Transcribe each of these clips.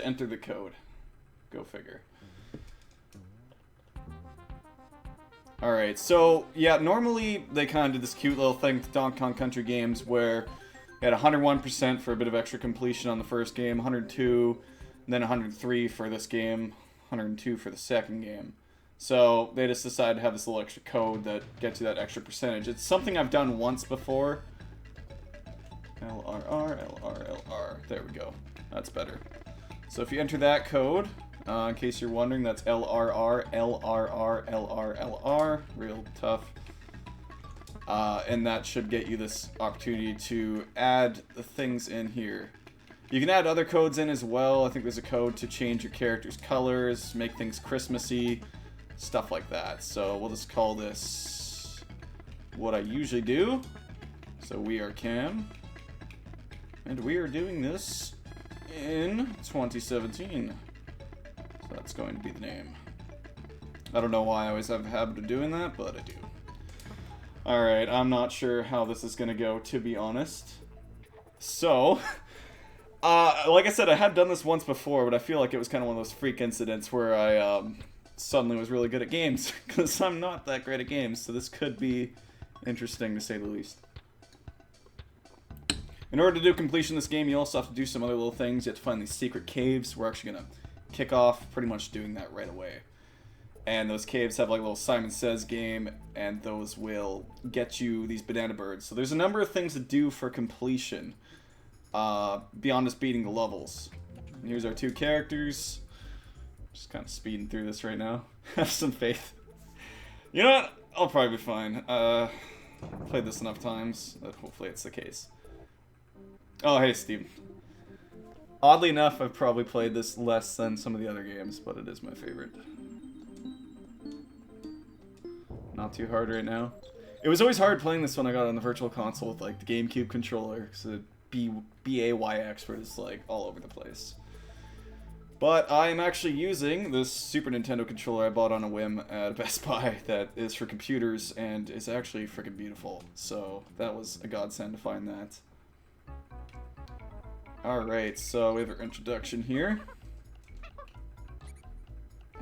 to enter the code. Go figure. Alright, so, yeah, normally they kind of did this cute little thing to Donkey Kong Country games where you had 101% for a bit of extra completion on the first game, 102, and then 103 for this game, 102 for the second game. So they just decided to have this little extra code that gets you that extra percentage. It's something I've done once before. LRR, LR, LR. There we go. That's better. So if you enter that code, in case you're wondering, that's LRR, LRR, LR, LR. Real tough. And that should get you this opportunity to add the things in here. You can add other codes in as well. I think there's a code to change your character's colors, make things Christmassy, stuff like that. So we'll just call this what I usually do. So we are Cam. And we are doing this in 2017. So that's going to be the name. I don't know why I always have a habit of doing that, but I do. Alright, I'm not sure how this is going to go, to be honest. So, like I said, I have done this once before, but I feel like it was kind of one of those freak incidents where I suddenly was really good at games, because I'm not that great at games, so this could be interesting to say the least. In order to do completion of this game, you also have to do some other little things. You have to find these secret caves. We're actually going to kick off pretty much doing that right away. And those caves have like a little Simon Says game, and those will get you these banana birds. So there's a number of things to do for completion, beyond just beating the levels. And here's our two characters. Just kind of speeding through this right now. Have some faith. You know what? I'll probably be fine. Played this enough times that hopefully it's the case. Oh, hey, Steve. Oddly enough, I've probably played this less than some of the other games, but it is my favorite. Not too hard right now. It was always hard playing this when I got on the Virtual Console with like the GameCube controller, because the BAYX was like all over the place. But I am actually using this Super Nintendo controller I bought on a whim at Best Buy that is for computers and is actually freaking beautiful. So that was a godsend to find that. Alright, so we have our introduction here.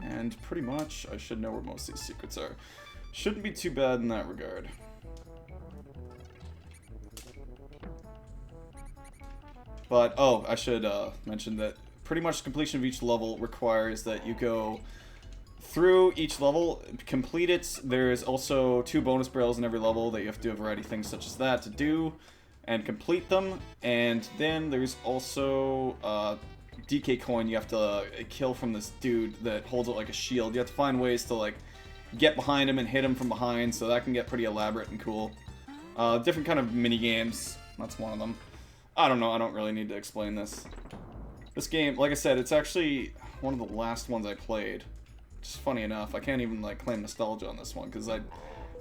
And pretty much, I should know where most of these secrets are. Shouldn't be too bad in that regard. But, oh, I should mention that pretty much completion of each level requires that you go through each level, complete it. There's also 2 bonus barrels in every level that you have to do a variety of things such as that to do and complete them. And then there's also DK coin you have to kill from this dude that holds it like a shield. You have to find ways to like get behind him and hit him from behind, so that can get pretty elaborate and cool. Different kind of mini games. That's one of them. I don't know, I don't really need to explain this. This game, like I said, it's actually one of the last ones I played. Just funny enough, I can't even like claim nostalgia on this one, because I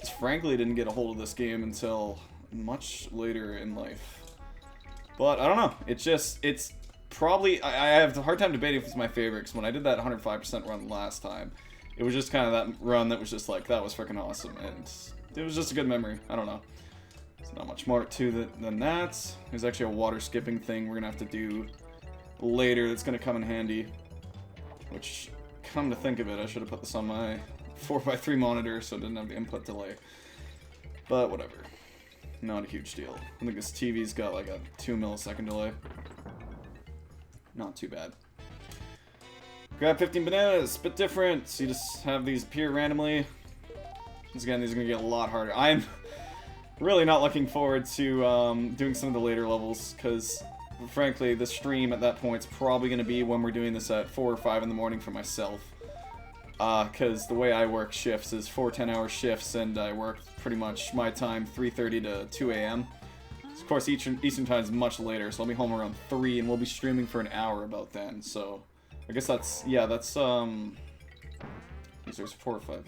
just frankly didn't get a hold of this game until much later in life. But I don't know, it's probably, I have a hard time debating if it's my favorite, because when I did that 105% run last time, it was just kind of that run that was just like, that was freaking awesome, and it was just a good memory. I don't know. There's not much more to than that. There's actually a water skipping thing we're going to have to do later that's going to come in handy. Which, come to think of it, I should have put this on my 4x3 monitor so it didn't have the input delay. But whatever. Not a huge deal. I think this TV's got like a 2 millisecond delay. Not too bad. Grab 15 bananas, bit different. So you just have these appear randomly. Once again, these are going to get a lot harder. I'm really not looking forward to doing some of the later levels, because frankly, the stream at that point is probably going to be when we're doing this at 4 or 5 in the morning for myself. Because the way I work shifts is 4 10-hour shifts, and I work pretty much my time 3:30 to 2 a.m. Of course, Eastern time is much later, so I'll be home around 3, and we'll be streaming for an hour about then, so I guess that's, yeah, that's, there's 4 or 5,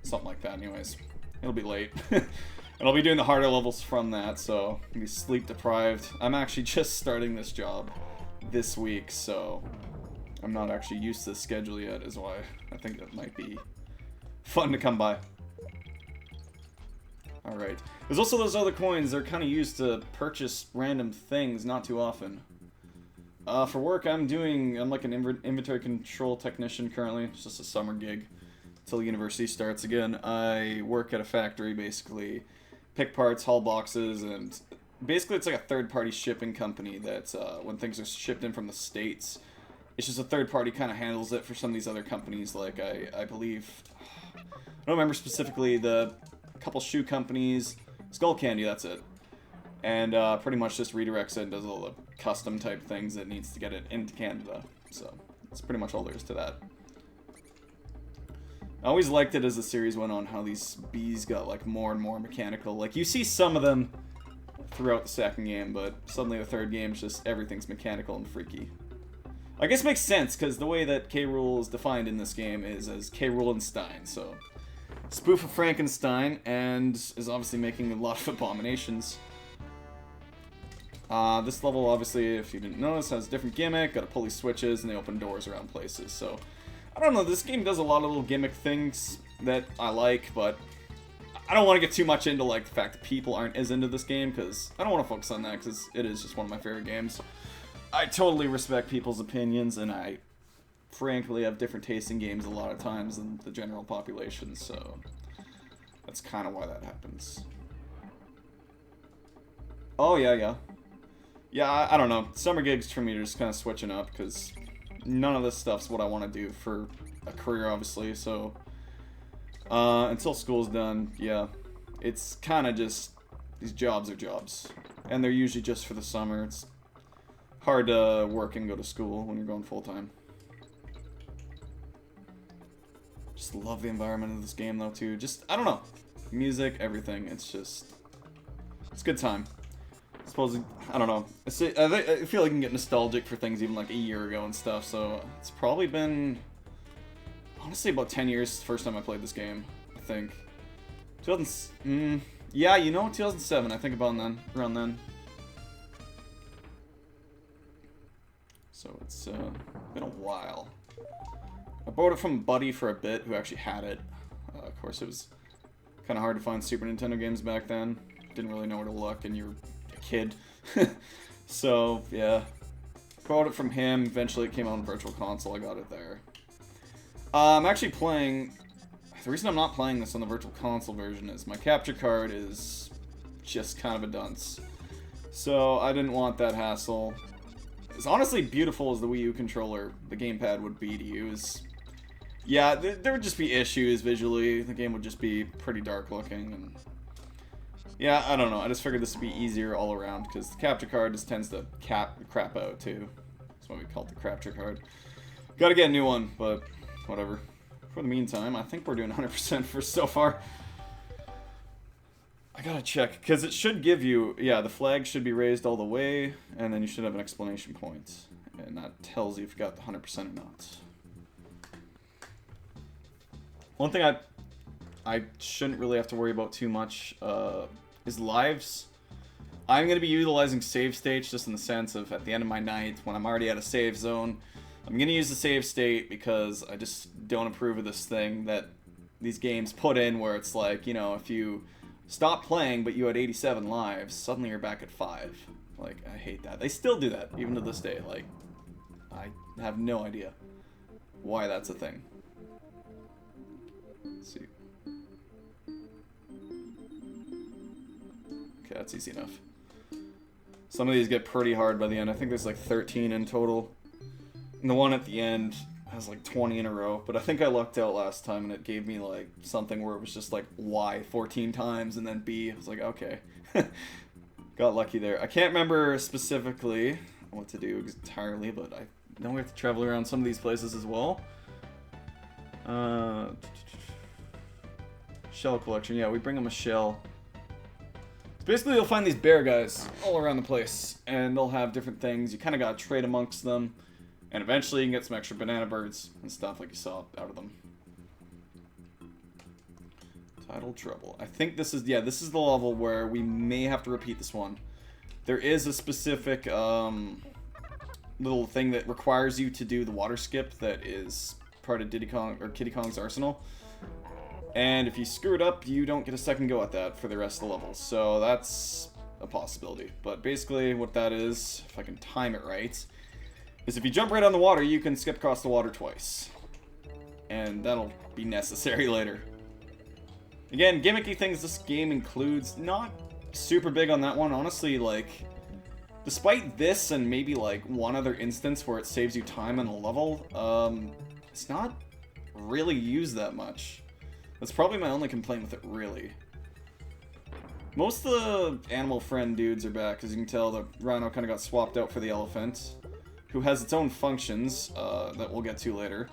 something like that anyways. It'll be late. And I'll be doing the harder levels from that, so I'll be sleep deprived. I'm actually just starting this job this week, so I'm not actually used to the schedule yet, is why I think that might be fun to come by. Alright. There's also those other coins. They're kind of used to purchase random things not too often. For work, I'm like an inventory control technician currently. It's just a summer gig until university starts again. I work at a factory, basically. Pick parts, haul boxes, and basically it's like a third-party shipping company that when things are shipped in from the States, it's just a third party kind of handles it for some of these other companies. Like, I believe, I don't remember specifically, a couple shoe companies, Skull Candy, that's it. And pretty much just redirects it and does all the custom type things that needs to get it into Canada. So that's pretty much all there is to that. I always liked it as the series went on, how these bees got like more and more mechanical. Like, you see some of them throughout the second game, but suddenly the third game is just everything's mechanical and freaky. I guess it makes sense, because the way that K. Rool is defined in this game is as K. Roolenstein, so spoof of Frankenstein, and is obviously making a lot of abominations. This level, obviously, if you didn't notice, has a different gimmick, got to pull these switches, and they open doors around places, so I don't know, this game does a lot of little gimmick things that I like, but I don't want to get too much into, like, the fact that people aren't as into this game, because I don't want to focus on that, because it is just one of my favorite games. I totally respect people's opinions, and I frankly have different taste in games a lot of times than the general population, so that's kind of why that happens. Oh, yeah. Yeah, I don't know. Summer gigs for me are just kind of switching up, because none of this stuff's what I want to do for a career, obviously, so until school's done, yeah, it's kind of just, these jobs are jobs, and they're usually just for the summer. It's hard to work and go to school when you're going full-time. Just love the environment of this game, though, too. Just, I don't know. Music, everything. It's just, it's a good time. I suppose, I don't know. I feel like I can get nostalgic for things even like a year ago and stuff, so it's probably been, honestly, about 10 years the first time I played this game, I think. Yeah, you know, 2007, I think about then, around then. So it's been a while. I borrowed it from a buddy for a bit who actually had it. Of course, it was kind of hard to find Super Nintendo games back then. Didn't really know where to look, and you're a kid. So, yeah. Borrowed it from him. Eventually, it came out on Virtual Console. I got it there. I'm actually playing... The reason I'm not playing this on the Virtual Console version is my capture card is just kind of a dunce. So, I didn't want that hassle. As honestly beautiful as the Wii U controller, the gamepad would be to use. Yeah, there would just be issues visually. The game would just be pretty dark looking. And yeah, I don't know. I just figured this would be easier all around because the capture card just tends to cap the crap out too. That's why we call it the capture card. Gotta get a new one, but whatever. For the meantime, I think we're doing 100% for so far. I gotta check, because it should give you, yeah, the flag should be raised all the way, and then you should have an exclamation point. And that tells you if you got the 100% or not. One thing I shouldn't really have to worry about too much is lives. I'm going to be utilizing save states just in the sense of at the end of my night, when I'm already at a save zone, I'm going to use the save state because I just don't approve of this thing that these games put in where it's like, you know, if you stop playing but you had 87 lives, suddenly you're back at 5. Like, I hate that. They still do that, even to this day. Like, I have no idea why that's a thing. Let's see. Okay, that's easy enough. Some of these get pretty hard by the end. I think there's like 13 in total. And the one at the end has like 20 in a row. But I think I lucked out last time and it gave me like something where it was just like Y 14 times and then B. I was like, okay. Got lucky there. I can't remember specifically what to do entirely, but I know we have to travel around some of these places as well. Shell collection. Yeah, we bring them a shell. So basically, you'll find these bear guys all around the place, and they'll have different things. You kind of gotta trade amongst them, and eventually you can get some extra banana birds and stuff like you saw out of them. Tidal Trouble. I think this is, yeah, this is the level where we may have to repeat this one. There is a specific little thing that requires you to do the water skip that is part of Diddy Kong or Kiddy Kong's arsenal. And if you screw it up, you don't get a second go at that for the rest of the levels. So that's a possibility. But basically what that is, if I can time it right, is if you jump right on the water, you can skip across the water twice. And that'll be necessary later. Again, gimmicky things this game includes, not super big on that one. Honestly, like, despite this and maybe like one other instance where it saves you time on a level, it's not really used that much. That's probably my only complaint with it, really. Most of the animal friend dudes are back. As you can tell, the rhino kind of got swapped out for the elephant, who has its own functions that we'll get to later.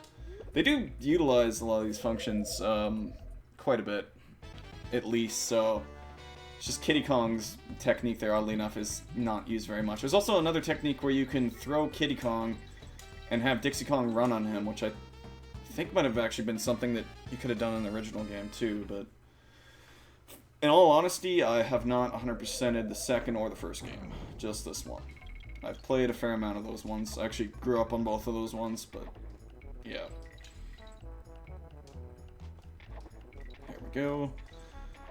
They do utilize a lot of these functions quite a bit, at least, so it's just Kiddy Kong's technique there, oddly enough, is not used very much. There's also another technique where you can throw Kiddy Kong and have Dixie Kong run on him, which I think might have actually been something that you could have done in the original game too, but in all honesty, I have not 100%ed the second or the first game, just this one. I've played a fair amount of those ones. I actually grew up on both of those ones, but yeah. There we go.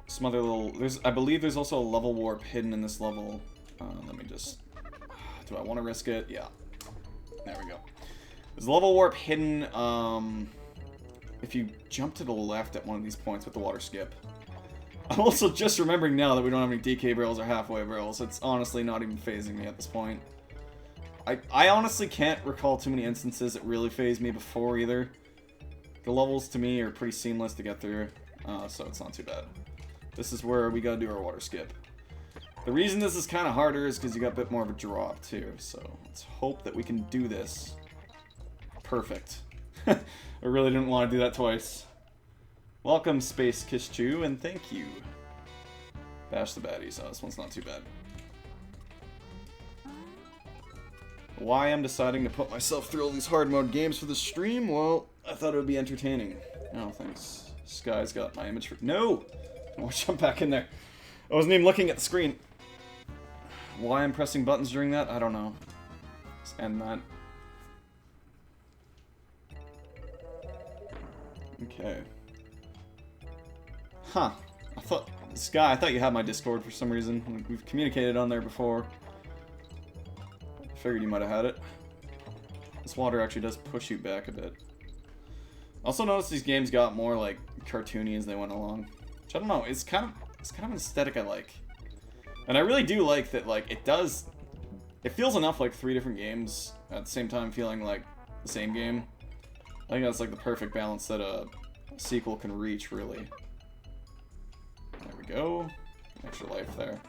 Some other little... I believe there's also a level warp hidden in this level. Let me just... Do I want to risk it? Yeah. There we go. There's a level warp hidden if you jump to the left at one of these points with the water skip. I'm also just remembering now that we don't have any DK barrels or halfway barrels. It's honestly not even phasing me at this point. I honestly can't recall too many instances that really phased me before either. The levels to me are pretty seamless to get through, so it's not too bad. This is where we gotta do our water skip. The reason this is kind of harder is because you got a bit more of a drop too, so let's hope that we can do this. Perfect. I really didn't want to do that twice. Welcome, Space Kishchu, and thank you. Bash the baddies. Oh, this one's not too bad. Why I'm deciding to put myself through all these hard mode games for the stream? Well, I thought it would be entertaining. Oh, thanks. Sky's got my image for... No! I want to jump back in there. I wasn't even looking at the screen. Why I'm pressing buttons during that? I don't know. Let's end that. Okay. Huh. Sky, I thought you had my Discord for some reason. We've communicated on there before. Figured you might have had it. This water actually does push you back a bit. Also noticed these games got more like cartoony as they went along. Which I don't know, it's kind of an aesthetic I like. And I really do like that, like, it feels enough like 3 different games at the same time feeling like the same game. I think that's like the perfect balance that a sequel can reach, really. There we go. Extra life there.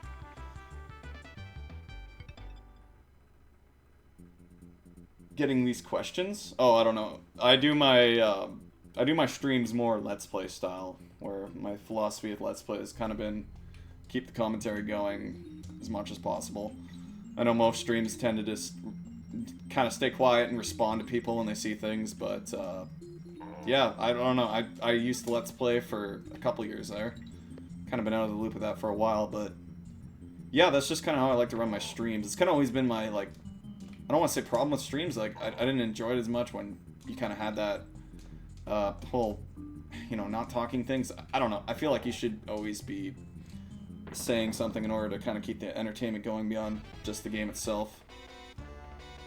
Getting these questions? Oh, I don't know. I do my streams more Let's Play style, where my philosophy with Let's Play has kind of been keep the commentary going as much as possible. I know most streams tend to just kind of stay quiet and respond to people when they see things, but yeah, I don't know. I used to Let's Play for a couple years there. Kind of been out of the loop of that for a while, but yeah, that's just kind of how I like to run my streams. It's kind of always been my, like, I don't want to say problem with streams, like, I didn't enjoy it as much when you kind of had that whole, you know, not talking things. I don't know. I feel like you should always be saying something in order to kind of keep the entertainment going beyond just the game itself.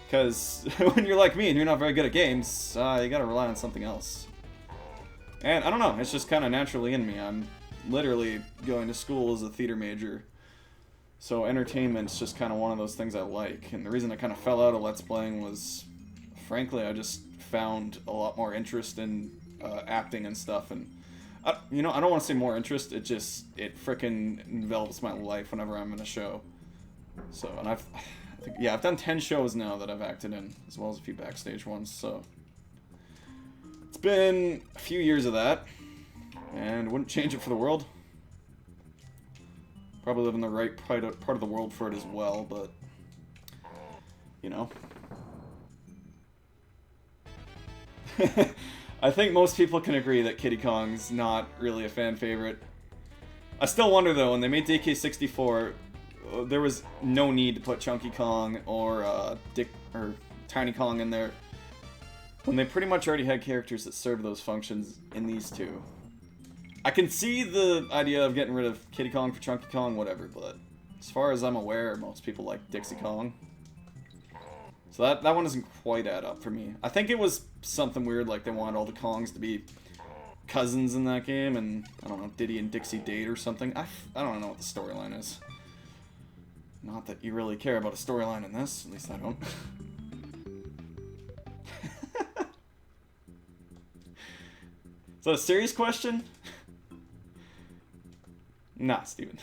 Because when you're like me and you're not very good at games, you gotta rely on something else. And I don't know, it's just kind of naturally in me. I'm literally going to school as a theater major. So entertainment's just kind of one of those things I like. And the reason I kind of fell out of Let's Playing was, frankly, I just found a lot more interest in acting and stuff. And, you know, I don't want to say more interest, it frickin' envelops my life whenever I'm in a show. So, and I've done 10 shows now that I've acted in, as well as a few backstage ones, so it's been a few years of that, and wouldn't change it for the world. Probably live in the right part of the world for it as well, but, you know. I think most people can agree that Kiddy Kong's not really a fan favorite. I still wonder, though, when they made DK64, there was no need to put Chunky Kong or Tiny Kong in there, when they pretty much already had characters that served those functions in these two. I can see the idea of getting rid of Kiddy Kong for Chunky Kong, whatever, but as far as I'm aware, most people like Dixie Kong. So that one doesn't quite add up for me. I think it was something weird, like they wanted all the Kongs to be cousins in that game, and I don't know, Diddy and Dixie date or something. I don't know what the storyline is. Not that you really care about a storyline in this, at least I don't. Is that a serious question? Nah, Steven.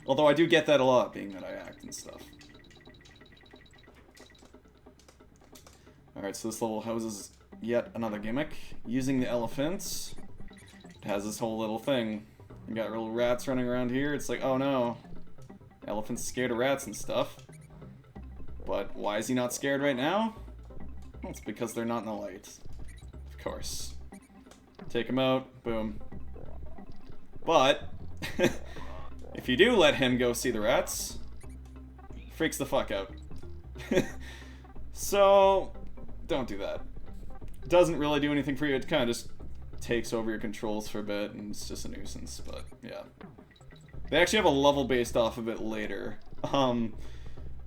Although I do get that a lot, being that I act and stuff. Alright, so this level houses yet another gimmick. Using the elephants, it has this whole little thing. You got little rats running around here. It's like, oh no. Elephant's scared of rats and stuff. But why is he not scared right now? Well, it's because they're not in the light. Of course. Take him out. Boom. But if you do let him go see the rats, freaks the fuck out. So don't do that. Doesn't really do anything for you. It kind of just takes over your controls for a bit, and it's just a nuisance. But yeah, they actually have a level based off of it later.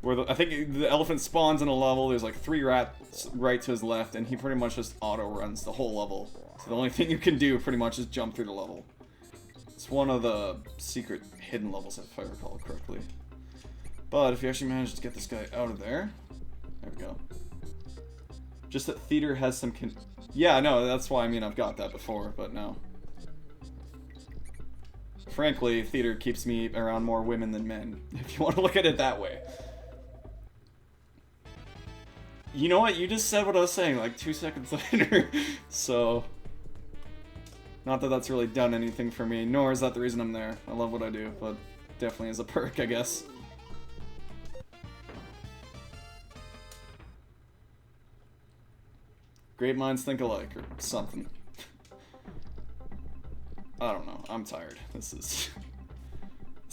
Where I think the elephant spawns in a level. There's like 3 rats right to his left, and he pretty much just auto runs the whole level. So the only thing you can do pretty much is jump through the level. It's one of the secret hidden levels, if I recall correctly. But if you actually manage to get this guy out of there, there we go. Just that theater has some yeah, no, that's why, I mean, I've got that before, but no. Frankly, theater keeps me around more women than men, if you want to look at it that way. You know what? You just said what I was saying, like, 2 seconds later. So, not that that's really done anything for me, nor is that the reason I'm there. I love what I do, but definitely is a perk, I guess. Great minds think alike, or something. I don't know. I'm tired. This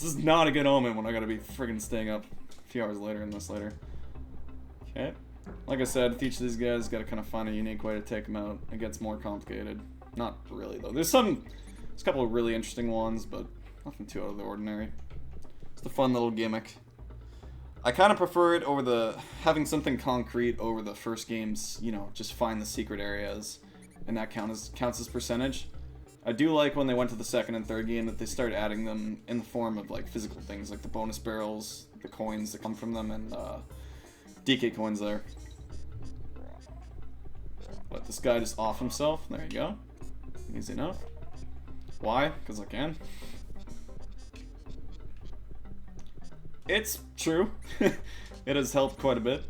is not a good omen when I gotta be friggin' staying up a few hours later and this later. Okay. Like I said, with each of these guys, gotta kind of find a unique way to take them out. It gets more complicated. Not really, though. There's a couple of really interesting ones, but nothing too out of the ordinary. It's a fun little gimmick. I kind of prefer it over having something concrete over the first game's, you know, just find the secret areas, and that counts as percentage. I do like when they went to the second and third game that they started adding them in the form of, like, physical things, like the bonus barrels, the coins that come from them, and DK coins there. Let this guy just off himself. There you go. Easy enough. Why? Because I can. It's true. It has helped quite a bit.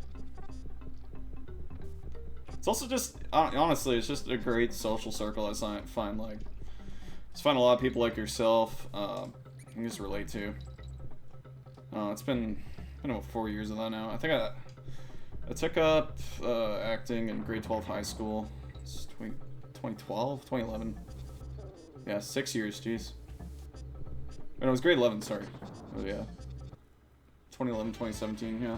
It's also just, honestly, it's just a great social circle I find, like, just find a lot of people like yourself, you can just relate to. It's been about 4 years of that now. I think I took up acting in grade 12 high school. It's 2012? 2011. Yeah, 6 years, jeez. No, it was grade 11, sorry. Oh, yeah. 2011, 2017, yeah.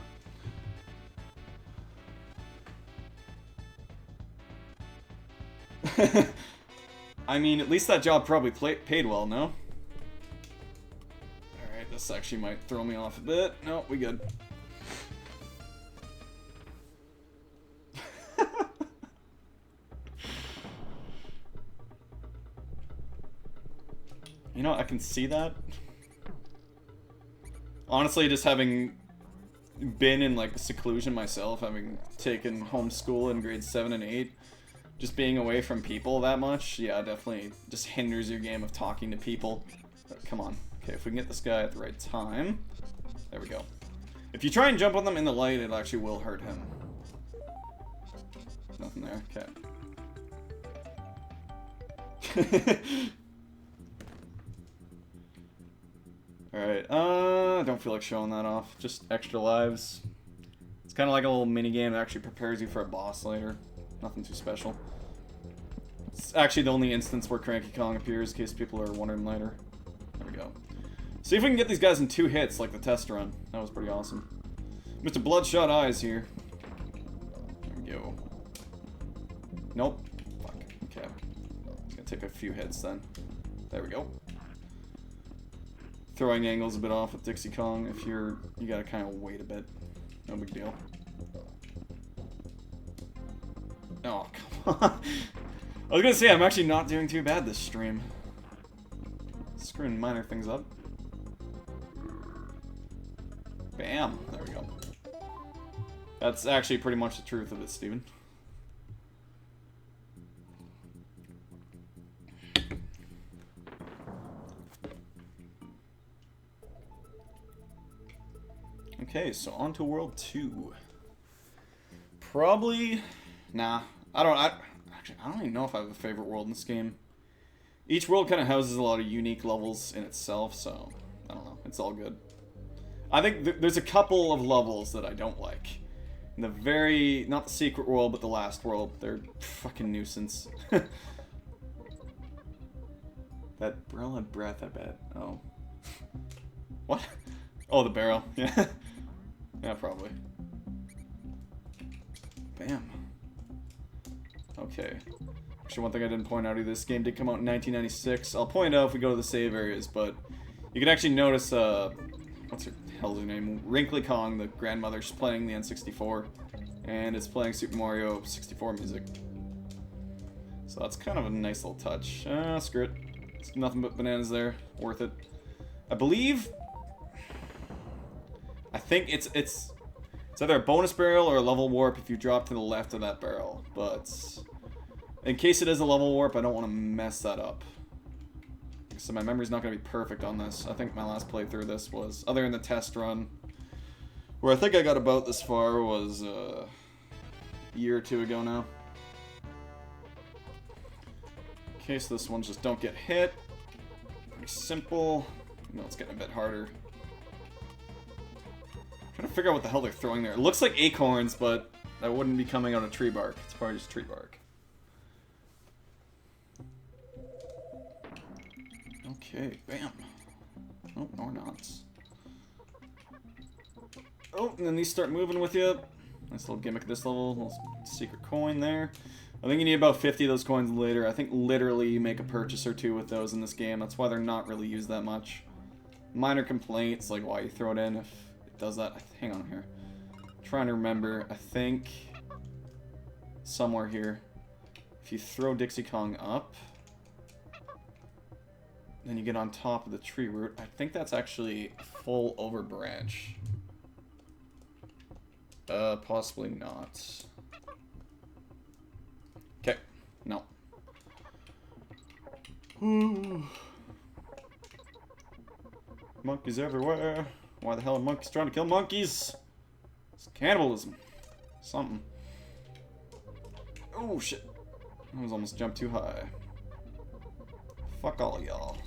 I mean, at least that job probably paid well, no? Alright, this actually might throw me off a bit. No, we good. You know, I can see that. Honestly, just having been in, like, seclusion myself, having taken homeschool in grades 7 and 8, just being away from people that much, yeah, definitely just hinders your game of talking to people. But come on. Okay, if we can get this guy at the right time. There we go. If you try and jump on them in the light, it actually will hurt him. Nothing there. Okay. Alright, I don't feel like showing that off. Just extra lives. It's kind of like a little mini game that actually prepares you for a boss later. Nothing too special. It's actually the only instance where Cranky Kong appears, in case people are wondering later. There we go. See if we can get these guys in 2 hits, like the test run. That was pretty awesome. Mr. Bloodshot Eyes here. There we go. Nope. Fuck. Okay. It's gonna take a few hits then. There we go. throwing angle's a bit off with Dixie Kong. If you gotta kind of wait a bit. No big deal. Oh, come on. I was gonna say, I'm actually not doing too bad this stream. Screwing minor things up. Bam. There we go. That's actually pretty much the truth of it, Steven. Okay, so on to World 2. Probably... Nah. Actually, I don't even know if I have a favorite world in this game. Each world kind of houses a lot of unique levels in itself, so... I don't know. It's all good. I think there's a couple of levels that I don't like. In the very... Not the secret world, but the last world. They're fucking nuisance. That barrel had breath, I bet. Oh. What? Oh, the barrel. Yeah. Yeah, probably. Bam. Okay. Actually, one thing I didn't point out either, this game did come out in 1996. I'll point out if we go to the save areas, but you can actually notice, what's her hell's her name? Wrinkly Kong, the grandmother's playing the N64, and it's playing Super Mario 64 music. So that's kind of a nice little touch. Screw it. It's nothing but bananas there. Worth it. I believe... I think it's either a bonus barrel or a level warp if you drop to the left of that barrel. But in case it is a level warp, I don't want to mess that up. So my memory's not going to be perfect on this. I think my last playthrough of this was, other than the test run, where I think I got about this far, was a year or two ago now. In case this one's just don't get hit. Pretty simple. No, it's getting a bit harder. Trying to figure out what the hell they're throwing there. It looks like acorns, but that wouldn't be coming out of tree bark. It's probably just tree bark. Okay, bam. Oh, or not. Oh, and then these start moving with you. Nice little gimmick this level. Little secret coin there. I think you need about 50 of those coins later. I think literally you make a purchase or two with those in this game. That's why they're not really used that much. Minor complaints, like why you throw it in if it does that. Hang on here. I'm trying to remember. I think somewhere here, if you throw Dixie Kong up, then you get on top of the tree root. I think that's actually full over branch. Possibly not. Okay, no. Monkeys everywhere. Why the hell are monkeys trying to kill monkeys? It's cannibalism. Something. Oh shit. I was almost jumped too high. Fuck all y'all.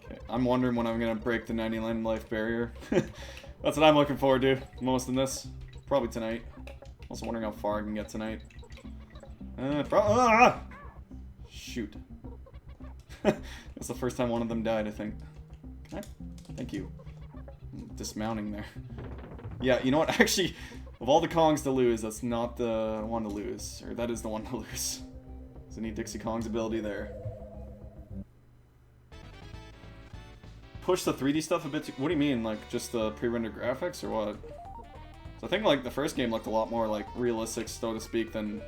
Okay, I'm wondering when I'm gonna break the 99 life barrier. That's what I'm looking forward to most in this. Probably tonight. Also wondering how far I can get tonight. Shoot. That's the first time one of them died, I think. Can I? Thank you. I'm dismounting there. Yeah, you know what? Actually, of all the Kongs to lose, that's not the one to lose. Or that is the one to lose. So I need Dixie Kong's ability there. Push the 3D stuff a bit too... What do you mean? Like, just the pre-rendered graphics, or what? So I think, like, the first game looked a lot more, like, realistic, so to speak, than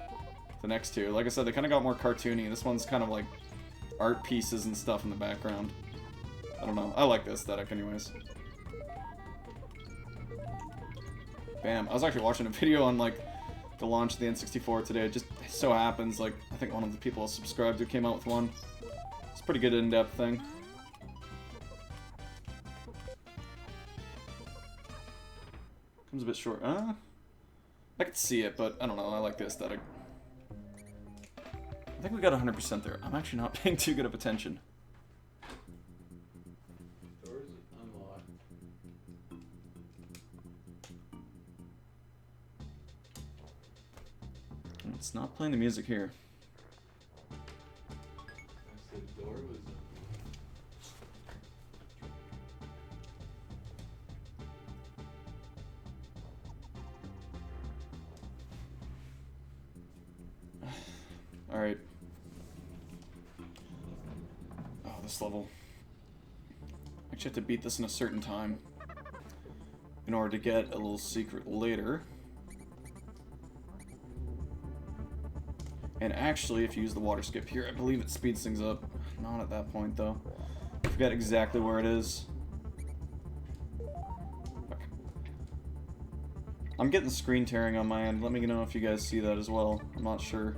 the next two. Like I said, they kind of got more cartoony. This one's kind of, like, art pieces and stuff in the background. I don't know. I like the aesthetic, anyways. Bam. I was actually watching a video on, like, the launch of the N64 today. It just so happens, like, I think one of the people I subscribed to came out with one. It's a pretty good in-depth thing. Comes a bit short. I could see it, but I don't know. I like the aesthetic. I think we got 100% there. I'm actually not paying too good of attention. Doors unlocked. It's not playing the music here. I said door was Alright. this level. Actually have to beat this in a certain time in order to get a little secret later. And actually, if you use the water skip here, I believe it speeds things up. Not at that point, though. I forget exactly where it is. Fuck. I'm getting screen tearing on my end. Let me know if you guys see that as well. I'm not sure.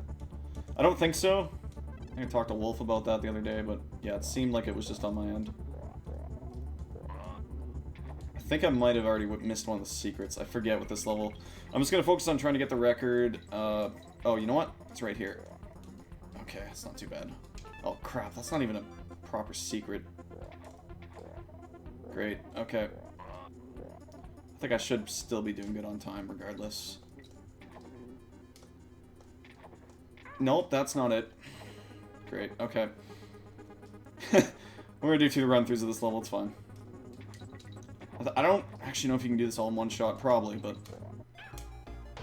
I don't think so. I think I talked to Wolf about that the other day, but yeah, it seemed like it was just on my end. I think I might have already missed one of the secrets. I forget with this level. I'm just gonna focus on trying to get the record. Oh, you know what? It's right here. Okay, it's not too bad. Oh crap, that's not even a proper secret. Great, okay. I think I should still be doing good on time regardless. Nope, that's not it. Great, okay. We're gonna do 2 run-throughs of this level, it's fine. I don't actually know if you can do this all in one shot, probably, but...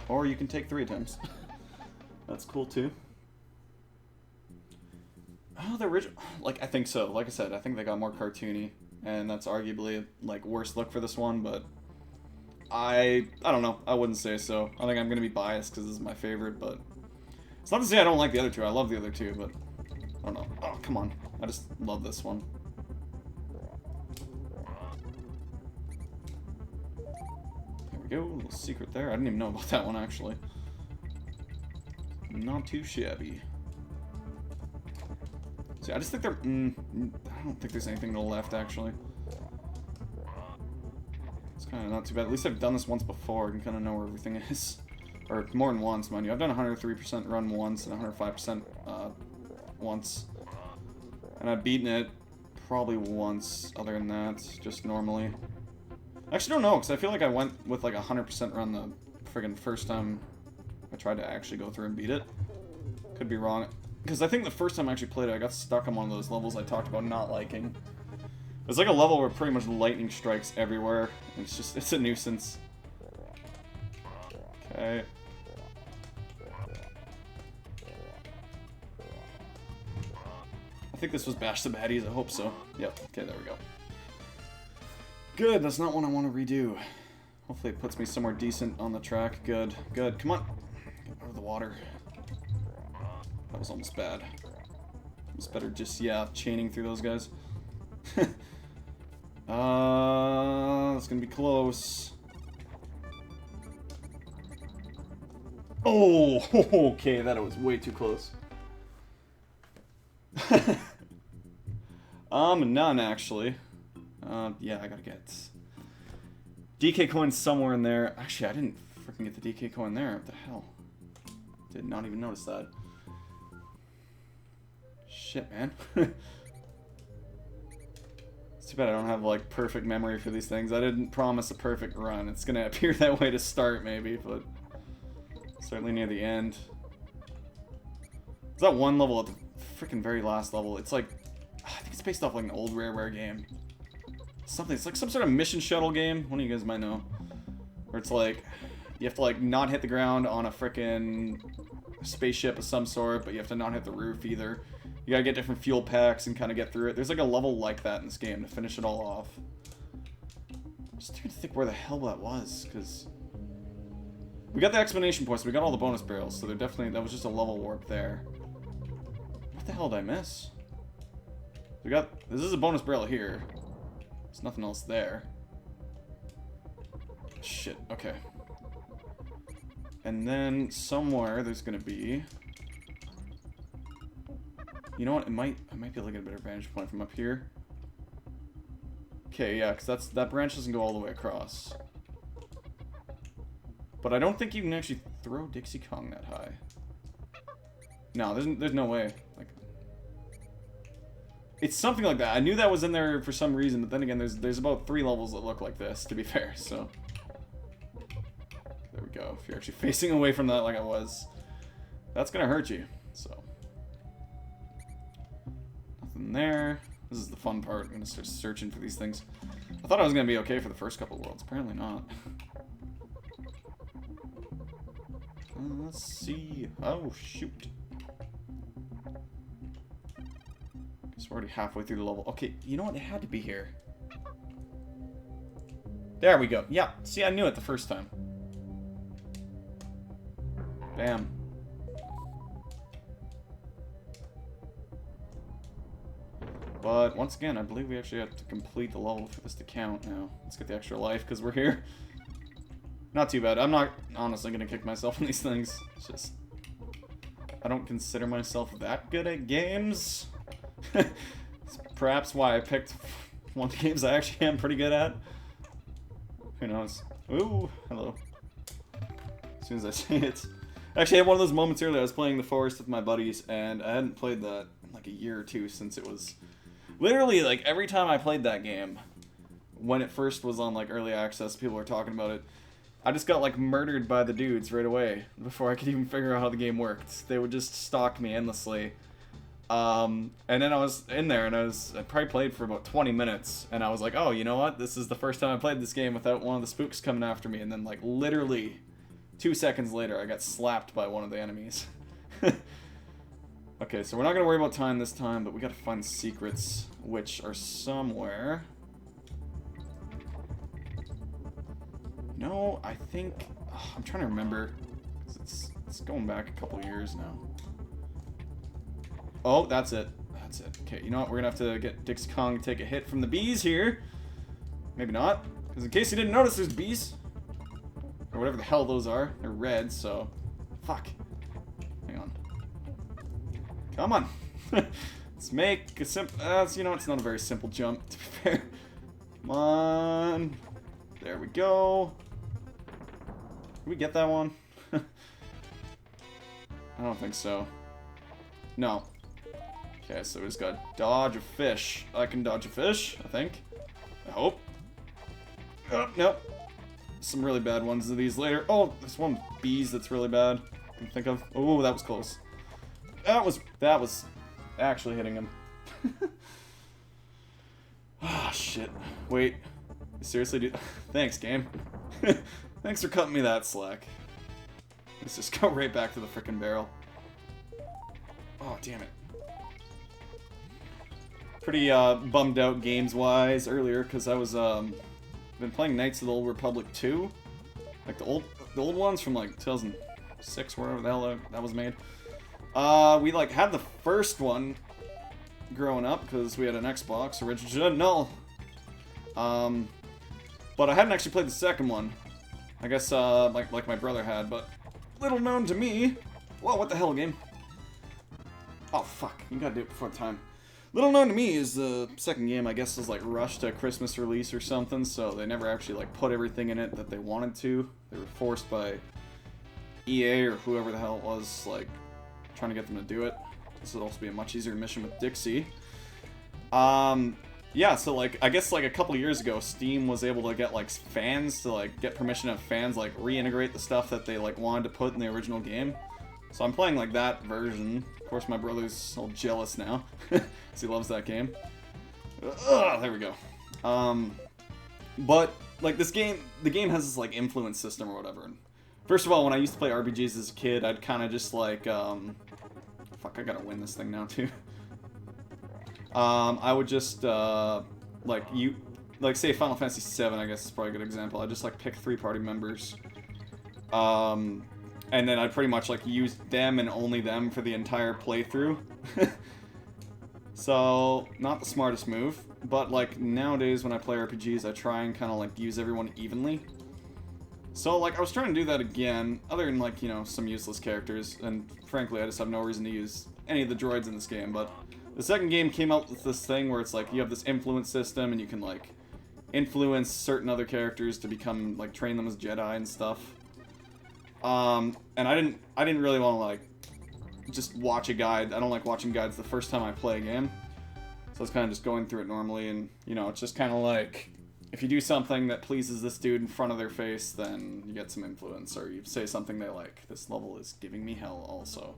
Or you can take 3 attempts. That's cool, too. Oh, the original... Like, I think so. Like I said, I think they got more cartoony. And that's arguably, like, worse look for this one, but... I don't know. I wouldn't say so. I think I'm gonna be biased because this is my favorite, but... It's not to say I don't like the other 2. I love the other 2, but... I don't know. Oh, come on. I just love this one. There we go. A little secret there. I didn't even know about that one, actually. Not too shabby. See, I just think they're... I don't think there's anything to the left, actually. It's kind of not too bad. At least I've done this once before. I can kind of know where everything is. Or more than once, mind you. I've done 103% run once and 105% once. And I've beaten it probably once other than that, just normally. I actually don't know, because I feel like I went with like 100% run the friggin' first time I tried to actually go through and beat it. Could be wrong. Because I think the first time I actually played it, I got stuck on one of those levels I talked about not liking. It's like a level where pretty much lightning strikes everywhere. It's just, it's a nuisance. Okay. I think this was Bash the Baddies, I hope so. Yep, okay, there we go. Good, that's not one I want to redo. Hopefully it puts me somewhere decent on the track. Good, good, come on. Get out of the water. That was almost bad. It's better just, yeah, chaining through those guys. It's gonna be close. Oh, okay, that was way too close. None actually. Yeah, I gotta get DK coin somewhere in there. Actually, I didn't freaking get the DK coin there. What the hell? Did not even notice that. Shit, man. It's too bad I don't have, like, perfect memory for these things. I didn't promise a perfect run. It's gonna appear that way to start, maybe, but certainly near the end. There's that one level at the freaking very last level. It's like, I think it's based off, like, an old Rare game. Something, it's like some sort of mission shuttle game. One of you guys might know. Where it's like, you have to, like, not hit the ground on a frickin' spaceship of some sort, but you have to not hit the roof either. You gotta get different fuel packs and kind of get through it. There's like a level like that in this game to finish it all off. I'm just trying to think where the hell that was, because we got the explanation points, we got all the bonus barrels, so they're definitely, that was just a level warp there. What the hell did I miss? We got, this is a bonus barrel here. There's nothing else there. Shit, okay. And then somewhere there's gonna be... You know what? I might be able to get a better vantage point from up here. Okay, yeah, because that branch doesn't go all the way across. But I don't think you can actually throw Dixie Kong that high. No, there's no way. Like, it's something like that. I knew that was in there for some reason, but then again, there's about 3 levels that look like this, to be fair. So there we go. If you're actually facing away from that like I was, that's gonna hurt you. So. There. This is the fun part. I'm gonna start searching for these things. I thought I was gonna be okay for the first couple of worlds. Apparently not. Let's see. Oh shoot. Guess we're already halfway through the level. Okay, you know what? It had to be here. There we go. Yeah, see, I knew it the first time. Bam. But once again, I believe we actually have to complete the level for this to count now. Let's get the extra life because we're here. Not too bad. I'm not honestly going to kick myself in these things. It's just... I don't consider myself that good at games. It's perhaps why I picked one of the games I actually am pretty good at. Who knows? Ooh, hello. As soon as I say it. Actually, I had one of those moments earlier. I was playing The Forest with my buddies, and I hadn't played that in like a year or two since it was... Literally, like, every time I played that game, when it first was on, like, early access, people were talking about it, I just got, like, murdered by the dudes right away before I could even figure out how the game worked. They would just stalk me endlessly. And then I was in there, and I probably played for about 20 minutes, and I was like, oh, you know what? This is the first time I played this game without one of the spooks coming after me, and then, like, literally 2 seconds later, I got slapped by one of the enemies. Okay, so we're not going to worry about time this time, but we got to find secrets, which are somewhere. No, I think... Oh, I'm trying to remember. It's going back a couple years now. Oh, that's it. That's it. Okay, you know what? We're going to have to get Dix Kong to take a hit from the bees here. Maybe not. Because in case you didn't notice, there's bees. Or whatever the hell those are. They're red, so... Fuck. Hang on. Come on. Let's make a simple... you know, it's not a very simple jump, to be fair. Come on. There we go. Did we get that one? I don't think so. No. Okay, so we just got dodge a fish. I can dodge a fish, I think. I hope. Nope. Some really bad ones of these later. Oh, there's one with bees that's really bad. I can think of. Oh, that was close. That was actually hitting him. Ah, shit. Wait. You seriously do... Thanks, game. Thanks for cutting me that slack. Let's just go right back to the frickin' barrel. Oh, damn it. Pretty bummed out games-wise earlier, because I was been playing Knights of the Old Republic 2. Like the old ones from like 2006, wherever the hell that was made. We like had the first one growing up because we had an Xbox original. But I hadn't actually played the second one. I guess like my brother had, but little known to me. Whoa, what the hell, game? Oh fuck, you gotta do it before time. Little known to me is the second game, I guess, was like rushed to a Christmas release or something, so they never actually like put everything in it that they wanted to. They were forced by EA or whoever the hell it was, like, trying to get them to do it. This would also be a much easier mission with Dixie. Yeah, so like, I guess like a couple years ago, Steam was able to get like fans to like get permission of fans like reintegrate the stuff that they like wanted to put in the original game. So I'm playing like that version. Of course, my brother's all jealous now, because he loves that game. There we go. But like this game, the game has this like influence system or whatever. And first of all, when I used to play RPGs as a kid, I'd kind of just like, fuck, I gotta win this thing now too. I would just like say Final Fantasy VII, I guess is probably a good example. I just like pick 3 party members. And then I'd pretty much like use them and only them for the entire playthrough. So, not the smartest move, but like nowadays when I play RPGs, I try and kind of like use everyone evenly. So like I was trying to do that again, other than like, you know, some useless characters, and frankly I just have no reason to use any of the droids in this game, but the second game came out with this thing where it's like you have this influence system and you can like influence certain other characters to become like train them as Jedi and stuff. And I didn't really want to like just watch a guide. I don't like watching guides the first time I play a game. So I was kind of just going through it normally, and you know, it's just kind of like if you do something that pleases this dude in front of their face, then you get some influence, or you say something they like. This level is giving me hell also.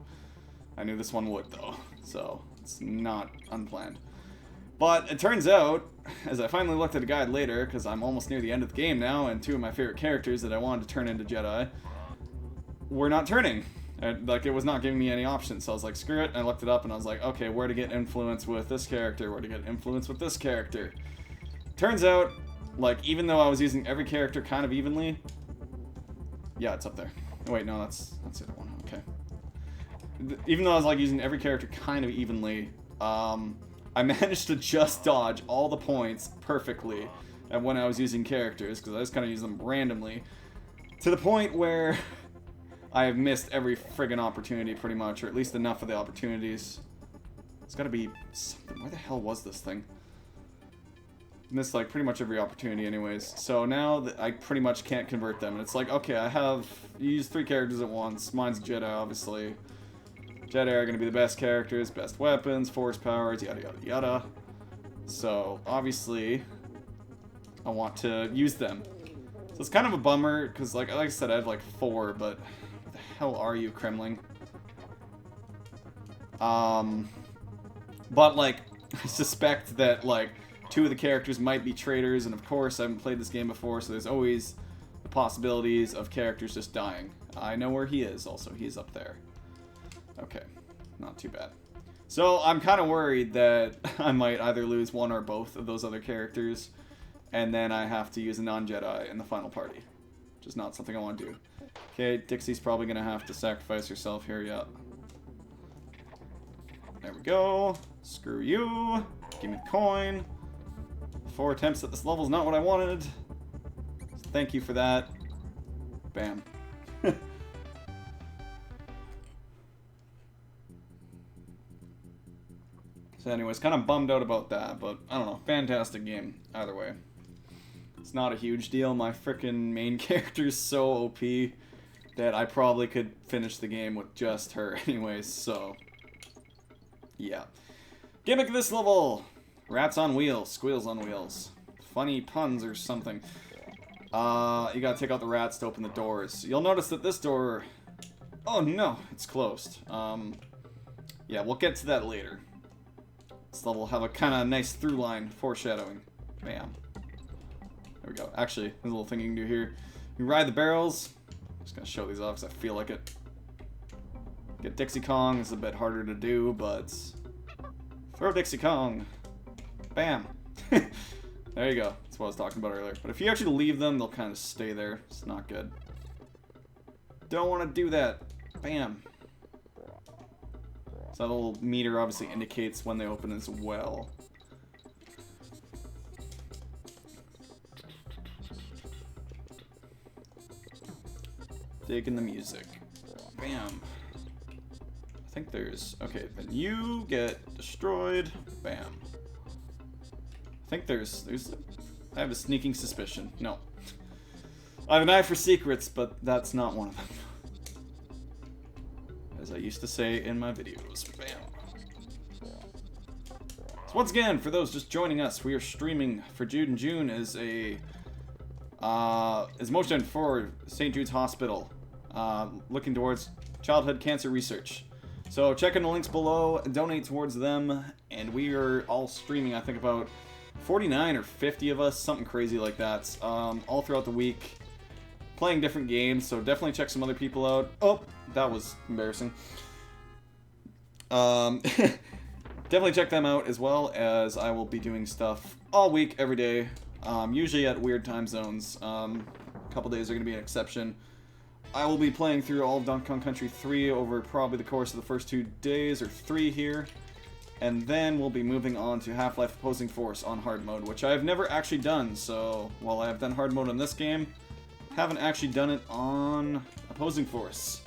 I knew this one would though, so it's not unplanned. But it turns out, as I finally looked at a guide later, because I'm almost near the end of the game now, and 2 of my favorite characters that I wanted to turn into Jedi were not turning. And, like, it was not giving me any options, so I was like, screw it, and I looked it up, and I was like, okay, where to get influence with this character, where to get influence with this character. Turns out, like, even though I was using every character kind of evenly... Yeah, it's up there. Oh, wait, no, that's the other one, okay. Even though I was, like, using every character kind of evenly, I managed to just dodge all the points perfectly when I was using characters, because I just kind of use them randomly, to the point where I have missed every friggin' opportunity pretty much, or at least enough of the opportunities. It's gotta be something. Where the hell was this thing? Missed like pretty much every opportunity anyways. So now that I pretty much can't convert them. And it's like, okay, I have used 3 characters at once. Mine's Jedi, obviously. Jedi are gonna be the best characters, best weapons, force powers, yada yada yada. So obviously I want to use them. So it's kind of a bummer, because like I said, I have like 4, but where the hell are you, Kremling? But like, I suspect that like 2 of the characters might be traitors, and of course I haven't played this game before, so there's always the possibilities of characters just dying. I know where he is also, he's up there. Okay, not too bad. So I'm kind of worried that I might either lose one or both of those other characters, and then I have to use a non-Jedi in the final party, which is not something I want to do. Okay, Dixie's probably going to have to sacrifice herself here, yeah. There we go. Screw you. Give me the coin. 4 attempts at this level is not what I wanted. So thank you for that. Bam. So anyways, kind of bummed out about that, but I don't know. Fantastic game, either way. It's not a huge deal. My frickin' main character is so OP that I probably could finish the game with just her anyways, so... Yeah. Gimmick of this level! Rats on wheels, squeals on wheels. Funny puns or something. You gotta take out the rats to open the doors. You'll notice that this door... Oh no, it's closed. Yeah, we'll get to that later. This level will have a kind of nice through line foreshadowing. Bam. There we go. Actually, there's a little thing you can do here. You ride the barrels. I'm just gonna show these off because I feel like it. Get Dixie Kong. It's a bit harder to do, but throw Dixie Kong. Bam. There you go. That's what I was talking about earlier. But if you actually leave them, they'll kind of stay there. It's not good. Don't want to do that. Bam. So that little meter obviously indicates when they open as well. Digging the music. Bam. I think there's... Okay, then you get destroyed. Bam. I think there's... I have a sneaking suspicion. No. I have an eye for secrets, but that's not one of them. As I used to say in my videos. Bam. So once again, for those just joining us, we are streaming for Jude and June as a... is motion for St. Jude's Hospital, looking towards childhood cancer research. So check in the links below, donate towards them, and we are all streaming, I think about 49 or 50 of us, something crazy like that, all throughout the week, playing different games, so definitely check some other people out. Oh, that was embarrassing. Definitely check them out, as well as I will be doing stuff all week, every day. Usually at weird time zones. A couple days are going to be an exception. I will be playing through all of Donkey Kong Country 3 over probably the course of the first 2 days, or 3 here. And then we'll be moving on to Half-Life Opposing Force on hard mode, which I have never actually done. So, while I have done hard mode in this game, haven't actually done it on Opposing Force.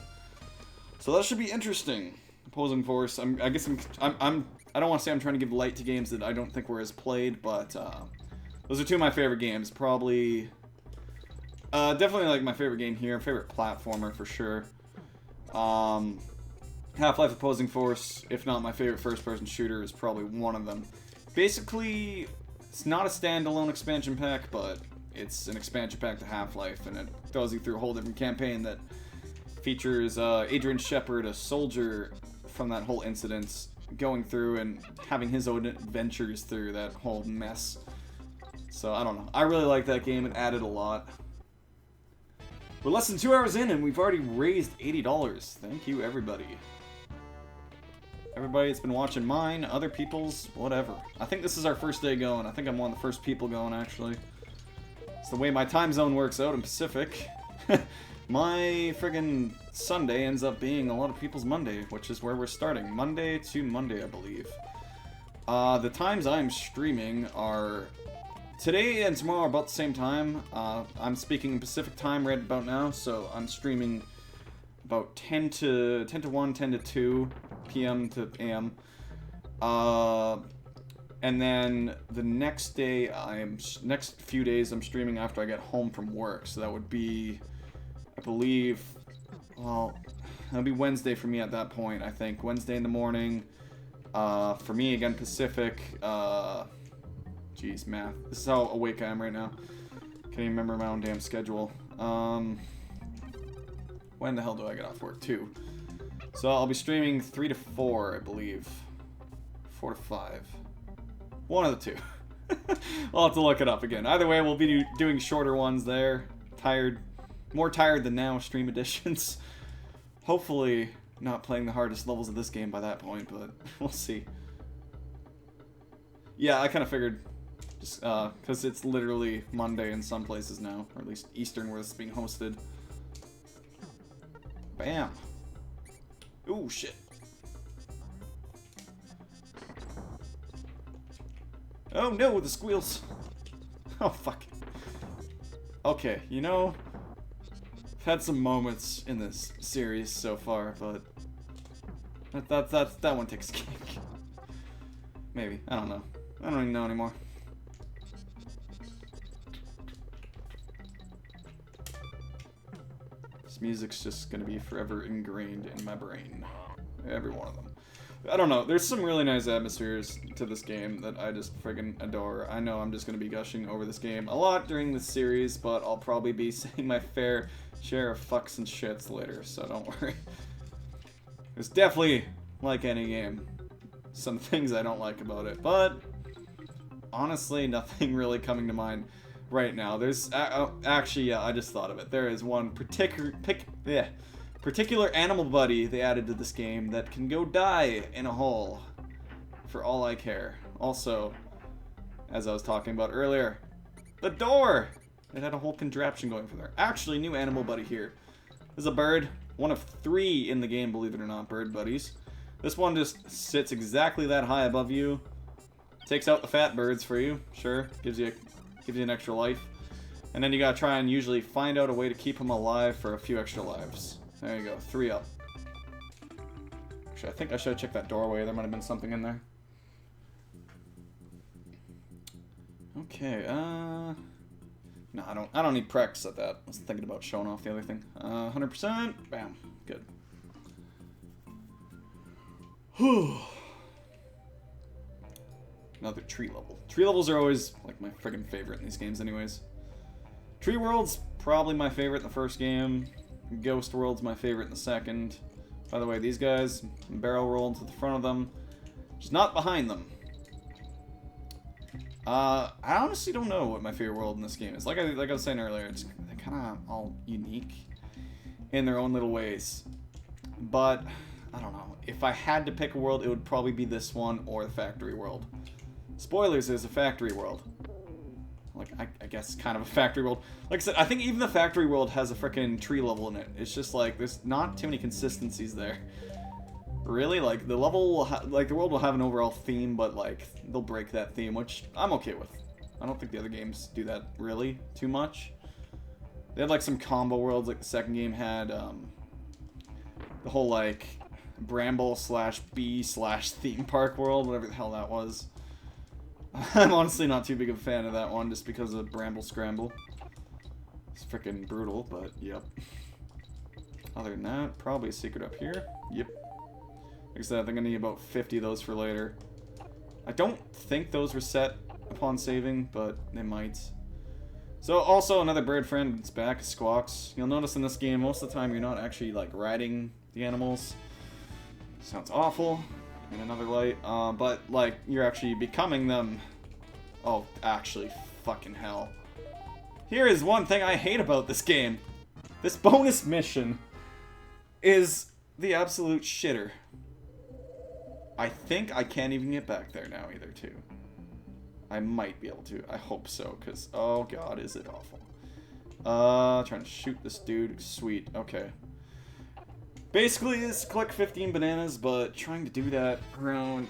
So that should be interesting. Opposing Force, I don't want to say I'm trying to give light to games that I don't think were as played, but those are 2 of my favorite games. Probably, definitely like my favorite game here, favorite platformer for sure. Half-Life Opposing Force, if not my favorite first-person shooter, is probably one of them. Basically, it's not a standalone expansion pack, but it's an expansion pack to Half-Life, and it throws you through a whole different campaign that features Adrian Shepard, a soldier from that whole incident, going through and having his own adventures through that whole mess. So, I don't know. I really like that game. It added a lot. We're less than 2 hours in and we've already raised $80. Thank you, everybody. Everybody that's been watching mine, other people's, whatever. I think this is our first day going. I think I'm one of the first people going, actually. It's the way my time zone works out in Pacific. My friggin' Sunday ends up being a lot of people's Monday, which is where we're starting. Monday to Monday, I believe. The times I'm streaming are... Today and tomorrow are about the same time. I'm speaking in Pacific time right about now, so I'm streaming about 10 to 1, 10 to 2 p.m. to a.m. And then the next day, next few days, I'm streaming after I get home from work. So that would be, I believe, well, that'll be Wednesday for me at that point, I think. Wednesday in the morning. For me, again, Pacific. Jeez, math. This is how awake I am right now. Can't even remember my own damn schedule. When the hell do I get off work? 2. So I'll be streaming 3 to 4, I believe. 4 to 5. One of the two. I'll have to look it up again. Either way, we'll be doing shorter ones there. Tired. More tired than now stream editions. Hopefully not playing the hardest levels of this game by that point, but we'll see. Yeah, I kind of figured. Just because it's literally Monday in some places now. Or at least Eastern where it's being hosted. Bam. Ooh, shit. Oh no, the squeals. Oh, fuck. Okay, you know, I've had some moments in this series so far, but that one takes cake. Maybe. I don't know. I don't even know anymore. This music's just gonna be forever ingrained in my brain. Every one of them. I don't know, there's some really nice atmospheres to this game that I just friggin' adore. I know I'm just gonna be gushing over this game a lot during this series, but I'll probably be saying my fair share of fucks and shits later, so don't worry. There's definitely, like any game, some things I don't like about it, but honestly, nothing really coming to mind right now. There's, actually, yeah, I just thought of it. There is one particular animal buddy they added to this game that can go die in a hole for all I care. Also, as I was talking about earlier, the door! It had a whole contraption going for there. Actually, new animal buddy here. There's a bird. One of 3 in the game, believe it or not, bird buddies. This one just sits exactly that high above you. Takes out the fat birds for you. Sure, gives you an extra life. And then you gotta try and usually find out a way to keep them alive for a few extra lives. There you go, 3 up. Actually, I think I should have checked that doorway. There might have been something in there. Okay, no, I don't need practice at that. I was thinking about showing off the other thing. 100%. Bam. Good. Whew. Another tree level. Tree levels are always, like, my friggin' favorite in these games anyways. Tree World's probably my favorite in the first game. Ghost World's my favorite in the second. By the way, these guys, barrel rolled to the front of them. Just not behind them. I honestly don't know what my favorite world in this game is. Like I was saying earlier, they're kind of all unique in their own little ways. But, I don't know. If I had to pick a world, it would probably be this one or the factory world. Spoilers, there's a factory world. Like, I guess kind of a factory world. Like I said, I think even the factory world has a frickin' tree level in it. It's just like, there's not too many consistencies there. Really? Like, the level will the world will have an overall theme, but, like, they'll break that theme, which I'm okay with. I don't think the other games do that really too much. They had, like, some combo worlds, like the second game had, the whole, like, Bramble/Bee/theme park world, whatever the hell that was. I'm honestly not too big of a fan of that one, just because of Bramble Scramble. It's freaking brutal, but yep. Other than that, probably a secret up here. Yep. Like I said, I think I need about 50 of those for later. I don't think those were set upon saving, but they might. So, also, another bird friend is back, Squawks. You'll notice in this game, most of the time, you're not actually, like, riding the animals. Sounds awful. In another light, but, like, you're actually becoming them. Oh, actually, fucking hell. Here is one thing I hate about this game. This bonus mission is the absolute shitter. I think I can't even get back there now either, too. I might be able to. I hope so, because, oh god, is it awful. Trying to shoot this dude. Sweet, okay. Basically, it's collect 15 bananas, but trying to do that around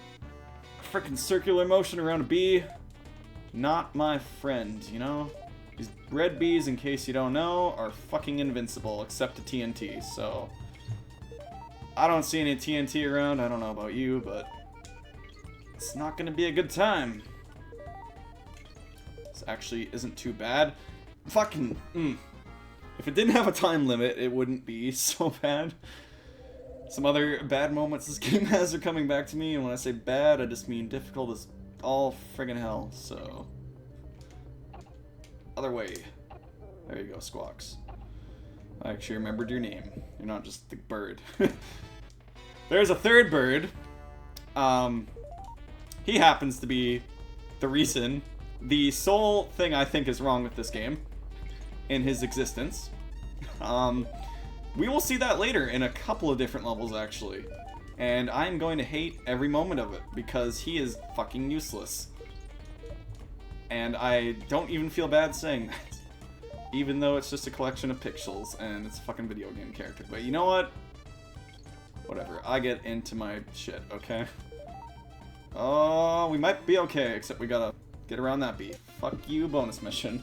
a freaking circular motion around a bee, not my friend, you know? These red bees, in case you don't know, are fucking invincible, except to TNT, so... I don't see any TNT around, I don't know about you, but... it's not gonna be a good time. This actually isn't too bad. Fucking, If it didn't have a time limit, it wouldn't be so bad. Some other bad moments this game has are coming back to me, and when I say bad, I just mean difficult as all friggin' hell, so... Other way. There you go, Squawks. I actually remembered your name. You're not just the bird. There's a third bird. He happens to be the reason, the sole thing I think is wrong with this game in his existence. We will see that later in a couple of different levels, actually. And I'm going to hate every moment of it, because he is fucking useless. And I don't even feel bad saying that. Even though it's just a collection of pixels, and it's a fucking video game character. But you know what? Whatever, I get into my shit, okay? Oh, we might be okay, except we gotta get around that bee. Fuck you, bonus mission.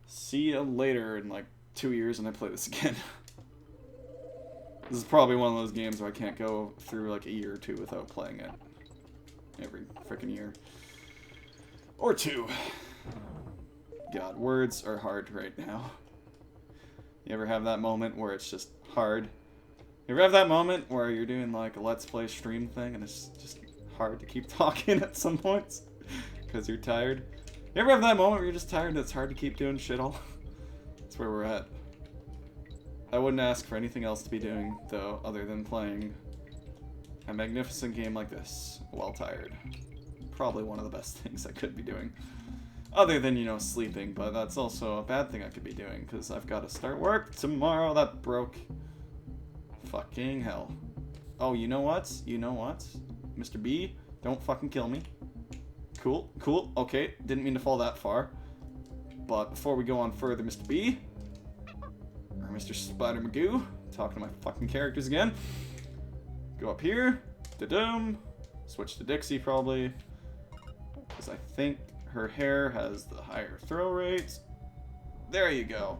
See you later in like 2 years when I play this again. This is probably one of those games where I can't go through like a year or two without playing it. Every freaking year. Or two. God, words are hard right now. You ever have that moment where it's just hard? You ever have that moment where you're doing like a Let's Play stream thing and it's just hard to keep talking at some points? Because you're tired? You ever have that moment where you're just tired and it's hard to keep doing shit all? That's where we're at. I wouldn't ask for anything else to be doing, though, other than playing a magnificent game like this while tired. Probably one of the best things I could be doing. Other than, you know, sleeping, but that's also a bad thing I could be doing, because I've got to start work tomorrow. That broke. Fucking hell. Oh, you know what? You know what? Mr. B, don't fucking kill me. Cool, cool, okay. Didn't mean to fall that far. But before we go on further, Mr. B, or Mr. Spider Magoo, talking to my fucking characters again. Go up here. Da-dum. Switch to Dixie, probably. Because I think her hair has the higher throw rates. There you go.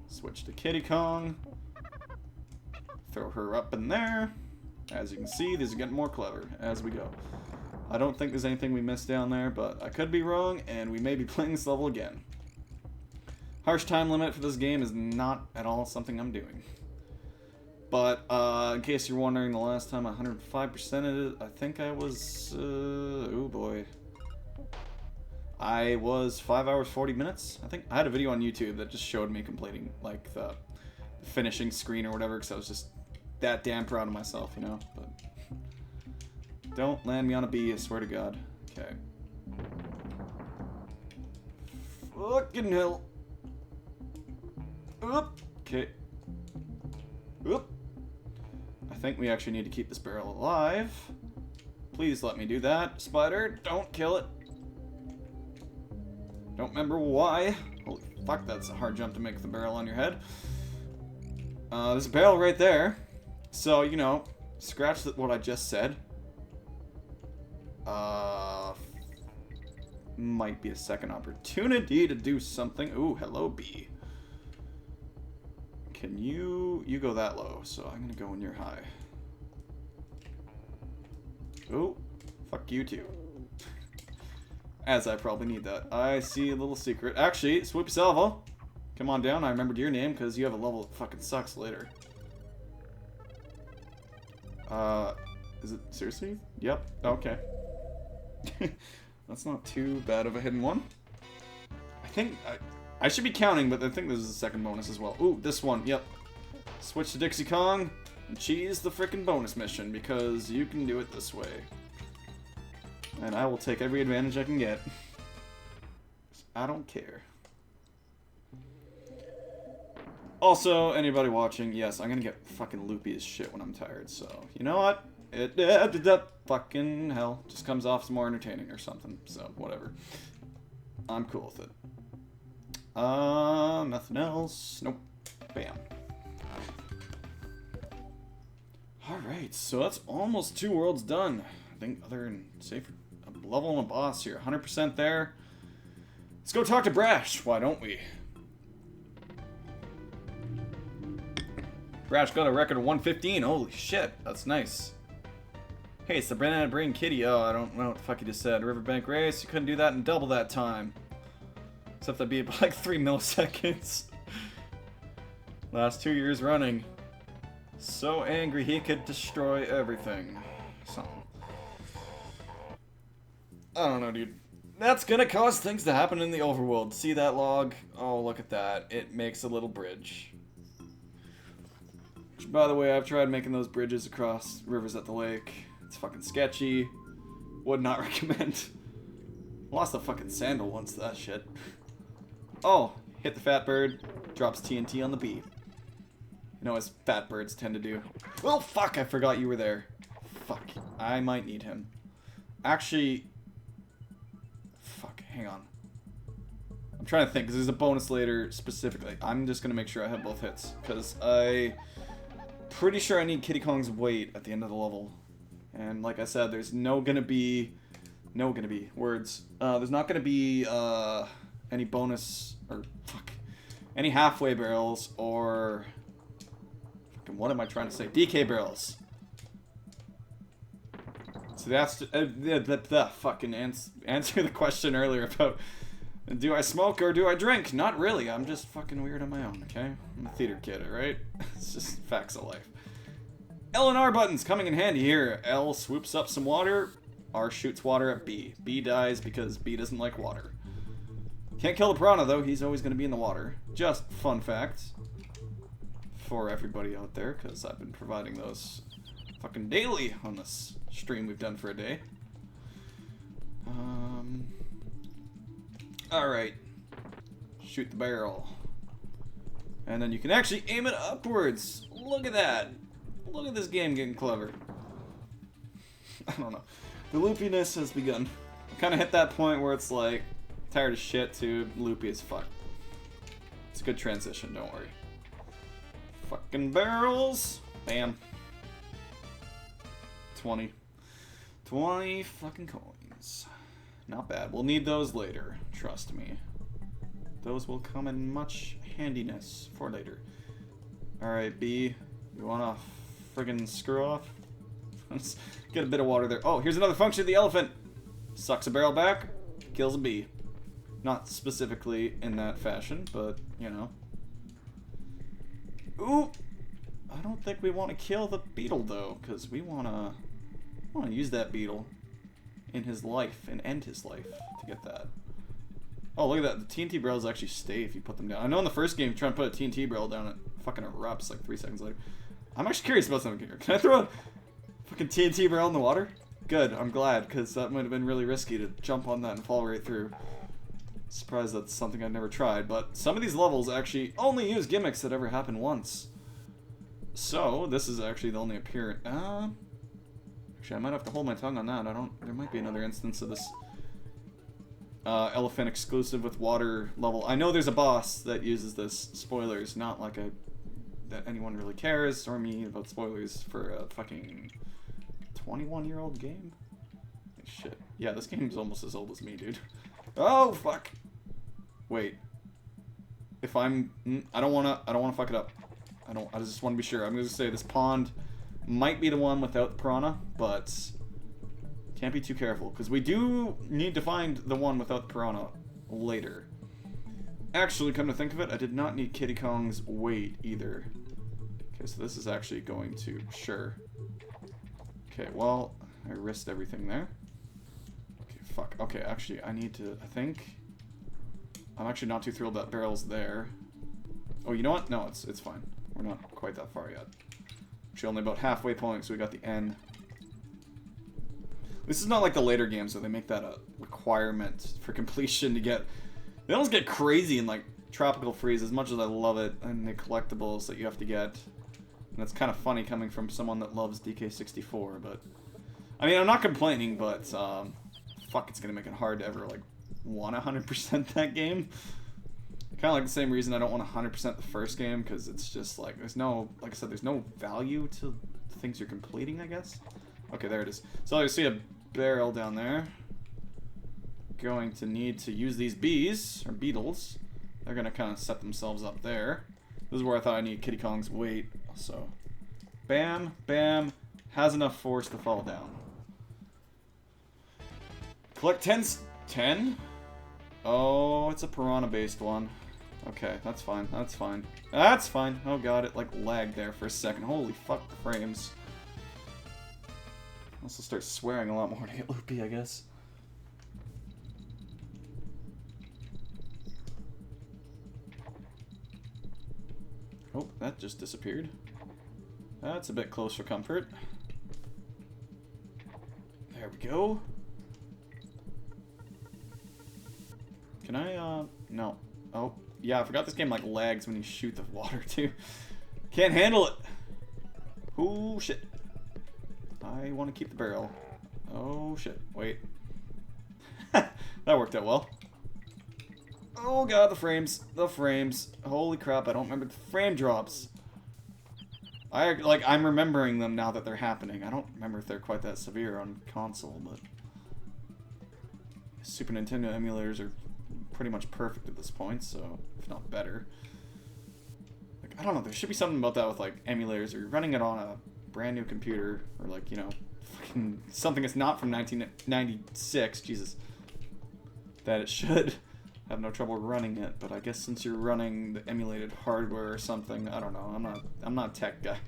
Switch to Kitty Kong. Throw her up in there. As you can see, these are getting more clever as we go. I don't think there's anything we missed down there, but I could be wrong, and we may be playing this level again. Harsh time limit for this game is not at all something I'm doing. But, in case you're wondering, the last time I 105%ed it, I think I was, oh boy. I was 5 hours, 40 minutes, I think. I had a video on YouTube that just showed me completing, like, the finishing screen or whatever, because I was just that damn proud of myself, you know? But don't land me on a bee, I swear to God. Okay. Fucking hell. Oop. Okay. Oop. I think we actually need to keep this barrel alive. Please let me do that. Spider, don't kill it. Don't remember why. Holy fuck, that's a hard jump to make the barrel on your head. There's a barrel right there. So, you know, scratch what I just said. Might be a second opportunity to do something. Ooh, hello, bee. Can you go that low, so I'm gonna go when you're high. Ooh, fuck you too. As I probably need that. I see a little secret. Actually, Swoopy Salvo, come on down. I remembered your name because you have a level that fucking sucks later. Is it seriously? Yep. Okay. That's not too bad of a hidden one. I think I should be counting, but I think this is the second bonus as well. Ooh, this one. Yep. Switch to Dixie Kong and cheese the frickin' bonus mission because you can do it this way. And I will take every advantage I can get. I don't care. Also, anybody watching, yes, I'm gonna get fucking loopy as shit when I'm tired, so, you know what? It fucking hell, just comes off as more entertaining or something, so, whatever. I'm cool with it. Nothing else. Nope. Bam. Alright, so that's almost 2 worlds done. I think other than, say, for a level and a boss here. 100% there. Let's go talk to Brash, why don't we? Brash got a record of 115. Holy shit, that's nice. Hey, it's the Banana Brain Kitty. Oh, I don't know what the fuck you just said. Riverbank Race, you couldn't do that in double that time. Except that'd be about like 3 milliseconds. Last 2 years running. So angry he could destroy everything. Something. I don't know, dude. That's gonna cause things to happen in the overworld. See that log? Oh, look at that. It makes a little bridge. Which, by the way, I've tried making those bridges across rivers at the lake. It's fucking sketchy. Would not recommend. Lost a fucking sandal once to that shit. Oh, hit the fat bird. Drops TNT on the bee. You know, as fat birds tend to do. Oh, fuck, I forgot you were there. Fuck, I might need him. Actually... Fuck, hang on. I'm trying to think, because there's a bonus later specifically. I'm just going to make sure I have both hits. Because pretty sure I need Kiddy Kong's weight at the end of the level. And like I said, there's there's not going to be any bonus, or fuck, any halfway barrels, or fucking, what am I trying to say? DK barrels. So that's the fucking answer the question earlier about, do I smoke or do I drink? Not really. I'm just fucking weird on my own, okay? I'm a theater kid, alright? It's just facts of life. L and R buttons coming in handy here. L swoops up some water. R shoots water at B. B dies because B doesn't like water. Can't kill the piranha, though. He's always going to be in the water. Just fun fact for everybody out there, because I've been providing those fucking daily on this stream we've done for a day. Alright. Shoot the barrel. And then you can actually aim it upwards. Look at that. Look at this game getting clever. I don't know. The loopiness has begun. I kind of hit that point where it's like, tired as shit to loopy as fuck. It's a good transition, don't worry. Fucking barrels. Bam. 20 fucking coins. Not bad. We'll need those later. Trust me. Those will come in much handiness for later. Alright, B. You wanna friggin' screw off? Let's get a bit of water there. Oh, here's another function of the elephant. Sucks a barrel back, kills a bee. Not specifically in that fashion, but, you know. Ooh! I don't think we want to kill the beetle, though, because we want to use that beetle in his life and end his life to get that. Oh, look at that. The TNT barrels actually stay if you put them down. I know in the first game, trying to put a TNT barrel down, it fucking erupts like 3 seconds later. I'm actually curious about something here. Can I throw a fucking TNT barrel in the water? Good, I'm glad, because that might have been really risky to jump on that and fall right through. Surprised that's something I've never tried, but some of these levels actually only use gimmicks that ever happen once. So, this is actually the only appearance. Actually, I might have to hold my tongue on that. There might be another instance of this elephant exclusive with water level. I know there's a boss that uses this. Spoilers, not like that anyone really cares, or me about spoilers for a fucking 21-year-old game. Shit. Yeah, this game's almost as old as me, dude. Oh, fuck. Wait. If I'm... I don't wanna fuck it up. I just want to be sure. I'm gonna say this pond might be the one without the piranha, but can't be too careful, because we do need to find the one without the piranha later. Actually, come to think of it, I did not need Kiddy Kong's weight either. Okay, so this is actually going to... Sure. Okay, well, I risked everything there. Okay, fuck. Okay, actually, I need to... I think... I'm actually not too thrilled that barrel's there. Oh, you know what? No, it's fine. We're not quite that far yet. Actually, only about halfway point, so we got the N. This is not like the later games where they make that a requirement for completion to get... They almost get crazy and, like, Tropical Freeze, as much as I love it, and the collectibles that you have to get. And it's kind of funny coming from someone that loves DK64, but... I mean, I'm not complaining, but, fuck, it's gonna make it hard to ever, like, want 100% that game. Kind of like the same reason I don't want 100% the first game, because it's just, like, there's no, like I said, there's no value to the things you're completing, I guess. Okay, there it is. So I see a barrel down there. Going to need to use these bees, or beetles. They're gonna kind of set themselves up there. This is where I thought I need Kiddy Kong's weight. So, bam, bam, has enough force to fall down. Collect 10? Oh, it's a piranha-based one. Okay, that's fine, that's fine. That's fine. Oh god, it like lagged there for a second. Holy fuck, the frames. I'll also start swearing a lot more to get loopy, I guess. Oh, that just disappeared. That's a bit close for comfort. There we go. Can I, no. Oh, yeah, I forgot this game, like, lags when you shoot the water, too. Can't handle it! Oh, shit. I want to keep the barrel. Oh, shit. Wait. That worked out well. Oh, God, the frames. The frames. Holy crap, I don't remember the frame drops. I'm remembering them now that they're happening. I don't remember if they're quite that severe on console, but... Super Nintendo emulators are pretty much perfect at this point, so... If not better. Like, I don't know, there should be something about that with, like, emulators, or you're running it on a brand new computer, or, like, you know, fucking something that's not from 1996, Jesus. That it should have no trouble running it, but I guess since you're running the emulated hardware or something, I don't know, I'm not a tech guy.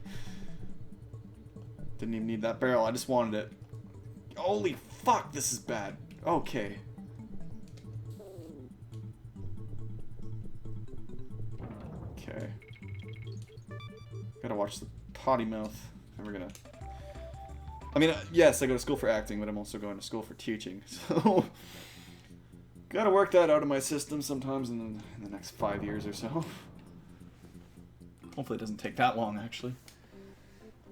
Didn't even need that barrel, I just wanted it. Holy fuck, this is bad. Okay. Okay. Gotta watch the potty mouth if we're gonna... I mean, yes, I go to school for acting, but I'm also going to school for teaching, so... Gotta work that out of my system sometimes in the next 5 years or so. Hopefully it doesn't take that long, actually.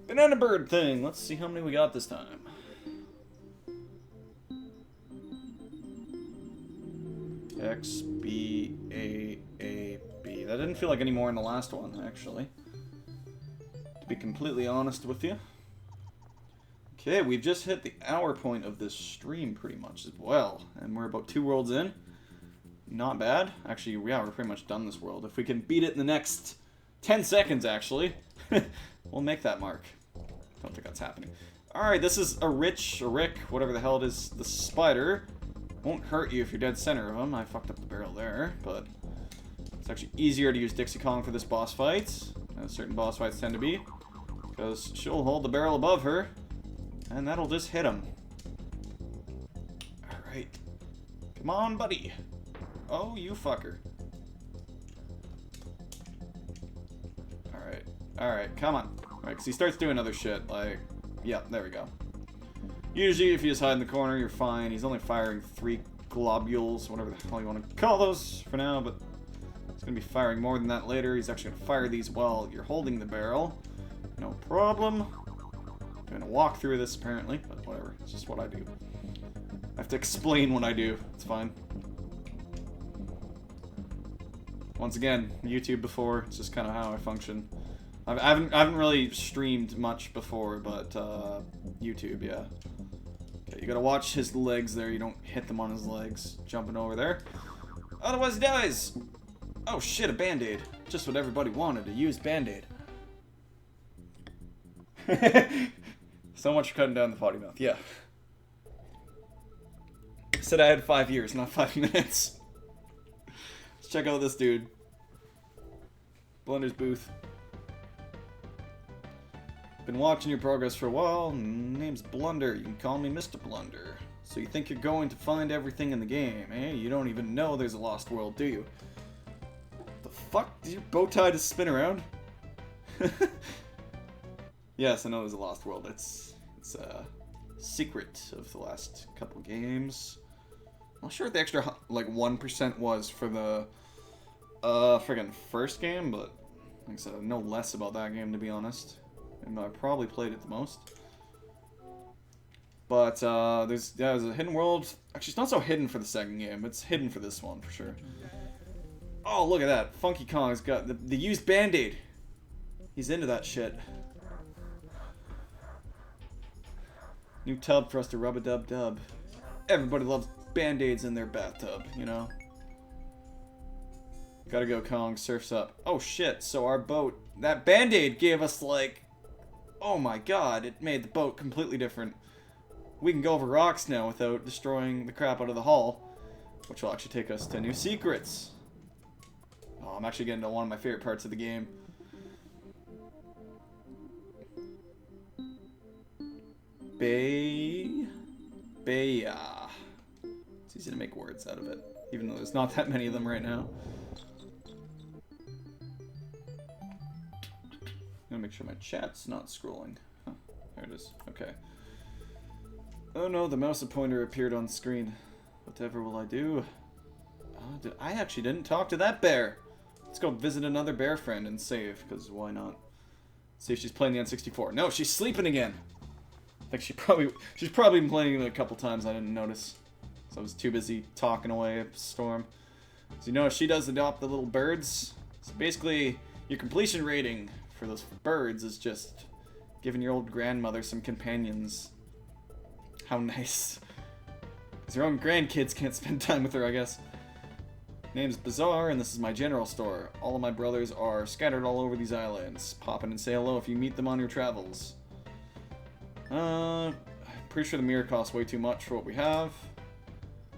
Banana bird thing. Let's see how many we got this time. X, B, A, A, B. That didn't feel like any more in the last one, actually. To be completely honest with you. Okay, we've just hit the hour point of this stream pretty much as well. And we're about 2 worlds in. Not bad. Actually, yeah, we're pretty much done this world. If we can beat it in the next 10 seconds, actually, we'll make that mark. Don't think that's happening. Alright, this is a Rick, whatever the hell it is, the spider. Won't hurt you if you're dead center of him. I fucked up the barrel there, but it's actually easier to use Dixie Kong for this boss fight, as certain boss fights tend to be, because she'll hold the barrel above her, and that'll just hit him. Alright. Come on, buddy. Oh, you fucker. Alright. Alright, come on. Alright, because he starts doing other shit, like... Yeah, there we go. Usually, if you just hide in the corner, you're fine. He's only firing 3 globules, whatever the hell you want to call those for now, but he's going to be firing more than that later. He's actually going to fire these while you're holding the barrel. No problem. I'm going to walk through this, apparently, but whatever. It's just what I do. I have to explain what I do. It's fine. Once again, YouTube before. It's just kind of how I function. I haven't really streamed much before, but YouTube, yeah. Okay, you gotta watch his legs there. You don't hit them on his legs. Jumping over there. Otherwise he dies! Oh shit, a band-aid. Just what everybody wanted, to use band-aid. So much for cutting down the potty mouth, yeah. I said I had 5 years, not 5 minutes. Let's check out this dude. Blunder's booth. Been watching your progress for a while. Name's Blunder. You can call me Mr. Blunder. So you think you're going to find everything in the game, eh? You don't even know there's a lost world, do you? The fuck? Did your bow tie just spin around? Yes, I know there's a lost world. It's a secret of the last couple games. I'm not sure what the extra, like, 1% was for the Friggin' first game, but like I said, I know less about that game, to be honest. Even though I probably played it the most. But, there's a hidden world. Actually, it's not so hidden for the second game. It's hidden for this one, for sure. Oh, look at that. Funky Kong's got the used Band-Aid. He's into that shit. New tub for us to rub-a-dub-dub. Everybody loves Band-Aids in their bathtub, you know? Gotta go, Kong. Surf's up. Oh, shit. So our boat... That Band-Aid gave us, like... Oh, my God. It made the boat completely different. We can go over rocks now without destroying the crap out of the hull. Which will actually take us to new secrets. Oh, I'm actually getting to one of my favorite parts of the game. Baya. It's easy to make words out of it, even though there's not that many of them right now. I'm gonna make sure my chat's not scrolling. Huh, there it is. Okay. Oh no, the mouse and pointer appeared on screen. Whatever will I do? I actually didn't talk to that bear. Let's go visit another bear friend and save, because why not? See if she's playing the N64. No, she's sleeping again. I think she's probably been playing it a couple times. I didn't notice, so I was too busy talking away at Storm. So you know, she does adopt the little birds. So basically, your completion rating for those birds is just giving your old grandmother some companions. How nice. Because your own grandkids can't spend time with her, I guess. Name's Bizarre, and this is my general store. All of my brothers are scattered all over these islands. Pop in and say hello if you meet them on your travels. I'm pretty sure the mirror costs way too much for what we have.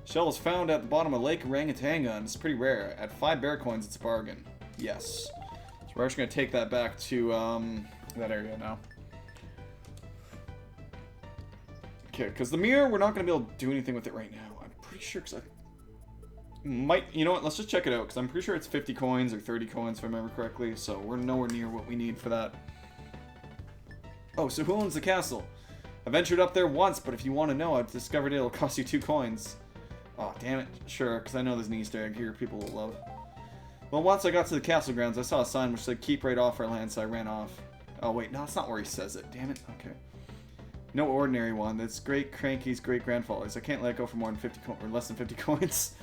Shell was found at the bottom of Lake Orangutangan, and it's pretty rare. At 5 bear coins, it's a bargain. Yes. So we're actually going to take that back to that area now. Okay, because the mirror, we're not going to be able to do anything with it right now. I'm pretty sure, because I might... You know what, let's just check it out, because I'm pretty sure it's 50 coins or 30 coins, if I remember correctly, so we're nowhere near what we need for that. Oh, so who owns the castle? I ventured up there once, but if you want to know, I've discovered it'll cost you 2 coins. Oh, damn it. Sure, because I know there's an Easter egg here people will love. Well, once I got to the castle grounds, I saw a sign which said, keep right off our land, so I ran off. Oh, wait, no, that's not where he says it. Damn it. Okay. No ordinary one. That's Great Cranky's great-grandfather's. I can't let go for more than 50 or less than 50 coins.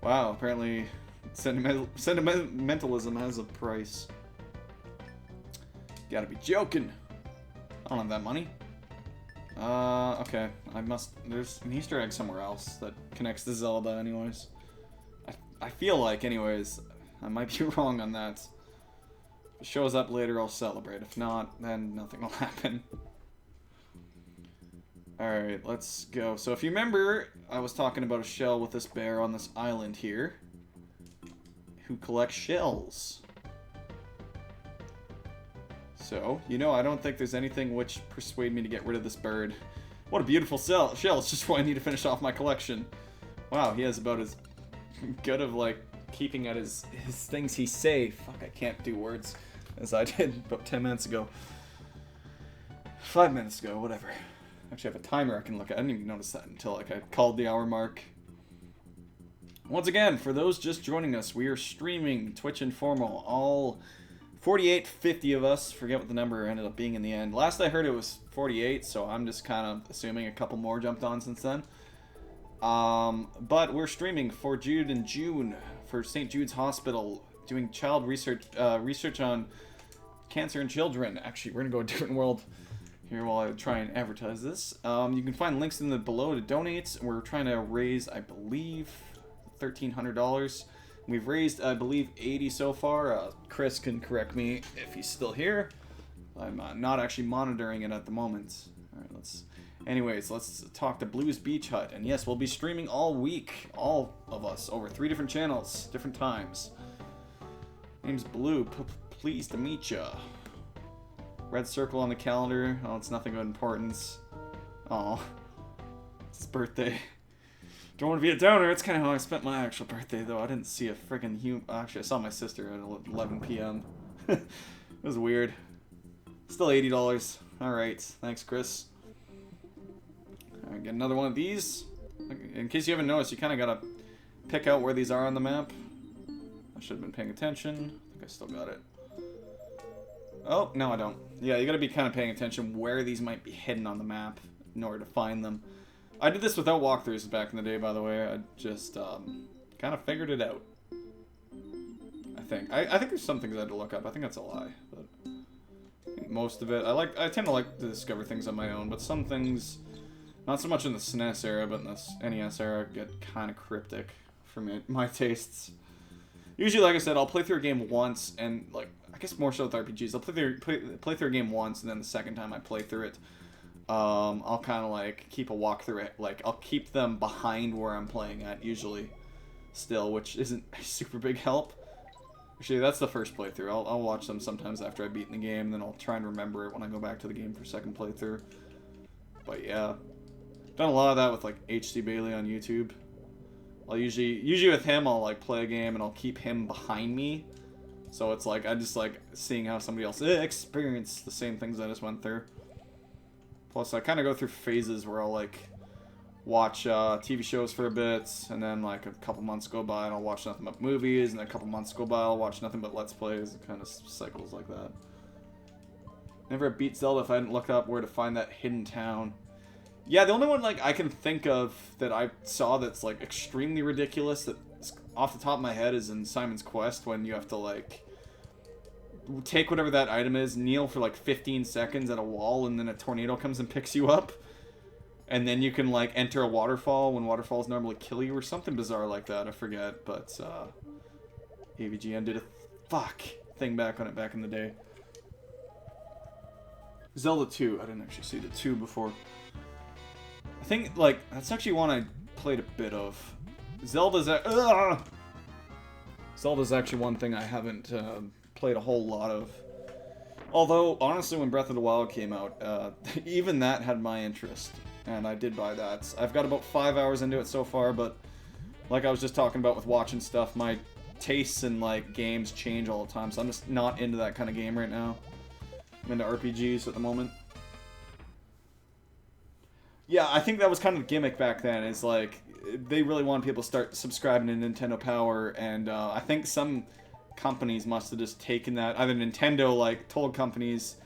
Wow, apparently sentimentalism has a price. Gotta be joking. I don't have that money. Okay. There's an Easter egg somewhere else that connects to Zelda anyways. I feel like, anyways, I might be wrong on that. If it shows up later, I'll celebrate. If not, then nothing will happen. Alright, let's go. So if you remember, I was talking about a shell with this bear on this island here, who collects shells. So, you know, I don't think there's anything which persuade me to get rid of this bird. What a beautiful shell. It's just what I need to finish off my collection. Wow, he has about as good of, like, keeping at his things he say. Fuck, I can't do words as I did about 10 minutes ago. 5 minutes ago, whatever. Actually, I have a timer I can look at. I didn't even notice that until, like, I called the hour mark. Once again, for those just joining us, we are streaming Twitch Informal. All 48, 50 of us. Forget what the number ended up being in the end. Last I heard it was 48, so I'm just kind of assuming a couple more jumped on since then. But we're streaming for Jude in June for St. Jude's Hospital, doing child research on cancer in children. Actually, we're gonna go a different world here while I try and advertise this. You can find links in the below to donate. We're trying to raise, I believe, $1,300. We've raised, I believe, 80 so far. Chris can correct me if he's still here. I'm not actually monitoring it at the moment. All right, anyways, let's talk to Blues Beach Hut. And yes, we'll be streaming all week, all of us, over 3 different channels, different times. Name's Blue. Pleased to meet ya. Red circle on the calendar. Oh, it's nothing of importance. Oh, it's his birthday. Don't want to be a downer. It's kind of how I spent my actual birthday, though. I didn't see a friggin' Actually, I saw my sister at 11 p.m. It was weird. Still $80. Alright. Thanks, Chris. Alright, get another one of these. In case you haven't noticed, you kind of got to pick out where these are on the map. I should have been paying attention. I think I still got it. Oh, no I don't. Yeah, you gotta be kind of paying attention where these might be hidden on the map in order to find them. I did this without walkthroughs back in the day, by the way. I just kind of figured it out. I think there's some things I had to look up. I think that's a lie, but I think most of it I tend to like to discover things on my own, but some things, not so much in the SNES era, but in the NES era, get kind of cryptic for my tastes. Usually, like I said, I'll play through a game once, and like I guess more so with RPGs, I'll play through a game once, and then the second time I play through it, I'll kind of like keep a walkthrough. Like I'll keep them behind where I'm playing at usually, still, which isn't a super big help. Actually, that's the first playthrough. I'll watch them sometimes after I've beaten the game, then I'll try and remember it when I go back to the game for second playthrough. But yeah, done a lot of that with like HC Bailey on YouTube. I'll usually with him, I'll like play a game and I'll keep him behind me, so it's like I just like seeing how somebody else experienced the same things I just went through. Plus, I kind of go through phases where I'll like watch TV shows for a bit, and then like a couple months go by and I'll watch nothing but movies, and then a couple months go by I'll watch nothing but Let's Plays. It kind of cycles like that. Never beat Zelda if I hadn't looked up where to find that hidden town. Yeah, the only one like I can think of that I saw that's like extremely ridiculous that off the top of my head is in Simon's Quest, when you have to like take whatever that item is, kneel for like 15 seconds at a wall, and then a tornado comes and picks you up. And then you can, like, enter a waterfall when waterfalls normally kill you, or something bizarre like that. I forget, but, AVGN did a thing back on it back in the day. Zelda 2. I didn't actually see the 2 before. I think, like, that's actually one I played a bit of. Zelda's actually one thing I haven't played a whole lot of. Although, honestly, when Breath of the Wild came out, even that had my interest. And I did buy that. I've got about 5 hours into it so far, but like I was just talking about with watching stuff, my tastes in like games change all the time, so I'm just not into that kind of game right now. I'm into RPGs at the moment. Yeah, I think that was kind of the gimmick back then, is like they really wanted people to start subscribing to Nintendo Power, and I think some companies must have just taken that. Either Nintendo like told companies,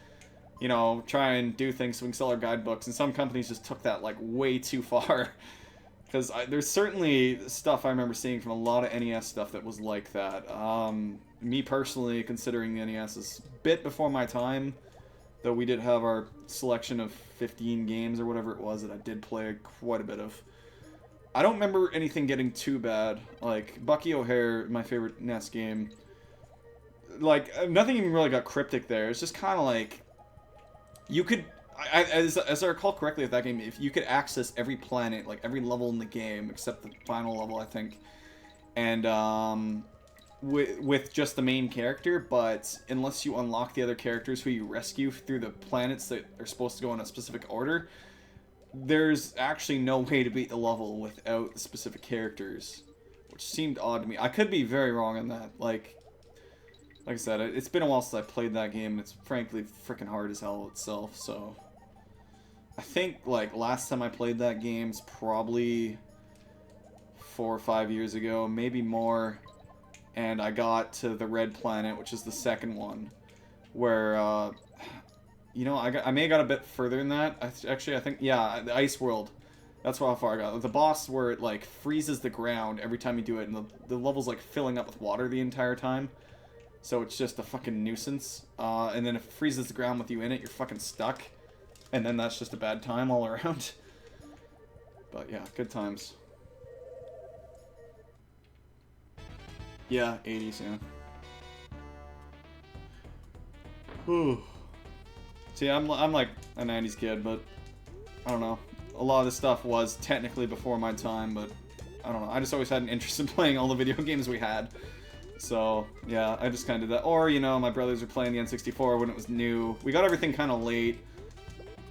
you know, try and do things so we can sell our guidebooks, and some companies just took that like way too far. Because there's certainly stuff I remember seeing from a lot of NES stuff that was like that. Me personally, considering the NES is a bit before my time, though we did have our selection of 15 games or whatever it was that I did play quite a bit of. I don't remember anything getting too bad. Like, Bucky O'Hare, my favorite NES game, like, nothing even really got cryptic there. It's just kind of like, you could, as I recall correctly with that game, if you could access every planet, like every level in the game, except the final level, I think, and with just the main character, but unless you unlock the other characters who you rescue through the planets that are supposed to go in a specific order, there's actually no way to beat the level without the specific characters, which seemed odd to me. I could be very wrong on that. Like I said, it's been a while since I played that game, and it's frankly freaking hard as hell itself, so I think, like, last time I played that game's probably 4 or 5 years ago, maybe more, and I got to the Red Planet, which is the second one, where, you know, I may have got a bit further than that. Actually, I think, yeah, the Ice World. That's how far I got. The boss where it, like, freezes the ground every time you do it, and the level's, like, filling up with water the entire time. So it's just a fucking nuisance. And then if it freezes the ground with you in it, you're fucking stuck. And then that's just a bad time all around. But yeah, good times. Yeah, 80s, yeah. Whew. See, I'm like a 90s kid, but I don't know. A lot of this stuff was technically before my time, but I don't know. I just always had an interest in playing all the video games we had. So, yeah, I just kind of did that. Or, you know, my brothers were playing the N64 when it was new. We got everything kind of late.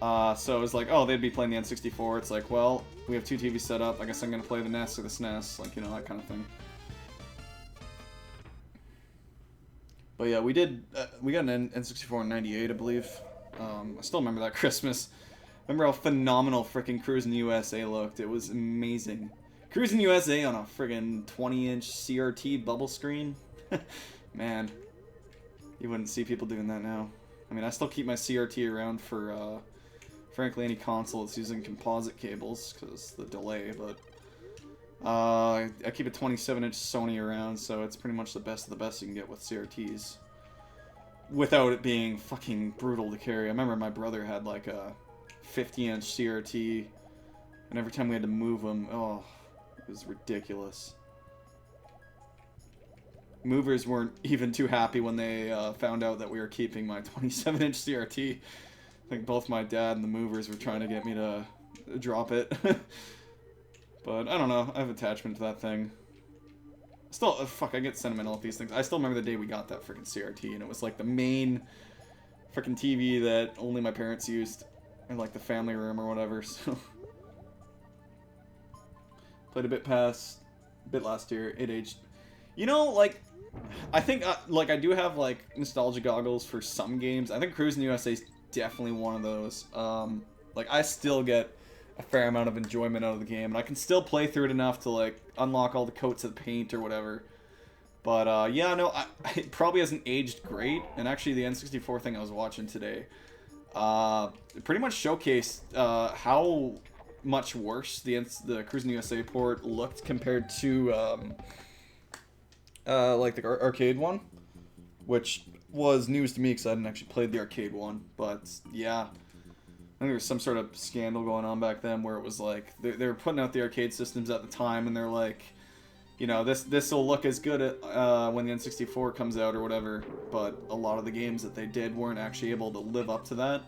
So it was like, oh, they'd be playing the N64. It's like, well, we have 2 TVs set up. I guess I'm going to play the NES or the SNES. Like, you know, that kind of thing. But yeah, we got an N64 in 98, I believe. I still remember that Christmas. Remember how phenomenal frickin' Cruisin' USA looked. It was amazing. Cruisin' USA on a friggin' 20-inch CRT bubble screen. Man, you wouldn't see people doing that now. I mean, I still keep my CRT around for, frankly, any console that's using composite cables, because the delay, but... I keep a 27-inch Sony around, so it's pretty much the best of the best you can get with CRTs. Without it being fucking brutal to carry. I remember my brother had like a 50-inch CRT, and every time we had to move them, oh, it was ridiculous. Movers weren't even too happy when they found out that we were keeping my 27-inch CRT. I think both my dad and the movers were trying to get me to drop it. But, I don't know, I have attachment to that thing. Still, fuck, I get sentimental with these things. I still remember the day we got that freaking CRT, and it was like the main freaking TV that only my parents used. In like the family room or whatever, so... Played a bit last year, it aged... You know, like, I think, like, I do have, like, nostalgia goggles for some games. I think Cruis'n USA is definitely one of those. Like, I still get a fair amount of enjoyment out of the game, and I can still play through it enough to, like, unlock all the coats of paint or whatever. But, yeah, no, it probably hasn't aged great, and actually the N64 thing I was watching today, pretty much showcased, how much worse the Cruis'n USA port looked compared to, like, the arcade one, which was news to me because I hadn't actually played the arcade one, but, yeah. I think there was some sort of scandal going on back then where it was like, they were putting out the arcade systems at the time, and they're like, you know, this will look as good at, when the N64 comes out or whatever, but a lot of the games that they did weren't actually able to live up to that.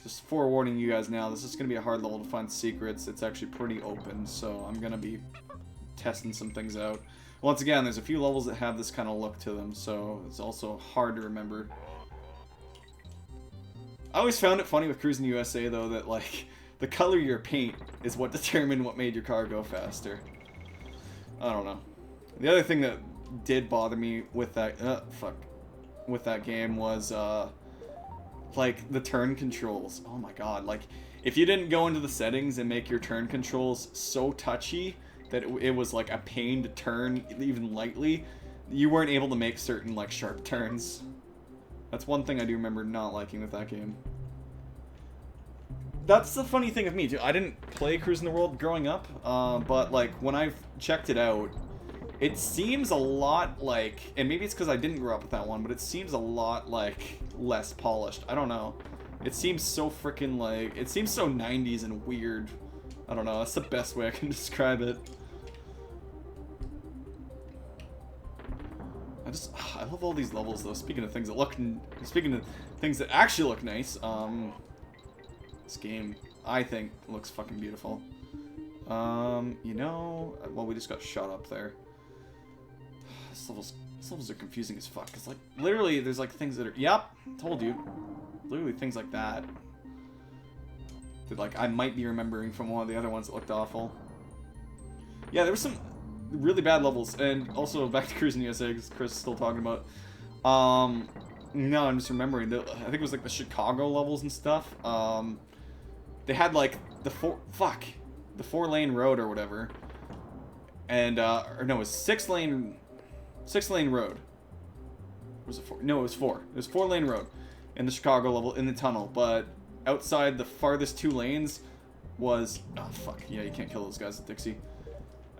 Just forewarning you guys now, this is going to be a hard level to find secrets. It's actually pretty open, so I'm going to be testing some things out. Once again, there's a few levels that have this kind of look to them, so it's also hard to remember. I always found it funny with Cruis'n USA, though, that, like, the color of your paint is what determined what made your car go faster. I don't know. The other thing that did bother me with that, with that game was, like, the turn controls. Oh my god, like, if you didn't go into the settings and make your turn controls so touchy that it was, like, a pain to turn even lightly, you weren't able to make certain, like, sharp turns. That's one thing I do remember not liking with that game. That's the funny thing with me, too. I didn't play Cruis'n the World growing up, but, like, when I've checked it out, it seems a lot like, and maybe it's because I didn't grow up with that one, but it seems a lot, like, less polished. I don't know. It seems so freaking, like, it seems so 90s and weird. I don't know. That's the best way I can describe it. I love all these levels, though. Speaking of things that actually look nice, this game, I think, looks fucking beautiful. You know, well, we just got shot up there. These levels are confusing as fuck, because, like, literally, there's, like, things that are, yep, told you. Literally things like that. That, like, I might be remembering from one of the other ones that looked awful. Yeah, there was some really bad levels, and also back to Cruis'n USA, because Chris is still talking about. No, I'm just remembering. I think it was like the Chicago levels and stuff. They had like the 4-lane road or whatever, and or no, it was 6-lane road. Was it 4? No, it was 4. It was 4-lane road in the Chicago level in the tunnel, but outside the farthest 2 lanes was yeah, you can't kill those guys at Dixie.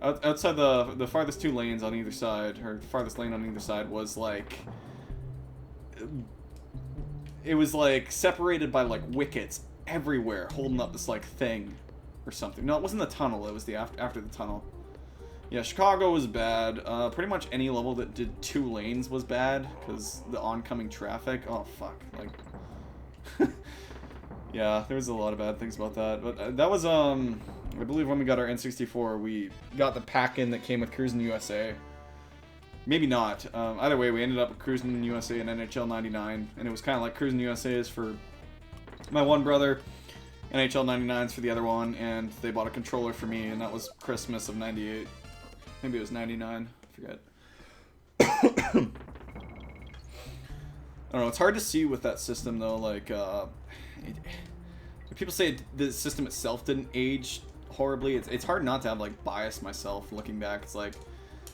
Outside the farthest 2 lanes on either side, or farthest lane on either side, was like, it was like separated by like wickets everywhere, holding up this like thing or something. No, it wasn't the tunnel. It was the after the tunnel. Yeah, Chicago was bad. Pretty much any level that did 2 lanes was bad because the oncoming traffic. Oh fuck, like. Yeah, there was a lot of bad things about that, but that was, I believe when we got our N64, we got the pack-in that came with Cruis'n USA. Maybe not. Either way, we ended up with Cruis'n USA and NHL 99, and it was kind of like Cruis'n USA is for my one brother, NHL 99's for the other one, and they bought a controller for me, and that was Christmas of 98. Maybe it was 99, I forget. I don't know, it's hard to see with that system, though, like, people say the system itself didn't age horribly. It's hard not to have, like, bias myself looking back. It's like,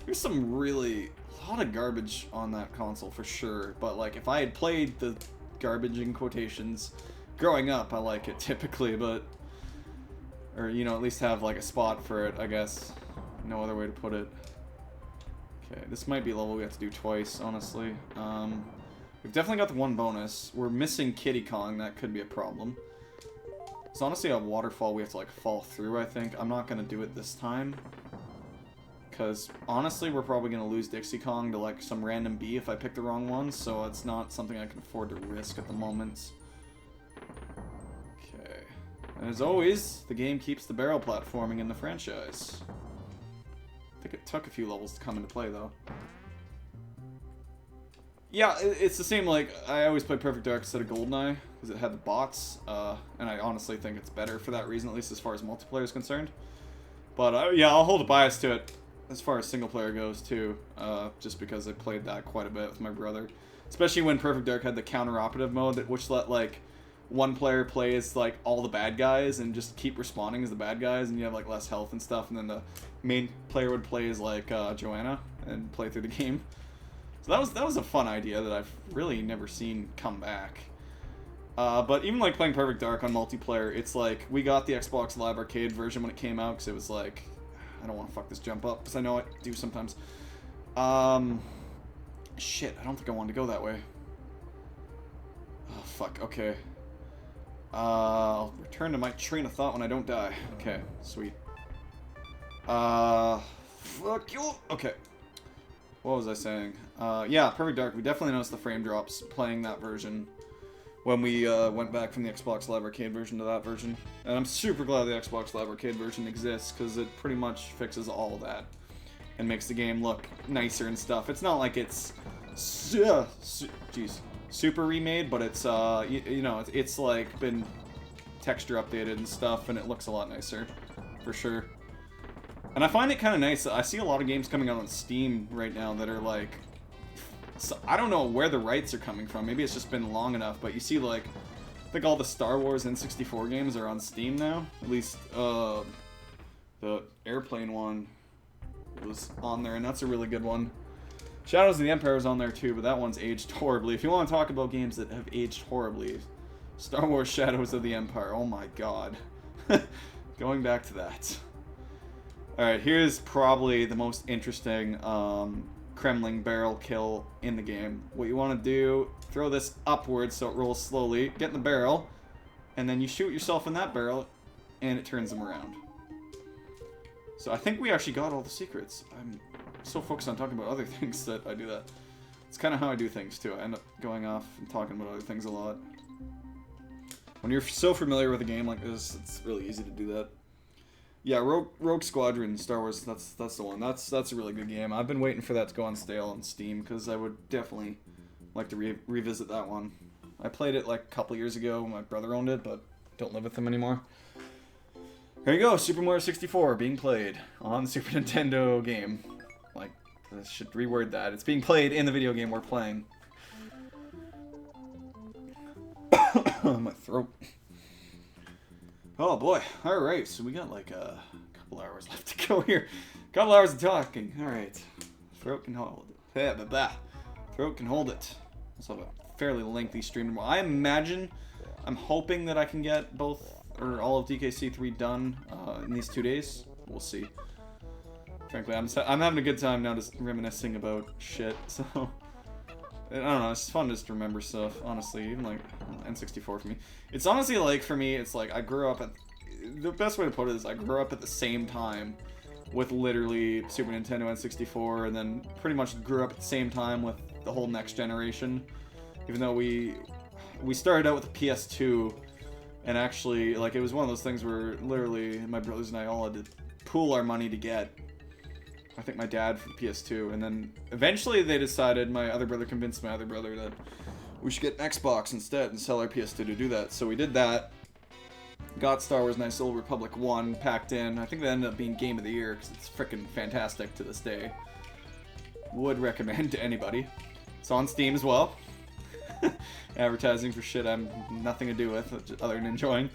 There's some really a lot of garbage on that console for sure. But like, if I had played the garbage in quotations growing up, I like it typically, but or you know, at least have like a spot for it, I guess. No other way to put it. Okay, this might be a level we have to do twice, honestly. We've definitely got the one bonus. We're missing Kiddy Kong, that could be a problem. It's honestly a waterfall we have to like fall through, I think. I'm not gonna do it this time. Because honestly, we're probably gonna lose Dixie Kong to like some random bee if I pick the wrong one, so it's not something I can afford to risk at the moment. Okay. And as always, the game keeps the barrel platforming in the franchise. I think it took a few levels to come into play, though. Yeah, it's the same, like, I always play Perfect Dark instead of GoldenEye, because it had the bots, and I honestly think it's better for that reason, at least as far as multiplayer is concerned. But, yeah, I'll hold a bias to it as far as single player goes, too, just because I played that quite a bit with my brother. Especially when Perfect Dark had the counter-operative mode, which let, like, one player play as, like, all the bad guys and just keep respawning as the bad guys, and you have, like, less health and stuff, and then the main player would play as, like, Joanna and play through the game. So that was a fun idea that I've really never seen come back. But even like playing Perfect Dark on multiplayer, it's like we got the Xbox Live Arcade version when it came out because it was like, I don't want to fuck this jump up because I know I do sometimes. Shit, I don't think I wanted to go that way. Oh fuck. Okay. I'll return to my train of thought when I don't die. Okay, sweet. Fuck you. Okay. What was I saying? Yeah, Perfect Dark. We definitely noticed the frame drops playing that version when we went back from the Xbox Live Arcade version to that version. And I'm super glad the Xbox Live Arcade version exists because it pretty much fixes all of that and makes the game look nicer and stuff. It's not like it's super remade, but it's you know, it's like been texture updated and stuff, and it looks a lot nicer for sure. And I find it kind of nice. I see a lot of games coming out on Steam right now that are like, so I don't know where the rights are coming from. Maybe it's just been long enough, but you see like, I think all the Star Wars N64 games are on Steam now. At least the airplane one was on there, and that's a really good one. Shadows of the Empire is on there too, but that one's aged horribly. If you want to talk about games that have aged horribly, Star Wars Shadows of the Empire, oh my god. Going back to that. Alright, here's probably the most interesting Kremling barrel kill in the game. What you want to do, throw this upwards so it rolls slowly, get in the barrel, and then you shoot yourself in that barrel, and it turns them around. So I think we actually got all the secrets. I'm so focused on talking about other things that I do that. It's kind of how I do things too. I end up going off and talking about other things a lot. When you're so familiar with a game like this, it's really easy to do that. Yeah, Rogue Squadron, Star Wars, that's the one. That's a really good game. I've been waiting for that to go on sale on Steam, because I would definitely like to revisit that one. I played it like a couple years ago. My brother owned it, but don't live with him anymore. Here you go, Super Mario 64 being played on the Super Nintendo game. Like, I should reword that. It's being played in the video game we're playing. My throat. Oh boy. Alright, so we got like a couple hours left to go here. Couple hours of talking. Alright. Throat can hold it. Yeah, blah. Throat can hold it. Let's have a fairly lengthy stream tomorrow. I imagine, I'm hoping that I can get both, or all of DKC3 done in these 2 days. We'll see. Frankly, I'm having a good time now just reminiscing about shit, so... I don't know, it's fun just to remember stuff, honestly, even like N64 for me. It's honestly like, for me, it's like I grew up at, the best way to put it is I grew up at the same time with literally Super Nintendo N64, and then pretty much grew up at the same time with the whole next generation. Even though we started out with the PS2, and actually, like, it was one of those things where literally my brothers and I all had to pool our money to get, I think, my dad for the PS2, and then eventually they decided, my other brother convinced my other brother that we should get an Xbox instead and sell our PS2 to do that. So we did that, got Star Wars Knights of the Old Republic 1 packed in. I think that ended up being Game of the Year because it's freaking fantastic to this day. Would recommend to anybody. It's on Steam as well. Advertising for shit I'm nothing to do with other than enjoying.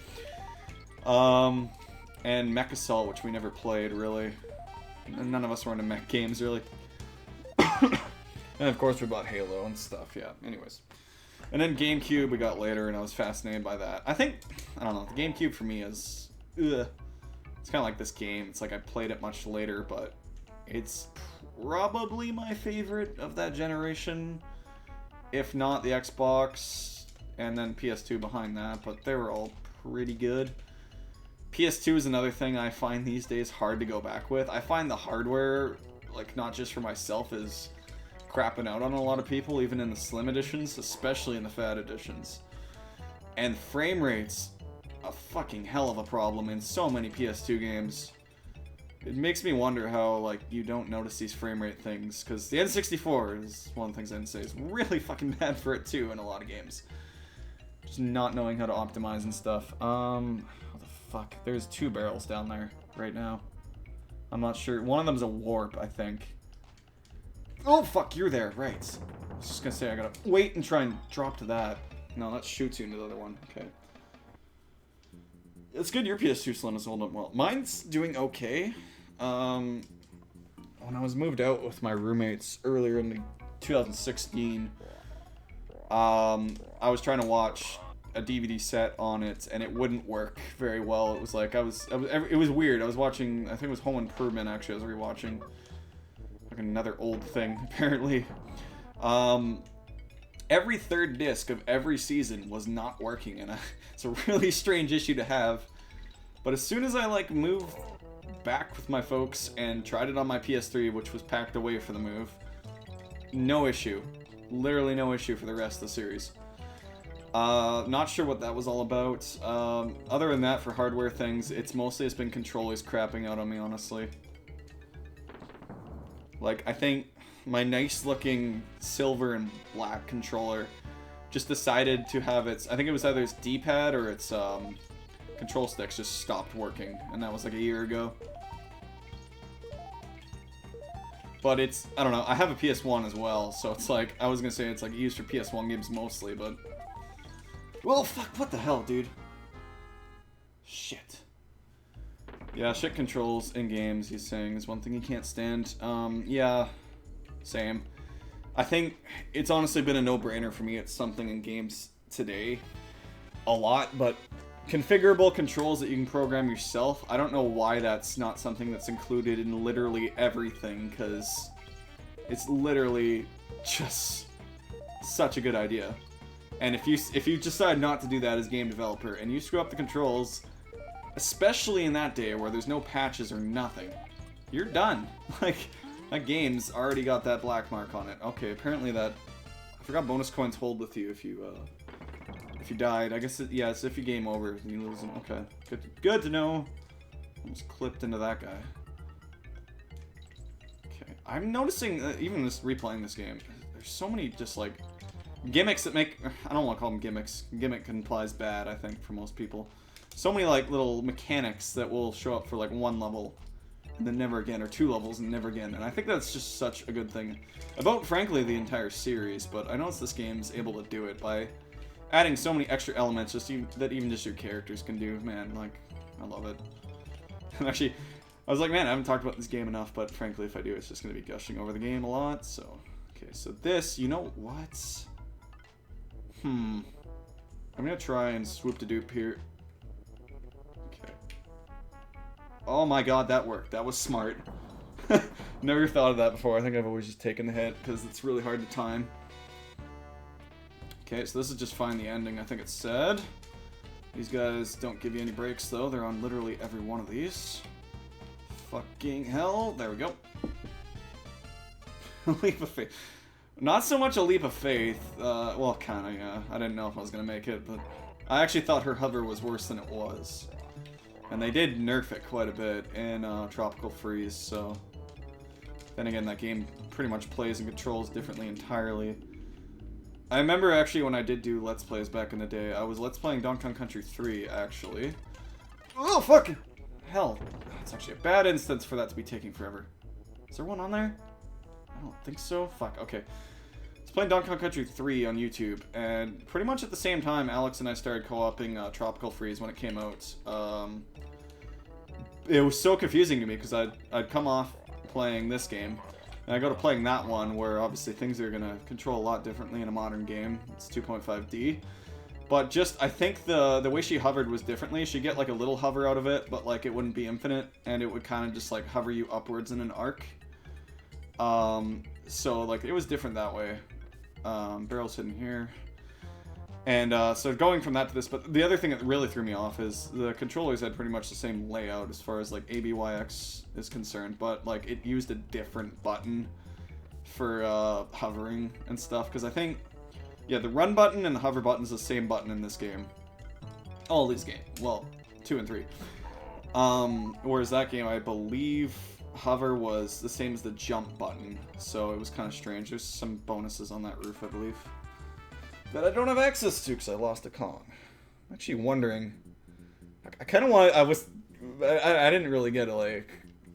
And Mech Assault, which we never played really. None of us were into mech games, really. And of course we bought Halo and stuff, yeah. Anyways. And then GameCube we got later, and I was fascinated by that. I don't know, the GameCube for me is... Ugh. It's kind of like this game. It's like I played it much later, but it's probably my favorite of that generation. If not the Xbox, and then PS2 behind that, but they were all pretty good. PS2 is another thing I find these days hard to go back with. I find the hardware, like, not just for myself, is crapping out on a lot of people, even in the slim editions, especially in the fat editions. And frame rates, a fucking hell of a problem in so many PS2 games. It makes me wonder how, like, you don't notice these frame rate things, because the N64 is one of the things I'd say is really fucking bad for it too in a lot of games. Just not knowing how to optimize and stuff. What the fuck? There's 2 barrels down there right now. I'm not sure. One of them's a warp, I think. Oh, fuck, you're there. Right. I was just gonna say I gotta wait and try and drop to that. No, that shoots you into the other one. Okay. It's good your PS2 Slim is holding up well. Mine's doing okay. When I was moved out with my roommates earlier in 2016, I was trying to watch a DVD set on it, and it wouldn't work very well. It was like, it was weird. I was watching, I think it was Home Improvement, actually, I was rewatching. Like another old thing, apparently. Every third disc of every season was not working, and it's a really strange issue to have. But as soon as I, like, moved back with my folks and tried it on my PS3, which was packed away for the move, no issue. Literally no issue for the rest of the series. Not sure what that was all about. Other than that, for hardware things, it's mostly been controllers crapping out on me, honestly. Like, I think my nice-looking silver and black controller just decided to have its... I think it was either its D-pad or its control sticks just stopped working, and that was like a year ago. But it's... I don't know. I have a PS1 as well, so it's like... I was gonna say it's like used for PS1 games mostly, but... Well, fuck, what the hell, dude? Shit. Yeah, shit controls in games, he's saying, is one thing he can't stand. Yeah, same. I think it's honestly been a no-brainer for me. It's something in games today a lot, but configurable controls that you can program yourself, I don't know why that's not something that's included in literally everything, because it's literally just such a good idea. And if you decide not to do that as a game developer, and you screw up the controls, especially in that day where there's no patches or nothing, you're done. Like, that game's already got that black mark on it. Okay, apparently that... I forgot bonus coins hold with you if you died. I guess, yeah, it's if you game over and you lose them. Okay, good to know. Almost clipped into that guy. Okay, I'm noticing, even just replaying this game, there's so many just, like, gimmicks that make... I don't want to call them gimmicks. Gimmick implies bad, I think, for most people. So many, like, little mechanics that will show up for, like, 1 level, and then never again, or 2 levels and never again. And I think that's just such a good thing about, frankly, the entire series. But I notice this game's able to do it by adding so many extra elements that even just your characters can do. Man, like, I love it. And actually, I was like, man, I haven't talked about this game enough, but frankly, if I do, it's just going to be gushing over the game a lot. So, okay, so this, you know what? I'm going to try and swoop the dupe here. Oh my god, that worked. That was smart. Never thought of that before. I think I've always just taken the hit because it's really hard to time. Okay, so this is just find the ending, I think it said. These guys don't give you any breaks, though. They're on literally every one of these. Fucking hell. There we go. Leap of faith. Not so much a leap of faith. Well, kind of, yeah. I didn't know if I was going to make it, but I actually thought her hover was worse than it was. And they did nerf it quite a bit in Tropical Freeze, so... Then again, that game pretty much plays and controls differently entirely. I remember actually when I did do Let's Plays back in the day, I was Let's Playing Donkey Kong Country 3, actually. Oh, fuck! Hell, that's actually a bad instance for that to be taking forever. Is there one on there? I don't think so. Fuck, okay. I was playing Donkey Kong Country 3 on YouTube, and pretty much at the same time, Alex and I started co-oping Tropical Freeze when it came out. It was so confusing to me, because I'd come off playing this game. And I go to playing that one, where obviously things are gonna control a lot differently in a modern game. It's 2.5D. But just, I think the way she hovered was differently. She'd get like a little hover out of it, but like it wouldn't be infinite, and it would kind of just like hover you upwards in an arc. So like it was different that way. Barrel's hidden here. And so going from that to this, but the other thing that really threw me off is the controllers had pretty much the same layout as far as like ABYX is concerned, but like it used a different button for hovering and stuff, because I think, yeah, the run button and the hover button is the same button in this game. All these games, well, 2 and 3. Whereas that game, I believe hover was the same as the jump button, so it was kind of strange. There's some bonuses on that roof, I believe, that I don't have access to because I lost a Kong. I'm actually wondering, I kind of want, I didn't really get to like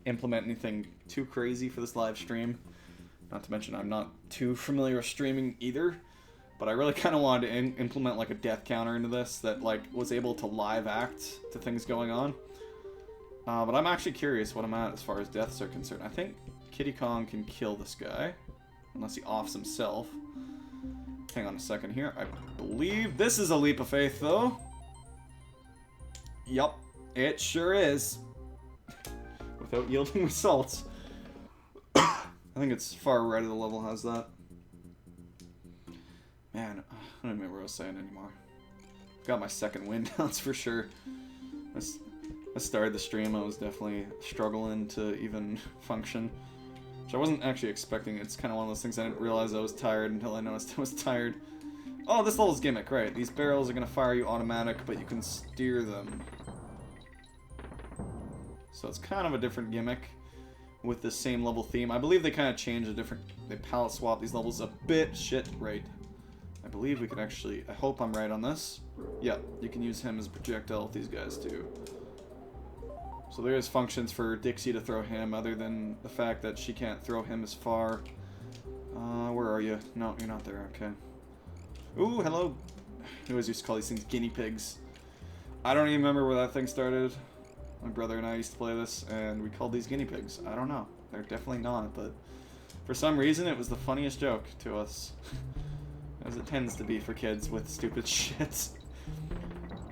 implement anything too crazy for this live stream. Not to mention I'm not too familiar with streaming either, but I really kind of wanted to implement like a death counter into this that like was able to live act to things going on. But I'm actually curious what I'm at as far as deaths are concerned. I think Kiddy Kong can kill this guy, unless he offs himself. Hang on a second here. I believe this is a leap of faith, though. Yup, it sure is. Without yielding results. I think it's far right of the level has that. Man, I don't remember what I was saying anymore. Got my second win, that's for sure. I started the stream, I was definitely struggling to even function. Which I wasn't actually expecting. It's kind of one of those things I didn't realize I was tired until I noticed I was tired. Oh, this level's gimmick, right. These barrels are going to fire you automatic, but you can steer them. So it's kind of a different gimmick with the same level theme. I believe they kind of changed a different... They palette swap these levels a bit. Shit, right. I believe we can actually... I hope I'm right on this. Yeah, you can use him as a projectile with these guys too. So there is functions for Dixie to throw him, other than the fact that she can't throw him as far. Where are you? No, you're not there. Okay. Ooh, hello. I always used to call these things guinea pigs. I don't even remember where that thing started. My brother and I used to play this, and we called these guinea pigs. I don't know. They're definitely not, but for some reason it was the funniest joke to us. As it tends to be for kids with stupid shit.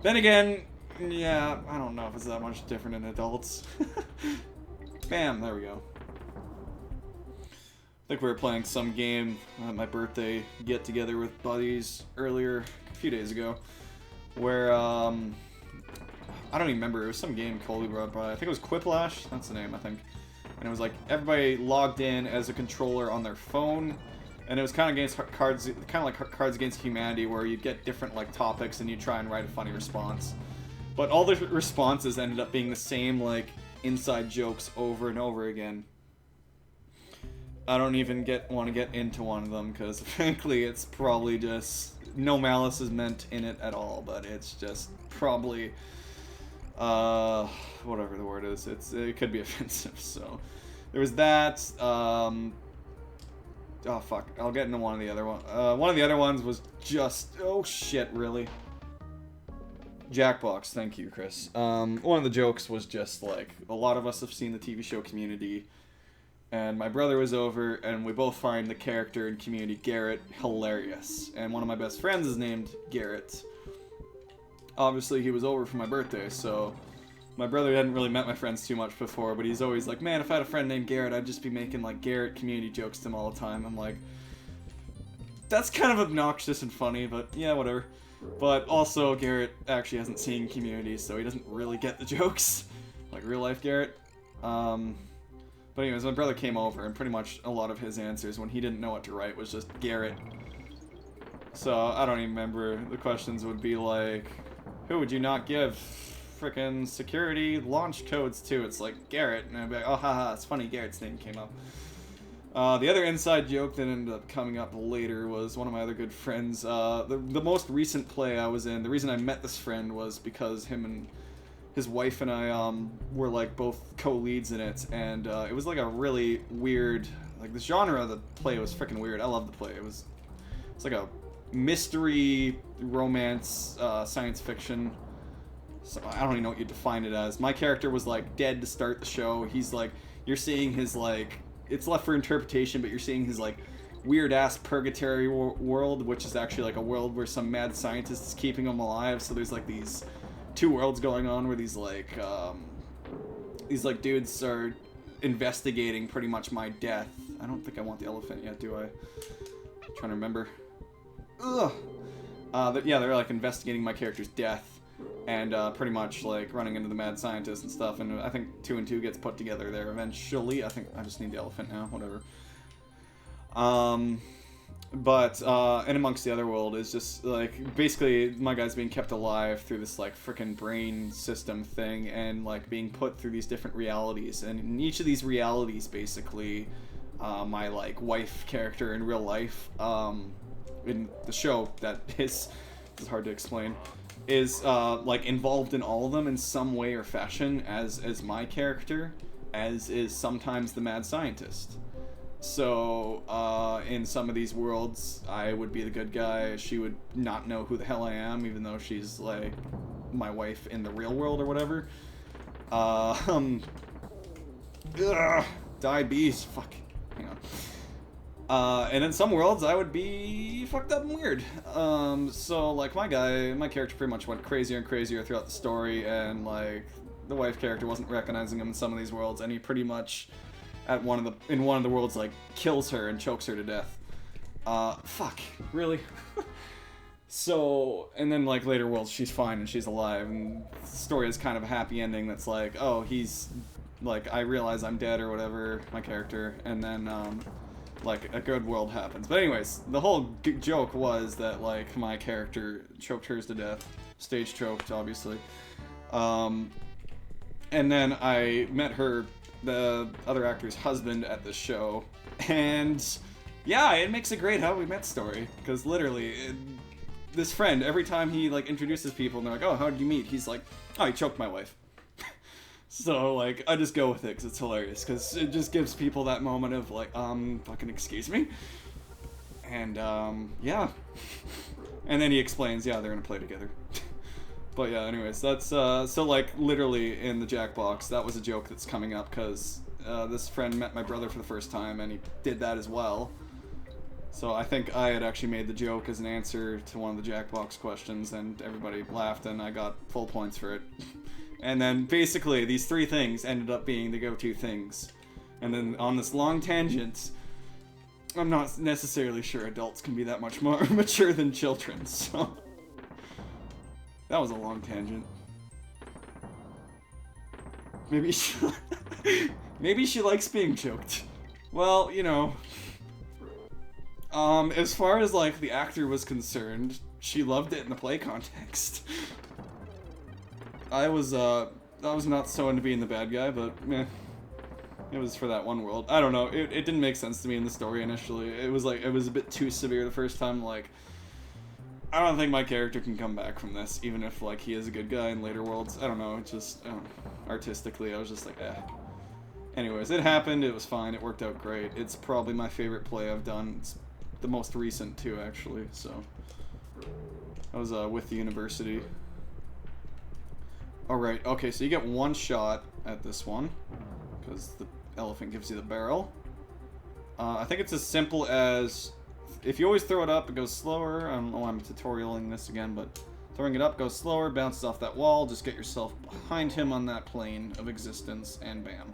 Then again, yeah, I don't know if it's that much different in adults. Bam, there we go. I think we were playing some game at my birthday get-together with buddies earlier, a few days ago, where, I don't even remember, it was some game Colby brought by. I think it was Quiplash, that's the name, I think. And it was like, everybody logged in as a controller on their phone, and it was kind of against cards, kind of like Cards Against Humanity, where you get different like topics and you try and write a funny response. But all the responses ended up being the same, like, inside jokes over and over again. I don't even want to get into one of them, because frankly, it's probably just... No malice is meant in it at all, but it's just probably... whatever the word is. It could be offensive, so... There was that, oh, fuck. I'll get into one of the other ones. One of the other ones was just... Oh, shit, really? Jackbox, thank you, Chris. One of the jokes was just like, a lot of us have seen the TV show Community, and my brother was over, and we both find the character in Community, Garrett, hilarious. And one of my best friends is named Garrett. Obviously, he was over for my birthday, so my brother hadn't really met my friends too much before, but he's always like, man, if I had a friend named Garrett, I'd just be making like Garrett Community jokes to him all the time. I'm like, that's kind of obnoxious and funny, but yeah, whatever. But also, Garrett actually hasn't seen Community, so he doesn't really get the jokes. Like real life Garrett. But anyways, my brother came over, and pretty much a lot of his answers when he didn't know what to write was just Garrett. So, I don't even remember. The questions would be like, who would you not give frickin' security launch codes to? It's like, Garrett. And I'd be like, oh, haha, it's funny, Garrett's name came up. The other inside joke that ended up coming up later was one of my other good friends. The most recent play I was in, the reason I met this friend was because him and his wife and I were like both co-leads in it, and it was like a really weird, like the genre of the play was freaking weird. I loved the play. It's like a mystery, romance, science fiction. So I don't even know what you define it as. My character was like dead to start the show. He's like, you're seeing his like, it's left for interpretation, but you're seeing his like weird ass purgatory world, which is actually like a world where some mad scientist is keeping him alive. So there's like these two worlds going on where these like dudes are investigating pretty much my death. I don't think I want the elephant yet, do I? I'm trying to remember. Ugh. Yeah, they're like investigating my character's death and pretty much like running into the mad scientist and stuff. And I think 2 and 2 gets put together there eventually. I think I just need the elephant now. Whatever. And amongst the other world is just like basically my guy's being kept alive through this like freaking brain system thing and like being put through these different realities, and in each of these realities basically my like wife character in real life in the show that is hard to explain is like involved in all of them in some way or fashion as my character, as is sometimes the mad scientist. So, in some of these worlds, I would be the good guy. She would not know who the hell I am, even though she's, like, my wife in the real world or whatever. Die bees. Fuck. Hang on. And in some worlds, I would be fucked up and weird. So, like, my character pretty much went crazier and crazier throughout the story, and, like, the wife character wasn't recognizing him in some of these worlds, and he pretty much... in one of the worlds, like, kills her and chokes her to death. Fuck. Really? So, and then, like, later worlds, she's fine and she's alive, and the story is kind of a happy ending that's like, oh, he's, like, I realize I'm dead or whatever, my character, and then, like, a good world happens. But anyways, the whole joke was that, like, my character choked hers to death. Stage choked, obviously. And then I met her... the other actor's husband at the show, and yeah, it makes a great how we met story, because literally this friend, every time he like introduces people and they're like, oh, how did you meet, he's like, oh, he choked my wife. So like I just go with it because it's hilarious, because it just gives people that moment of like, fucking excuse me, and yeah. And then he explains, yeah, they're gonna play together. But yeah, anyways, that's, so like, literally in the Jackbox, that was a joke that's coming up, because this friend met my brother for the first time, and he did that as well. So I think I had actually made the joke as an answer to one of the Jackbox questions, and everybody laughed, and I got full points for it. And then, basically, these 3 things ended up being the go-to things. And then, on this long tangent, I'm not necessarily sure adults can be that much more mature than children, so... That was a long tangent. Maybe she likes being choked. Well, you know. As far as, like, the actor was concerned, she loved it in the play context. I was not so into being the bad guy, but, meh. It was for that one world. I don't know, it didn't make sense to me in the story initially. It was, like, it was a bit too severe the first time, like... I don't think my character can come back from this, even if, like, he is a good guy in later worlds. I don't know, it just, artistically, I was just like, eh. Anyways, it happened, it was fine, it worked out great. It's probably my favorite play I've done. It's the most recent, too, actually, so. I was, with the university. Alright, okay, so you get 1 shot at this one, because the elephant gives you the barrel. I think it's as simple as... if you always throw it up, it goes slower. I don't know why I'm tutorialing this again, but throwing it up goes slower, bounces off that wall, just get yourself behind him on that plane of existence, and bam.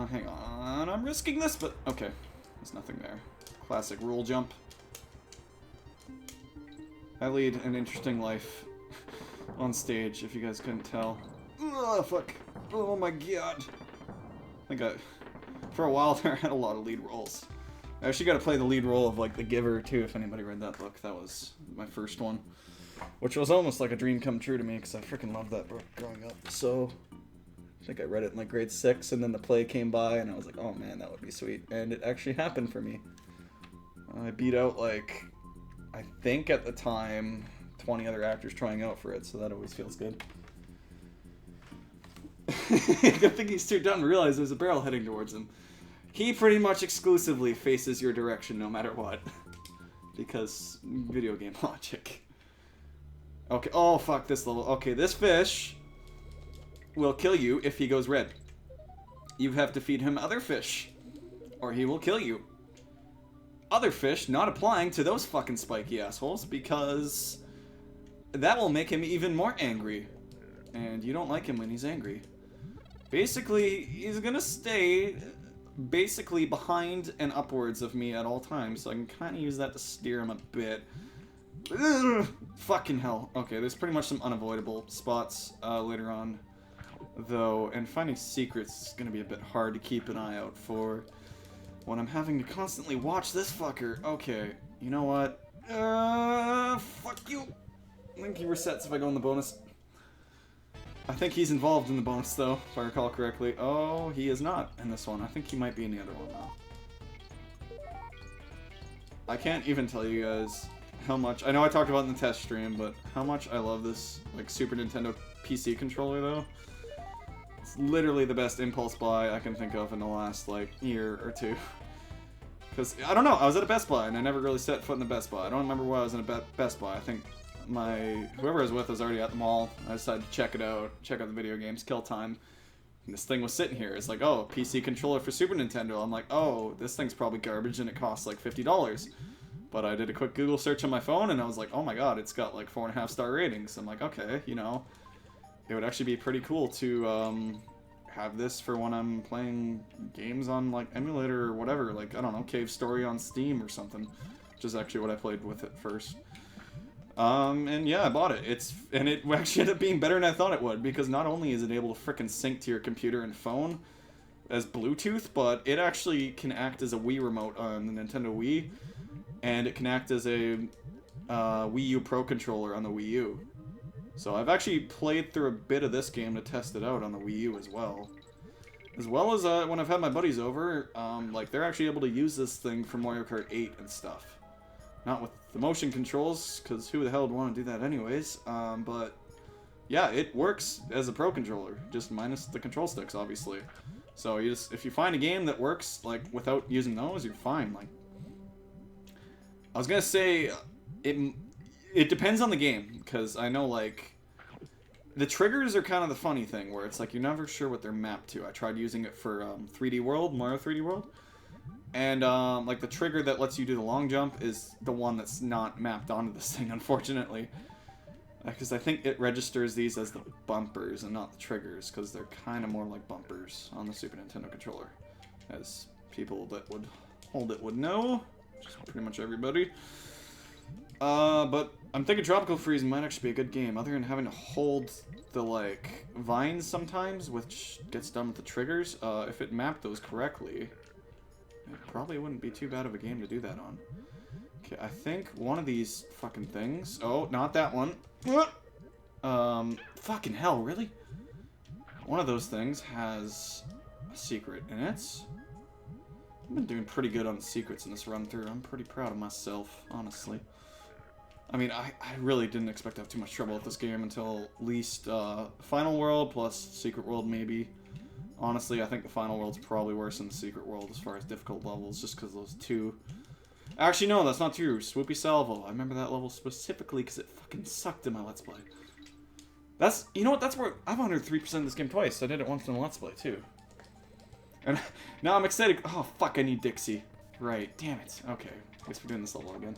Hang on, I'm risking this, but okay. There's nothing there. Classic rule jump. I lead an interesting life on stage, if you guys couldn't tell. Ugh, fuck. Oh my god. I think for a while there, I had a lot of lead roles. I actually got to play the lead role of, like, The Giver, too, if anybody read that book. That was my first one. Which was almost like a dream come true to me, because I freaking loved that book growing up. So, I think I read it in, like, grade 6, and then the play came by, and I was like, oh, man, that would be sweet. And it actually happened for me. I beat out, like, I think at the time, 20 other actors trying out for it, so that always feels good. Good thing he's too dumb to realize there's a barrel heading towards him. He pretty much exclusively faces your direction no matter what. Because video game logic. Okay, oh fuck this level. Okay, this fish will kill you if he goes red. you have to feed him other fish, or he will kill you. Other fish not applying to those fucking spiky assholes, because that will make him even more angry. And you don't like him when he's angry. Basically, he's gonna stay basically behind and upwards of me at all times, so I can kind of use that to steer him a bit. Ugh, fucking hell. Okay, there's pretty much some unavoidable spots later on, though, and finding secrets is gonna be a bit hard to keep an eye out for when I'm having to constantly watch this fucker. Okay, you know what? Fuck you. I think he resets if I go in the bonus. I think he's involved in the bonus, though, if I recall correctly. Oh, he is not in this one. I think he might be in the other one, though. I can't even tell you guys how much... I know I talked about it in the test stream, but how much I love this, like, Super Nintendo PC controller, though. It's literally the best impulse buy I can think of in the last, like, year or two. Because, I don't know, I was at a Best Buy, and I never really set foot in the Best Buy. I don't remember why I was in a Best Buy. I think whoever I was with was already at the mall. I decided to check it out, check out the video games, kill time. And this thing was sitting here. It's like, oh, PC controller for Super Nintendo. I'm like, oh, this thing's probably garbage, and it costs like $50. But I did a quick Google search on my phone, and I was like, oh my god, it's got like 4.5-star ratings. I'm like, okay, you know, it would actually be pretty cool to have this for when I'm playing games on like emulator or whatever, like, I don't know, Cave Story on Steam or something, which is actually what I played with it first. And yeah, I bought it. And it actually ended up being better than I thought it would, because not only is it able to frickin' sync to your computer and phone as Bluetooth, but it actually can act as a Wii remote on the Nintendo Wii, and it can act as a Wii U Pro controller on the Wii U. So I've actually played through a bit of this game to test it out on the Wii U as well. As well as when I've had my buddies over, like, they're actually able to use this thing for Mario Kart 8 and stuff. Not with the motion controls, because who the hell would want to do that anyways, but yeah, it works as a Pro controller, just minus the control sticks, obviously. So you just, if you find a game that works, like, without using those, you're fine. Like, I was gonna say, it depends on the game, because I know, like, the triggers are kind of the funny thing, where it's like, you're never sure what they're mapped to. I tried using it for 3D World, Mario 3D World, and, like, the trigger that lets you do the long jump is the one that's not mapped onto this thing, unfortunately. Because I think it registers these as the bumpers and not the triggers, because they're kind of more like bumpers on the Super Nintendo controller. As people that would hold it would know, which is pretty much everybody. But I'm thinking Tropical Freeze might actually be a good game, other than having to hold the, like, vines sometimes, which gets done with the triggers. If it mapped those correctly, it probably wouldn't be too bad of a game to do that on. Okay, I think one of these fucking things... Oh, not that one. Fucking hell, really? One of those things has a secret in it. I've been doing pretty good on secrets in this run-through. I'm pretty proud of myself, honestly. I mean, I really didn't expect to have too much trouble with this game until at least Final World plus Secret World, maybe. Honestly, I think the Final World's probably worse than the Secret World as far as difficult levels, just because those two... Actually, no, that's not true. Swoopy Salvo. I remember that level specifically because it fucking sucked in my Let's Play. That's... You know what? That's where... I've 103% this game twice. I did it once in a Let's Play, too. And now I'm excited. Oh, fuck, I need Dixie. Right. Damn it. Okay. I guess we're doing this level again.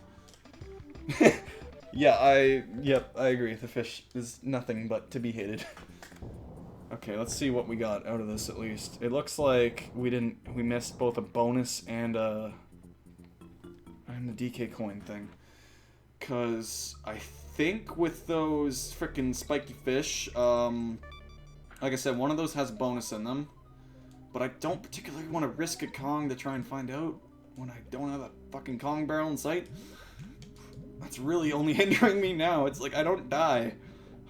Yep, I agree. The fish is nothing but to be hated. Okay, let's see what we got out of this at least. It looks like we missed both a bonus and the DK coin thing. Cause I think with those frickin' spiky fish, like I said, one of those has a bonus in them. But I don't particularly want to risk a Kong to try and find out when I don't have a fucking Kong barrel in sight. That's really only hindering me now. It's like I don't die.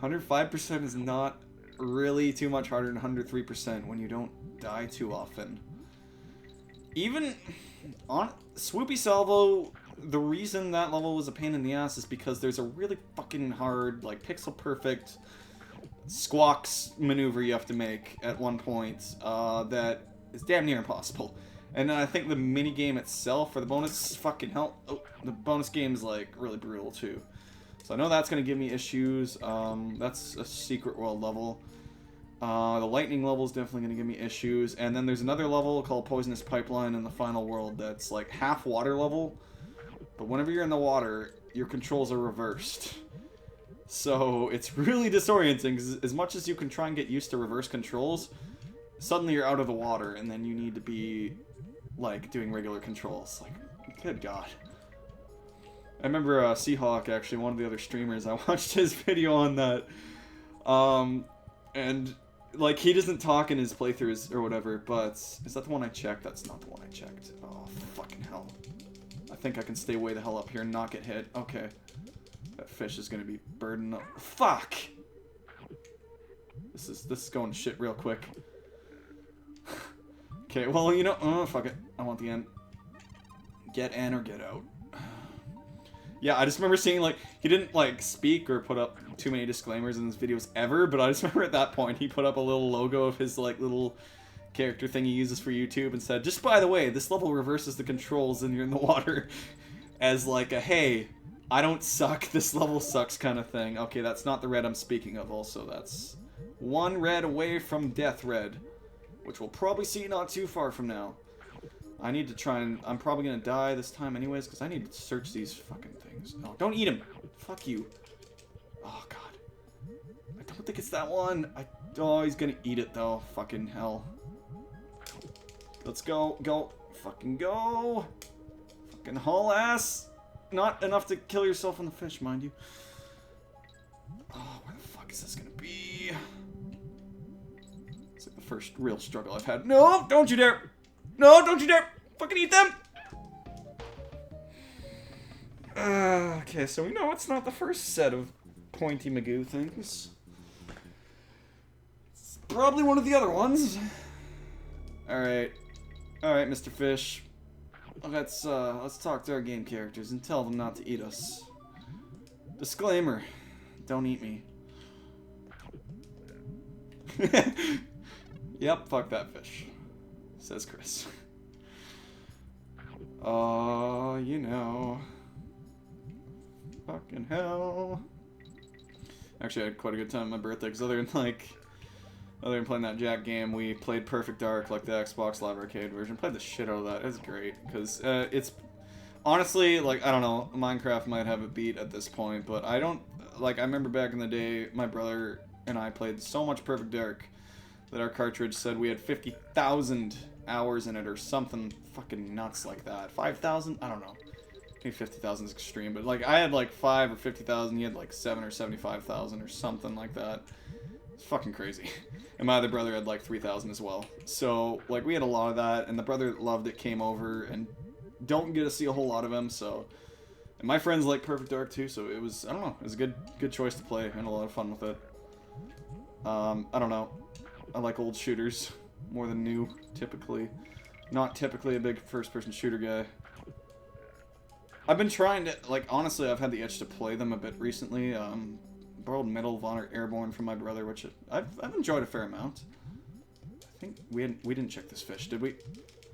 105% is not really too much harder than 103% when you don't die too often. Even on Swoopy Salvo, the reason that level was a pain in the ass is because there's a really fucking hard, like, pixel perfect squawks maneuver you have to make at one point that is damn near impossible. And then I think the minigame itself for the bonus fucking hell. Oh, the bonus game is like really brutal too. So I know that's gonna give me issues. That's a Secret World level. The lightning level is definitely going to give me issues. And then there's another level called Poisonous Pipeline in the final world that's like half water level. But whenever you're in the water, your controls are reversed. So it's really disorienting, 'cause as much as you can try and get used to reverse controls, suddenly you're out of the water, and then you need to be, like, doing regular controls. Like, good God. I remember Seahawk, actually, one of the other streamers, I watched his video on that. And, like, he doesn't talk in his playthroughs or whatever, but is that the one I checked? That's not the one I checked. Oh, fucking hell. I think I can stay way the hell up here and not get hit. Okay. That fish is gonna be burdened up. Fuck! This is going to shit real quick. Okay, well, you know, oh, fuck it. I want the end. Get in or get out. Yeah, I just remember seeing, like, he didn't, like, speak or put up too many disclaimers in his videos ever, but I just remember at that point he put up a little logo of his, like, little character thing he uses for YouTube and said, just by the way, this level reverses the controls and you're in the water, as, like, a, hey, I don't suck, this level sucks kind of thing. Okay, that's not the red I'm speaking of also. That's one red away from death red, which we'll probably see not too far from now. I need to try and... I'm probably going to die this time anyways, because I need to search these fucking things. Oh, don't eat him! Fuck you. Oh, God. I don't think it's that one. Oh, he's going to eat it, though. Fucking hell. Let's go. Go. Fucking go. Fucking haul ass. Not enough to kill yourself on the fish, mind you. Oh, where the fuck is this gonna be? It's like the first real struggle I've had. No, don't you dare! No, don't you dare! Fucking eat them! Okay, so we know it's not the first set of pointy Magoo things. It's probably one of the other ones. Alright. Alright, Mr. Fish. Let's talk to our game characters and tell them not to eat us. Disclaimer, don't eat me. Yep, fuck that fish, says Chris. You know. Fucking hell. Actually, I had quite a good time on my birthday, because other than playing that Jack game, we played Perfect Dark, like the Xbox Live Arcade version. Played the shit out of that. It was great, because it's... Honestly, like, I don't know, Minecraft might have a beat at this point, but I don't... Like, I remember back in the day, my brother and I played so much Perfect Dark that our cartridge said we had 50,000 hours in it, or something fucking nuts like that. 5,000? I don't know. Maybe 50,000 is extreme, but, like, I had, like, 5 or 50,000, he had, like, 7 or 75,000 or something like that. It's fucking crazy. And my other brother had like 3,000 as well. So, like, we had a lot of that, and the brother that loved it came over, and don't get to see a whole lot of him, so... And my friends like Perfect Dark too, so it was, I don't know, it was a good choice to play. I had a lot of fun with it. I don't know. I like old shooters more than new, typically. Not typically a big first-person shooter guy. I've been trying to, like, honestly, I've had the itch to play them a bit recently. Borrowed Medal of Honor Airborne from my brother, which I've enjoyed a fair amount. I think we didn't check this fish, did we?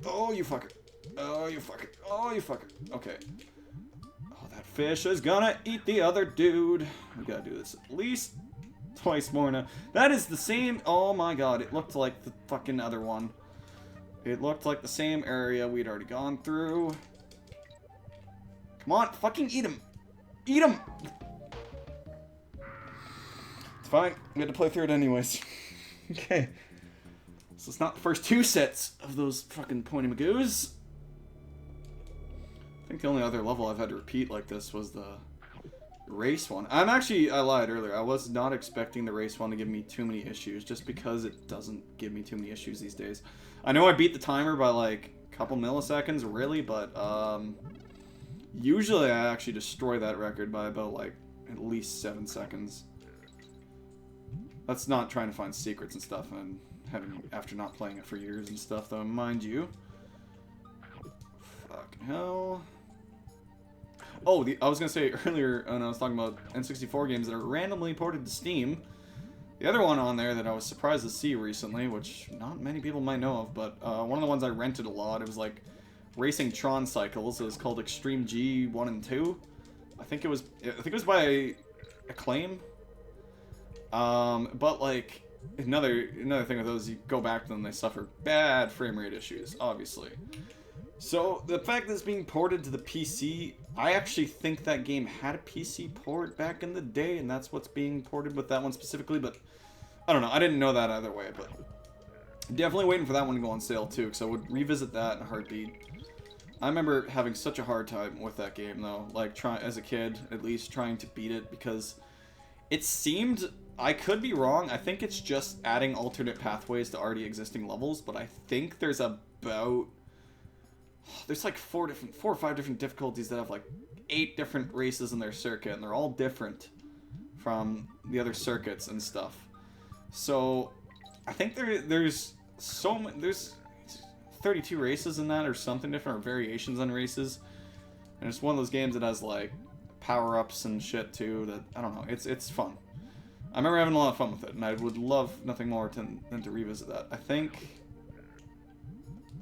Oh, you fucker. Oh, you fucker. Oh, you fucker. Okay. Oh, that fish is gonna eat the other dude. We gotta do this at least twice more now. That is the same... Oh my god, it looked like the fucking other one. It looked like the same area we'd already gone through. Come on, fucking eat him. Eat him! It's fine. We had to play through it anyways. Okay. So it's not the first 2 sets of those fucking pointy Magoos. I think the only other level I've had to repeat like this was the race one. I lied earlier. I was not expecting the race one to give me too many issues, just because it doesn't give me too many issues these days. I know I beat the timer by like a couple milliseconds, really, but usually I actually destroy that record by about like at least 7 seconds. That's not trying to find secrets and stuff, and after not playing it for years and stuff, though, mind you. Fucking hell. Oh, I was gonna say earlier when I was talking about N64 games that are randomly ported to Steam. The other one on there that I was surprised to see recently, which not many people might know of, but one of the ones I rented a lot, it was like Racing Tron Cycles. It was called Extreme G 1 and 2. I think it was by Acclaim. But like, another thing with those, you go back to them, they suffer bad frame rate issues, obviously. So the fact that it's being ported to the PC, I actually think that game had a PC port back in the day, and that's what's being ported with that one specifically, but I don't know. I didn't know that either way, but definitely waiting for that one to go on sale too, because I would revisit that in a heartbeat. I remember having such a hard time with that game though, like as a kid at least, trying to beat it, because it seemed, I could be wrong, I think it's just adding alternate pathways to already existing levels, but I think there's like 4 or 5 different difficulties that have like 8 different races in their circuit, and they're all different from the other circuits and stuff. So I think there's 32 races in that, or something different, or variations on races, and it's one of those games that has like power-ups and shit too, that I don't know, it's fun. I remember having a lot of fun with it, and I would love nothing more than to revisit that. I think,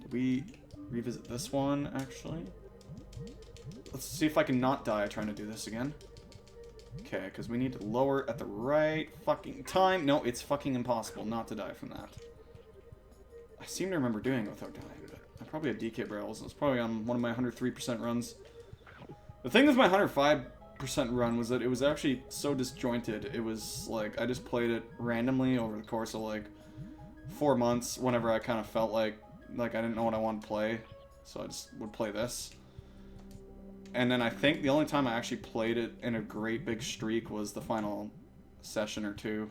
did we revisit this one actually? Let's see if I can not die trying to do this again. Okay, because we need to lower at the right fucking time. No, it's fucking impossible not to die from that. I seem to remember doing it without dying, but I probably had DK barrels, and it's probably on one of my 103% runs. The thing with my 105% run was that it was actually so disjointed. It was like, I just played it randomly over the course of like 4 months, whenever I kind of felt like I didn't know what I wanted to play, so I just would play this. And then I think the only time I actually played it in a great big streak was the final session or 2,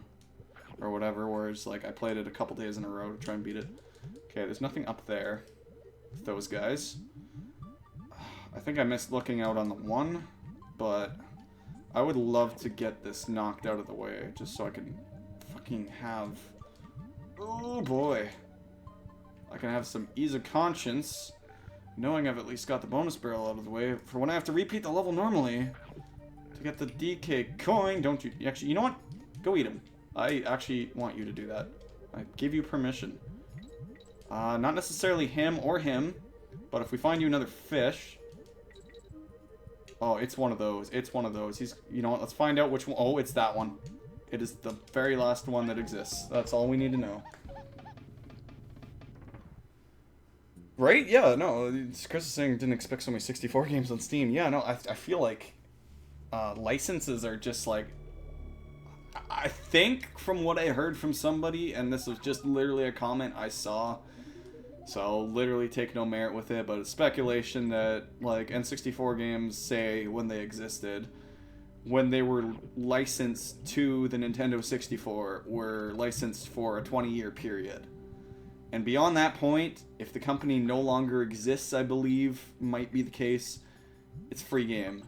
or whatever, where it's like I played it a couple days in a row to try and beat it. Okay, there's nothing up there with those guys. I think I missed looking out on the one, but I would love to get this knocked out of the way, just so I can fucking have... Oh boy. I can have some ease of conscience, knowing I've at least got the bonus barrel out of the way for when I have to repeat the level normally to get the DK coin. Don't you actually, you know what? Go eat him. I actually want you to do that. I give you permission. Not necessarily him or him, but if we find you another fish... Oh, it's one of those. It's one of those. He's, you know what? Let's find out which one. Oh, it's that one. It is the very last one that exists. That's all we need to know. Right? Yeah, no, Chris is saying didn't expect so many 64 games on Steam. Yeah, no, I feel like licenses are just like... I think from what I heard from somebody, and this was just literally a comment I saw, so I'll literally take no merit with it, but it's speculation that like N64 games, say, when they existed, when they were licensed to the Nintendo 64, were licensed for a 20-year period. And beyond that point, if the company no longer exists, I believe, might be the case, it's a free game.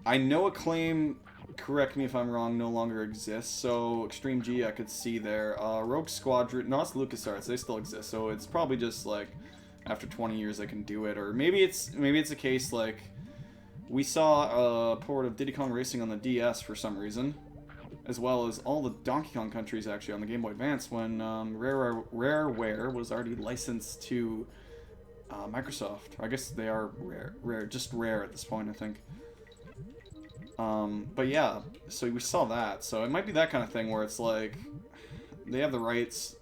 I know Acclaim, correct me if I'm wrong, no longer exists, so Extreme G I could see there. Rogue Squadron, no, it's LucasArts, they still exist, so it's probably just like, after 20 years they can do it, or maybe it's a case like, we saw a port of Diddy Kong Racing on the DS for some reason, as well as all the Donkey Kong countries actually on the Game Boy Advance when Rareware was already licensed to Microsoft. I guess they are just Rare at this point, I think. But yeah, so we saw that. So it might be that kind of thing where it's like they have the rights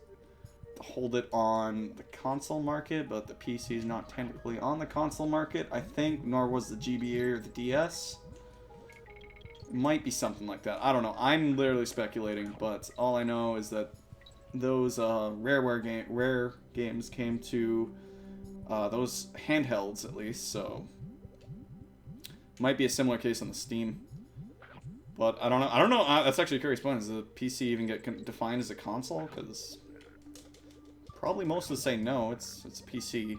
to hold it on the console market, but the PC is not technically on the console market, I think, nor was the GBA or the DS. Might be something like that. I don't know. I'm literally speculating, but all I know is that those Rare games came to those handhelds at least, so might be a similar case on the Steam. But I don't know. That's actually a curious point. Does the PC even get defined as a console? Because probably most of us say no. It's a PC,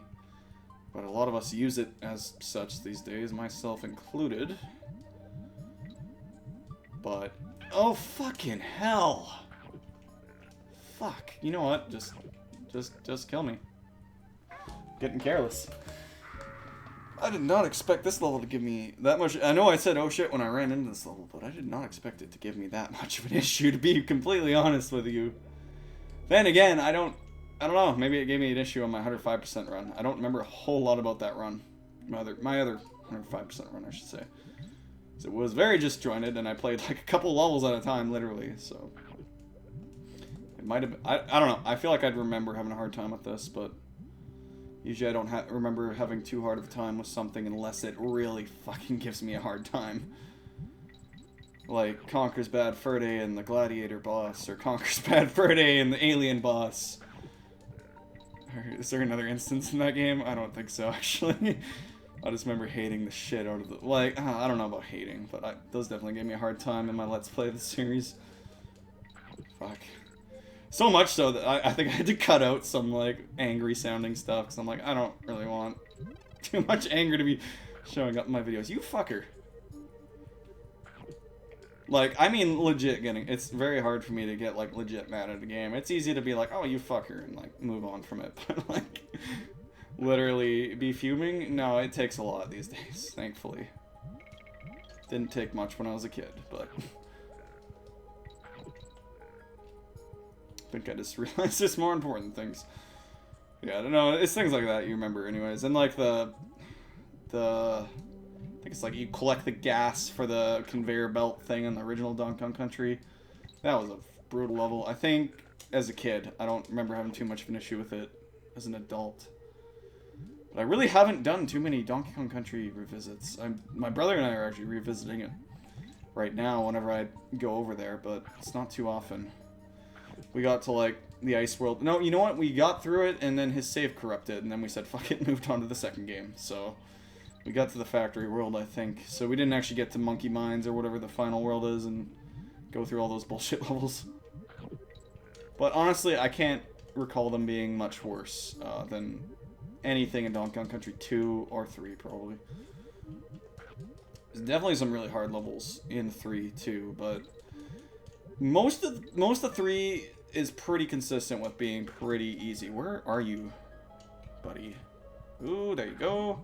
but a lot of us use it as such these days, myself included. But, oh fucking hell! Fuck. You know what? Just kill me. Getting careless. I did not expect this level to give me that much. I know I said oh shit when I ran into this level, but I did not expect it to give me that much of an issue, to be completely honest with you. Then again, I don't know. Maybe it gave me an issue on my 105% run. I don't remember a whole lot about that run. My other 105% run, I should say. So it was very disjointed, and I played like a couple levels at a time, literally, so... It might have been, I don't know. I feel like I'd remember having a hard time with this, but usually I don't remember having too hard of a time with something unless it really fucking gives me a hard time. Like Conker's Bad Fur Day and the Gladiator boss, or Conker's Bad Fur Day and the Alien boss. Is there another instance in that game? I don't think so, actually. I just remember hating the shit out of the... Like, I don't know about hating, but those definitely gave me a hard time in my Let's Play of the series. Fuck. So much so that I think I had to cut out some, like, angry-sounding stuff, because I'm like, I don't really want too much anger to be showing up in my videos. You fucker. Like, I mean, legit getting... It's very hard for me to get, like, legit mad at a game. It's easy to be like, oh, you fucker, and, like, move on from it. But, like, literally be fuming? No, it takes a lot these days, thankfully. Didn't take much when I was a kid, but... I think I just realized there's more important things. Yeah, I don't know, it's things like that you remember anyways. And, like, I think it's like you collect the gas for the conveyor belt thing in the original Donkey Kong Country. That was a brutal level. I think as a kid, I don't remember having too much of an issue with it as an adult. But I really haven't done too many Donkey Kong Country revisits. My brother and I are actually revisiting it right now whenever I go over there, but it's not too often. We got to like the ice world. No, you know what? We got through it and then his save corrupted and then we said fuck it and moved on to the second game. So... We got to the factory world, I think. So we didn't actually get to Monkey Mines or whatever the final world is and go through all those bullshit levels. But honestly, I can't recall them being much worse than anything in Donkey Kong Country 2 or 3, probably. There's definitely some really hard levels in 3, too, but most of 3 is pretty consistent with being pretty easy. Where are you, buddy? Ooh, there you go.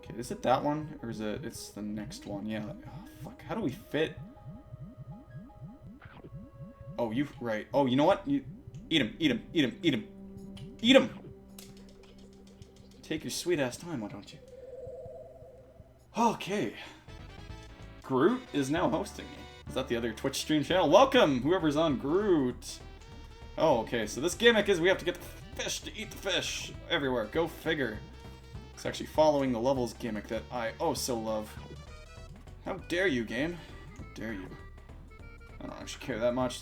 Okay, is it that one? Or is it... It's the next one. Yeah. Oh, fuck. How do we fit? Oh, you... Right. Oh, you know what? You... Eat him. Eat him. Eat him. Eat him. Eat him! Take your sweet-ass time, why don't you? Okay. Groot is now hosting me. Is that the other Twitch stream channel? Welcome, whoever's on Groot. Oh, okay. So this gimmick is we have to get the fish to eat the fish. Everywhere. Go figure. It's actually following the levels gimmick that I oh so love. How dare you, game? How dare you? I don't actually care that much.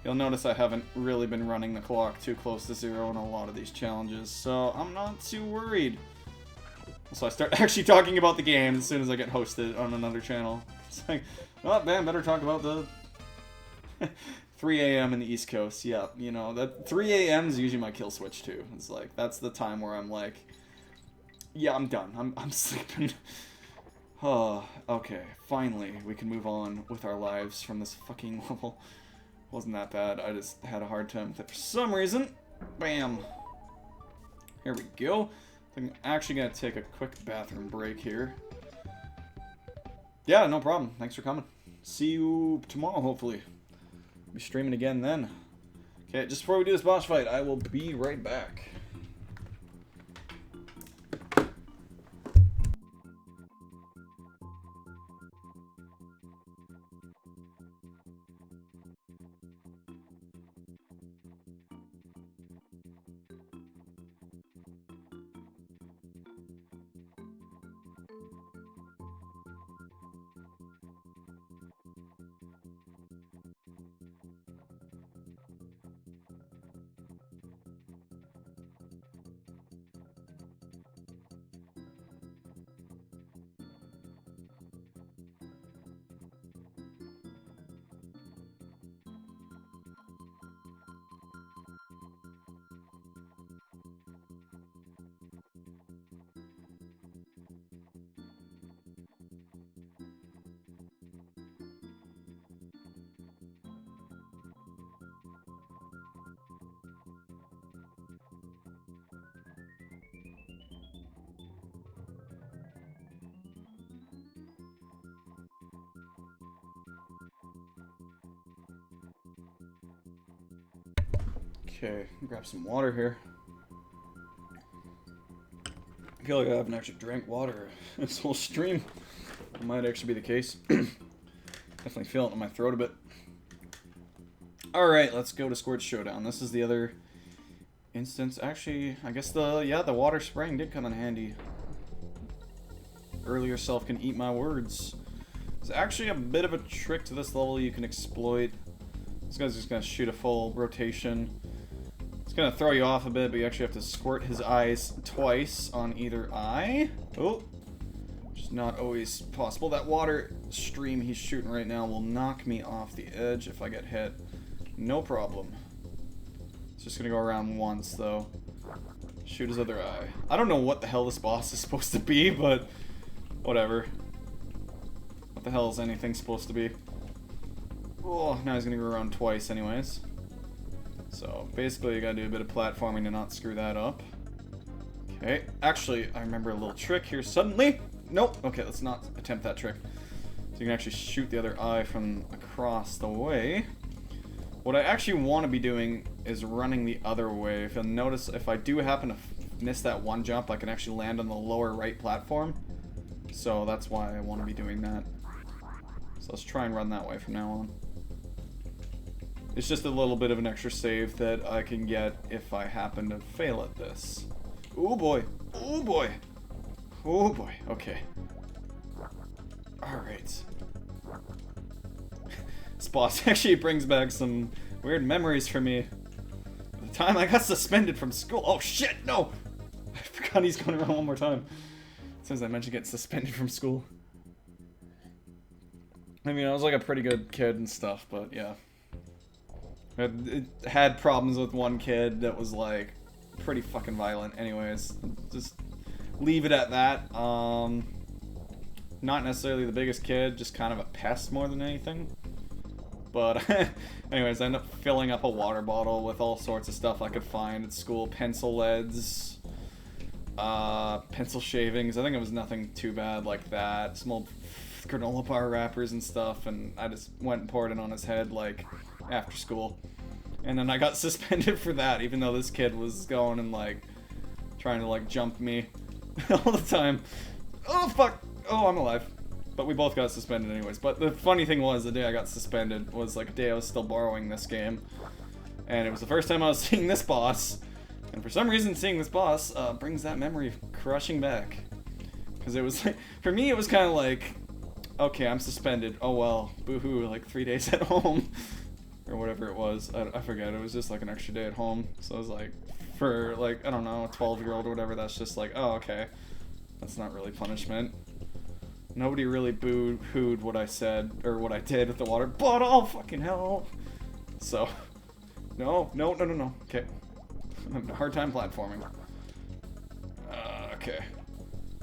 You'll notice I haven't really been running the clock too close to zero in a lot of these challenges, so I'm not too worried. So I start actually talking about the game as soon as I get hosted on another channel. It's like, oh man, better talk about the 3 a.m. in the East Coast. Yeah, you know, that 3 a.m. is usually my kill switch too. It's like, that's the time where I'm like, yeah, I'm done. I'm sleeping. Oh, okay. Finally, we can move on with our lives from this fucking level. Wasn't that bad. I just had a hard time with it for some reason. Bam. Here we go. I'm actually going to take a quick bathroom break here. Yeah, no problem. Thanks for coming. See you tomorrow, hopefully. Be streaming again then. Okay, just before we do this boss fight, I will be right back. Okay, grab some water here. I feel like I haven't actually drank water this whole stream. It might actually be the case. Definitely feel it in my throat a bit. Alright, let's go to Squirt Showdown. This is the other instance. Actually, I guess the water spraying did come in handy. Earlier self can eat my words. There's actually a bit of a trick to this level you can exploit. This guy's just gonna shoot a full rotation. It's gonna throw you off a bit, but you actually have to squirt his eyes twice on either eye. Oh, which is not always possible. That water stream he's shooting right now will knock me off the edge if I get hit. No problem. It's just gonna go around once, though. Shoot his other eye. I don't know what the hell this boss is supposed to be, but whatever. What the hell is anything supposed to be? Oh, now he's gonna go around twice anyways. So, basically you gotta do a bit of platforming to not screw that up. Okay, actually, I remember a little trick here suddenly. Nope, okay, let's not attempt that trick. So you can actually shoot the other eye from across the way. What I actually want to be doing is running the other way. If you'll notice, if I do happen to miss that one jump, I can actually land on the lower right platform. So that's why I want to be doing that. So let's try and run that way from now on. It's just a little bit of an extra save that I can get if I happen to fail at this. Oh boy. Oh boy. Oh boy. Okay. Alright. This boss actually brings back some weird memories for me. The time I got suspended from school. Oh shit, no! I forgot he's going around one more time. As soon as I mentioned getting suspended from school. I mean, I was like a pretty good kid and stuff, but yeah. It had problems with one kid that was like pretty fucking violent anyways. Just leave it at that. Not necessarily the biggest kid, just kind of a pest more than anything. But anyways, I ended up filling up a water bottle with all sorts of stuff I could find at school. Pencil leads, pencil shavings. I think it was nothing too bad like that. Some old granola bar wrappers and stuff, and I just went and poured it on his head like after school. And then I got suspended for that, even though this kid was going and like trying to like jump me all the time. Oh fuck! Oh, I'm alive. But we both got suspended anyways. But the funny thing was, the day I got suspended was like a day I was still borrowing this game. And it was the first time I was seeing this boss. And for some reason, seeing this boss brings that memory crushing back. Because it was, like, for me, it was kind of like, okay, I'm suspended. Oh well, boo-hoo, like 3 days at home. Or whatever it was. I forget, it was just like an extra day at home. So it was like, for like, I don't know, a 12-year-old or whatever, that's just like, oh, okay. That's not really punishment. Nobody really boo-hooed what I said, or what I did with the water, but oh fucking hell. So, no. Okay. I'm having a hard time platforming. Okay.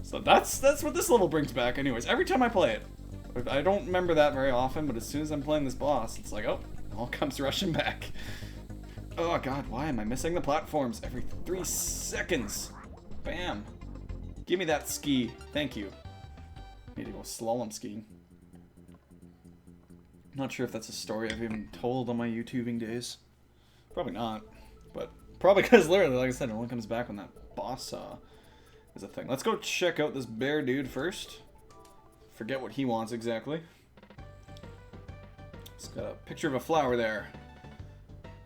So that's what this level brings back anyways. Every time I play it. I don't remember that very often, but as soon as I'm playing this boss, it's like, oh, it all comes rushing back. Oh god, why am I missing the platforms every 3 seconds? Bam. Give me that ski. Thank you. Need to go slalom skiing. Not sure if that's a story I've even told on my YouTubing days. Probably not. But probably because literally, like I said, it only comes back when that boss is a thing. Let's go check out this bear dude first. Forget what he wants exactly. It's got a picture of a flower there.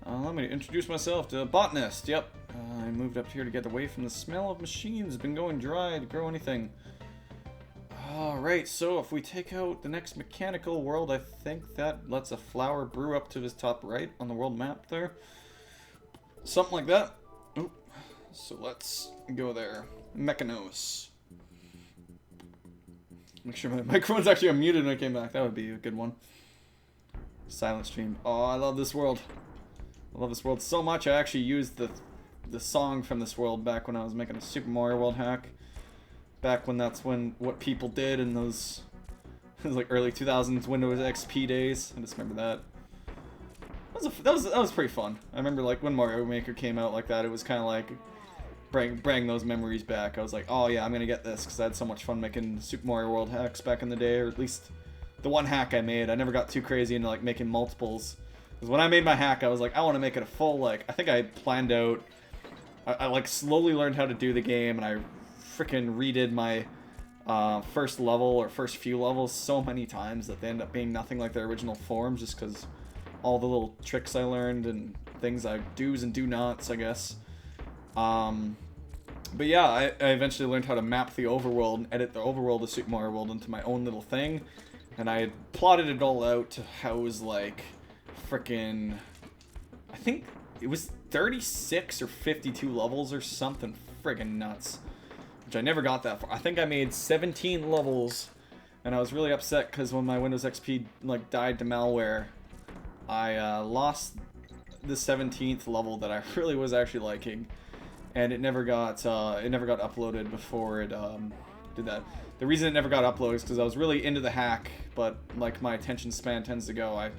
Let me introduce myself to botanist. Yep. I moved up here to get away from the smell of machines. Been going dry to grow anything. Alright, so if we take out the next mechanical world, I think that lets a flower brew up to his top right on the world map there. Something like that. Oop. So let's go there. Mechanos. Make sure my microphone's actually unmuted when I came back. That would be a good one. Silent stream. Oh, I love this world. I love this world so much. I actually used the song from this world back when I was making a Super Mario World hack. Back when that's when what people did in those it was like early 2000s Windows XP days. I just remember that. That was pretty fun. I remember like when Mario Maker came out like that, it was kind of like bring those memories back. I was like, oh yeah, I'm gonna get this because I had so much fun making Super Mario World hacks back in the day, or at least the one hack I made. I never got too crazy into like making multiples. Because when I made my hack, I was like, I want to make it a full like. I think I planned out. I like slowly learned how to do the game, and I freaking redid my first level or first few levels so many times that they end up being nothing like their original forms just because all the little tricks I learned and things I do's and do nots, I guess. But yeah, I eventually learned how to map the overworld and edit the overworld of Super Mario World into my own little thing. And I had plotted it all out to house, like, frickin'... I think it was 36 or 52 levels or something friggin' nuts. Which I never got that far. I think I made 17 levels, and I was really upset because when my Windows XP, like, died to malware, I lost the 17th level that I really was actually liking. And it never got uploaded before it did that. The reason it never got uploaded is because I was really into the hack, but like my attention span tends to go, I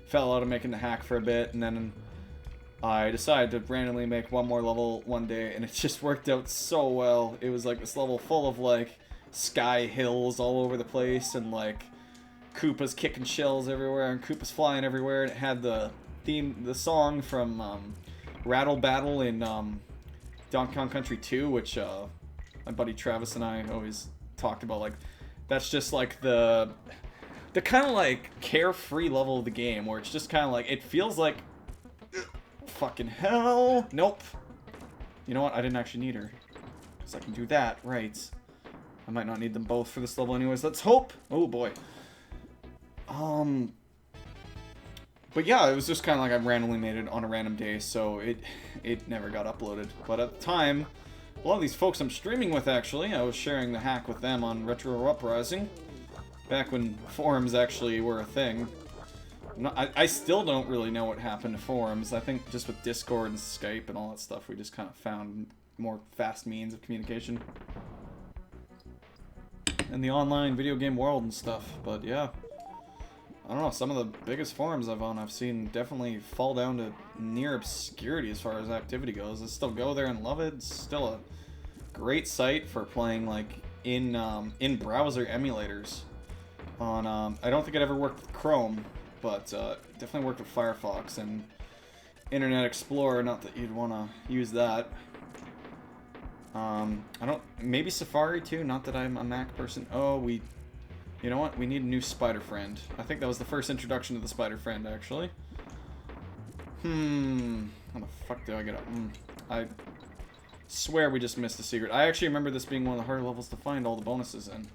fell out of making the hack for a bit, and then I decided to randomly make one more level one day, and it just worked out so well. It was like this level full of like sky hills all over the place, and like Koopas kicking shells everywhere, and Koopas flying everywhere, and it had the song from Rattle Battle in Donkey Kong Country 2, which my buddy Travis and I always talked about. Like, that's just like the kind of like carefree level of the game, where it's just kind of like, it feels like fucking hell. Nope. You know what? I didn't actually need her, because I can do that, right? I might not need them both for this level anyways. Let's hope. Oh boy. But yeah, it was just kind of like I randomly made it on a random day, so it never got uploaded. But at the time, a lot of these folks I'm streaming with, actually, I was sharing the hack with them on Retro Uprising, back when forums actually were a thing. I still don't really know what happened to forums. I think just with Discord and Skype and all that stuff, we just kind of found more fast means of communication in the online video game world and stuff. But yeah. I don't know, some of the biggest forums I've seen definitely fall down to near obscurity as far as activity goes. I still go there and love it. It's still a great site for playing, like, in browser emulators. On I don't think it ever worked with Chrome, but definitely worked with Firefox and Internet Explorer. Not that you'd want to use that. Maybe Safari too. Not that I'm a Mac person. Oh, you know what? We need a new spider friend. I think that was the first introduction to the spider friend, actually. How the fuck do I get up? I swear we just missed a secret. I actually remember this being one of the harder levels to find all the bonuses in.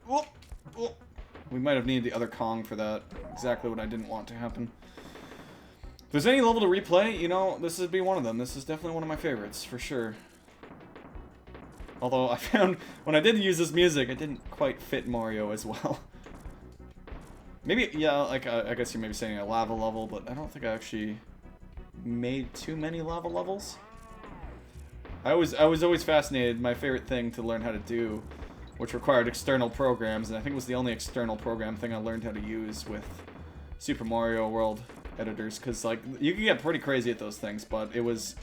Oh, oh. We might have needed the other Kong for that. Exactly what I didn't want to happen. If there's any level to replay, you know, this would be one of them. This is definitely one of my favorites, for sure. Although I found, when I did use this music, it didn't quite fit Mario as well. Maybe, yeah, like, I guess you may be saying a lava level, but I don't think I actually made too many lava levels. I was always fascinated. My favorite thing to learn how to do, which required external programs, and I think it was the only external program thing I learned how to use with Super Mario World editors, because, like, you can get pretty crazy at those things, but it was...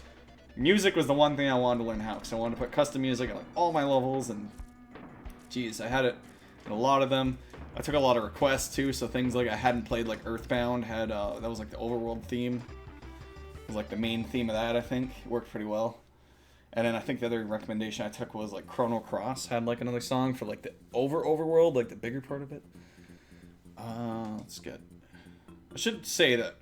Music was the one thing I wanted to learn how, because I wanted to put custom music in like all my levels, and geez, I had it in a lot of them. I took a lot of requests too, so things like I hadn't played, like Earthbound had that was like the overworld theme. It was like the main theme of that, I think. It worked pretty well. And then I think the other recommendation I took was like Chrono Cross had like another song for like the overworld, like the bigger part of it. Let's get. I should say that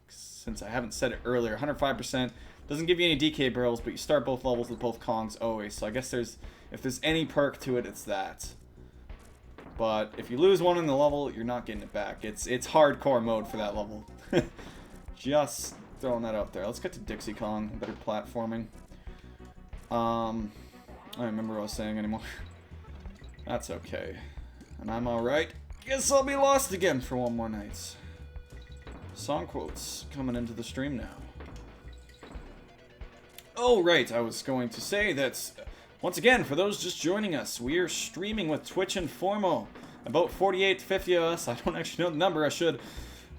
since I haven't said it earlier, 105%. Doesn't give you any DK barrels, but you start both levels with both Kongs always. So I guess if there's any perk to it, it's that. But if you lose one in the level, you're not getting it back. It's hardcore mode for that level. Just throwing that out there. Let's get to Dixie Kong, better platforming. I don't remember what I was saying anymore. That's okay. And I'm alright. Guess I'll be lost again for one more night. Song quotes coming into the stream now. Oh, right, I was going to say that, once again, for those just joining us, we are streaming with Twitch and Formo. About 48 to 50 of us, I don't actually know the number, I should.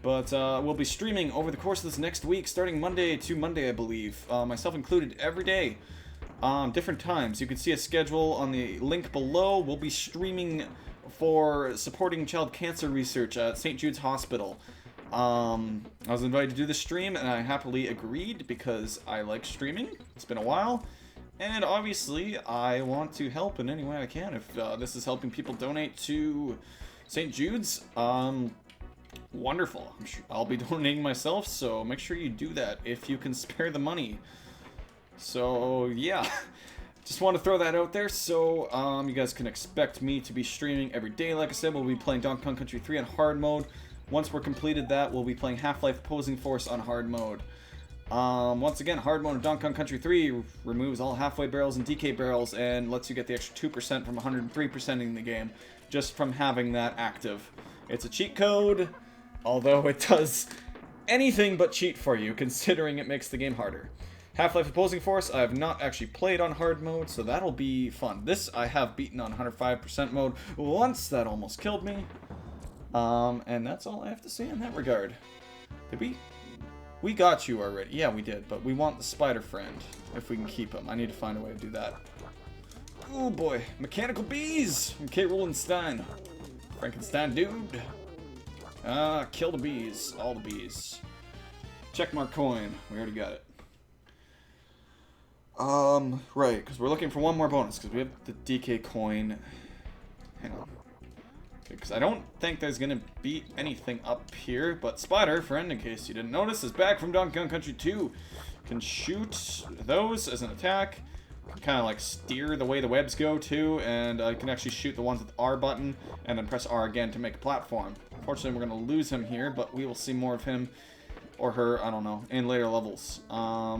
But we'll be streaming over the course of this next week, starting Monday to Monday, I believe. Myself included, every day. Different times. You can see a schedule on the link below. We'll be streaming for supporting child cancer research at St. Jude's Hospital. I was invited to do the stream, and I happily agreed because I like streaming. It's been a while, and obviously I want to help in any way I can. If this is helping people donate to St. Jude's, Wonderful. I'm sure I'll be donating myself, so make sure you do that if you can spare the money. So, yeah. Just want to throw that out there, so you guys can expect me to be streaming every day. Like I said, we'll be playing Donkey Kong Country 3 on hard mode. Once we're completed that, we'll be playing Half-Life Opposing Force on hard mode. Once again, hard mode of Donkey Kong Country 3 removes all halfway barrels and DK barrels and lets you get the extra 2% from 103% in the game just from having that active. It's a cheat code, although it does anything but cheat for you, considering it makes the game harder. Half-Life Opposing Force, I have not actually played on hard mode, so that'll be fun. This I have beaten on 105% mode once, that almost killed me. And that's all I have to say in that regard. Did we? We got you already. Yeah, we did, but we want the spider friend, if we can keep him. I need to find a way to do that. Oh boy, Mechanical Bees from K. Rowlandstein. Frankenstein dude. Kill the bees, all the bees. Checkmark coin, we already got it. Right, because we're looking for one more bonus, because we have the DK coin. Hang on. Okay, because I don't think there's going to be anything up here, but Spider, friend, in case you didn't notice, is back from Donkey Kong Country 2. Can shoot those as an attack. Kind of like steer the way the webs go, too, and I can actually shoot the ones with the R button, and then press R again to make a platform. Unfortunately, we're going to lose him here, but we will see more of him, or her, I don't know, in later levels. For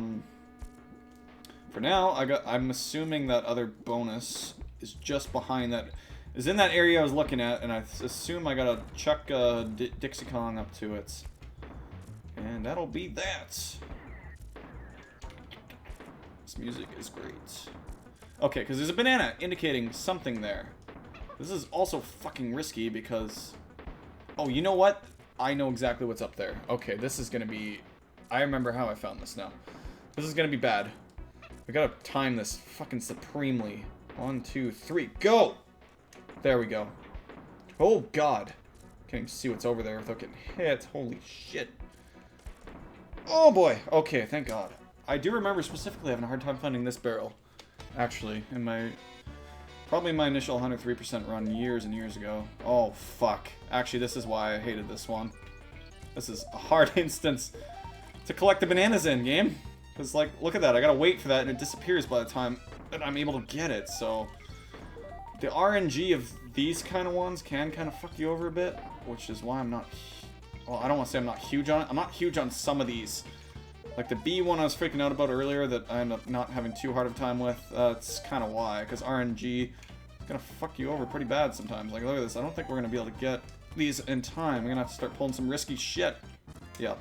now, I'm assuming that other bonus is just behind that, is in that area I was looking at, and I assume I gotta chuck Dixie Kong up to it. And that'll be that. This music is great. Okay, because there's a banana indicating something there. This is also fucking risky because... Oh, you know what? I know exactly what's up there. Okay, this is gonna be... I remember how I found this now. This is gonna be bad. We gotta time this fucking supremely. 1, 2, 3, go! There we go. Oh god. Can't even see what's over there without getting hit. Holy shit. Oh boy. Okay, thank god. I do remember specifically having a hard time finding this barrel. Actually, in my... Probably my initial 103% run years and years ago. Oh fuck. Actually, this is why I hated this one. This is a hard instance to collect the bananas in, game. Because, like, look at that. I gotta wait for that, and it disappears by the time that I'm able to get it, so... The RNG of these kind of ones can kind of fuck you over a bit, which is why I'm not... Well, I don't want to say I'm not huge on it. I'm not huge on some of these. Like, the B one I was freaking out about earlier that I end up not having too hard of a time with, that's kind of why. Because RNG is gonna fuck you over pretty bad sometimes. Like, look at this. I don't think we're gonna be able to get these in time. We're gonna have to start pulling some risky shit. Yep.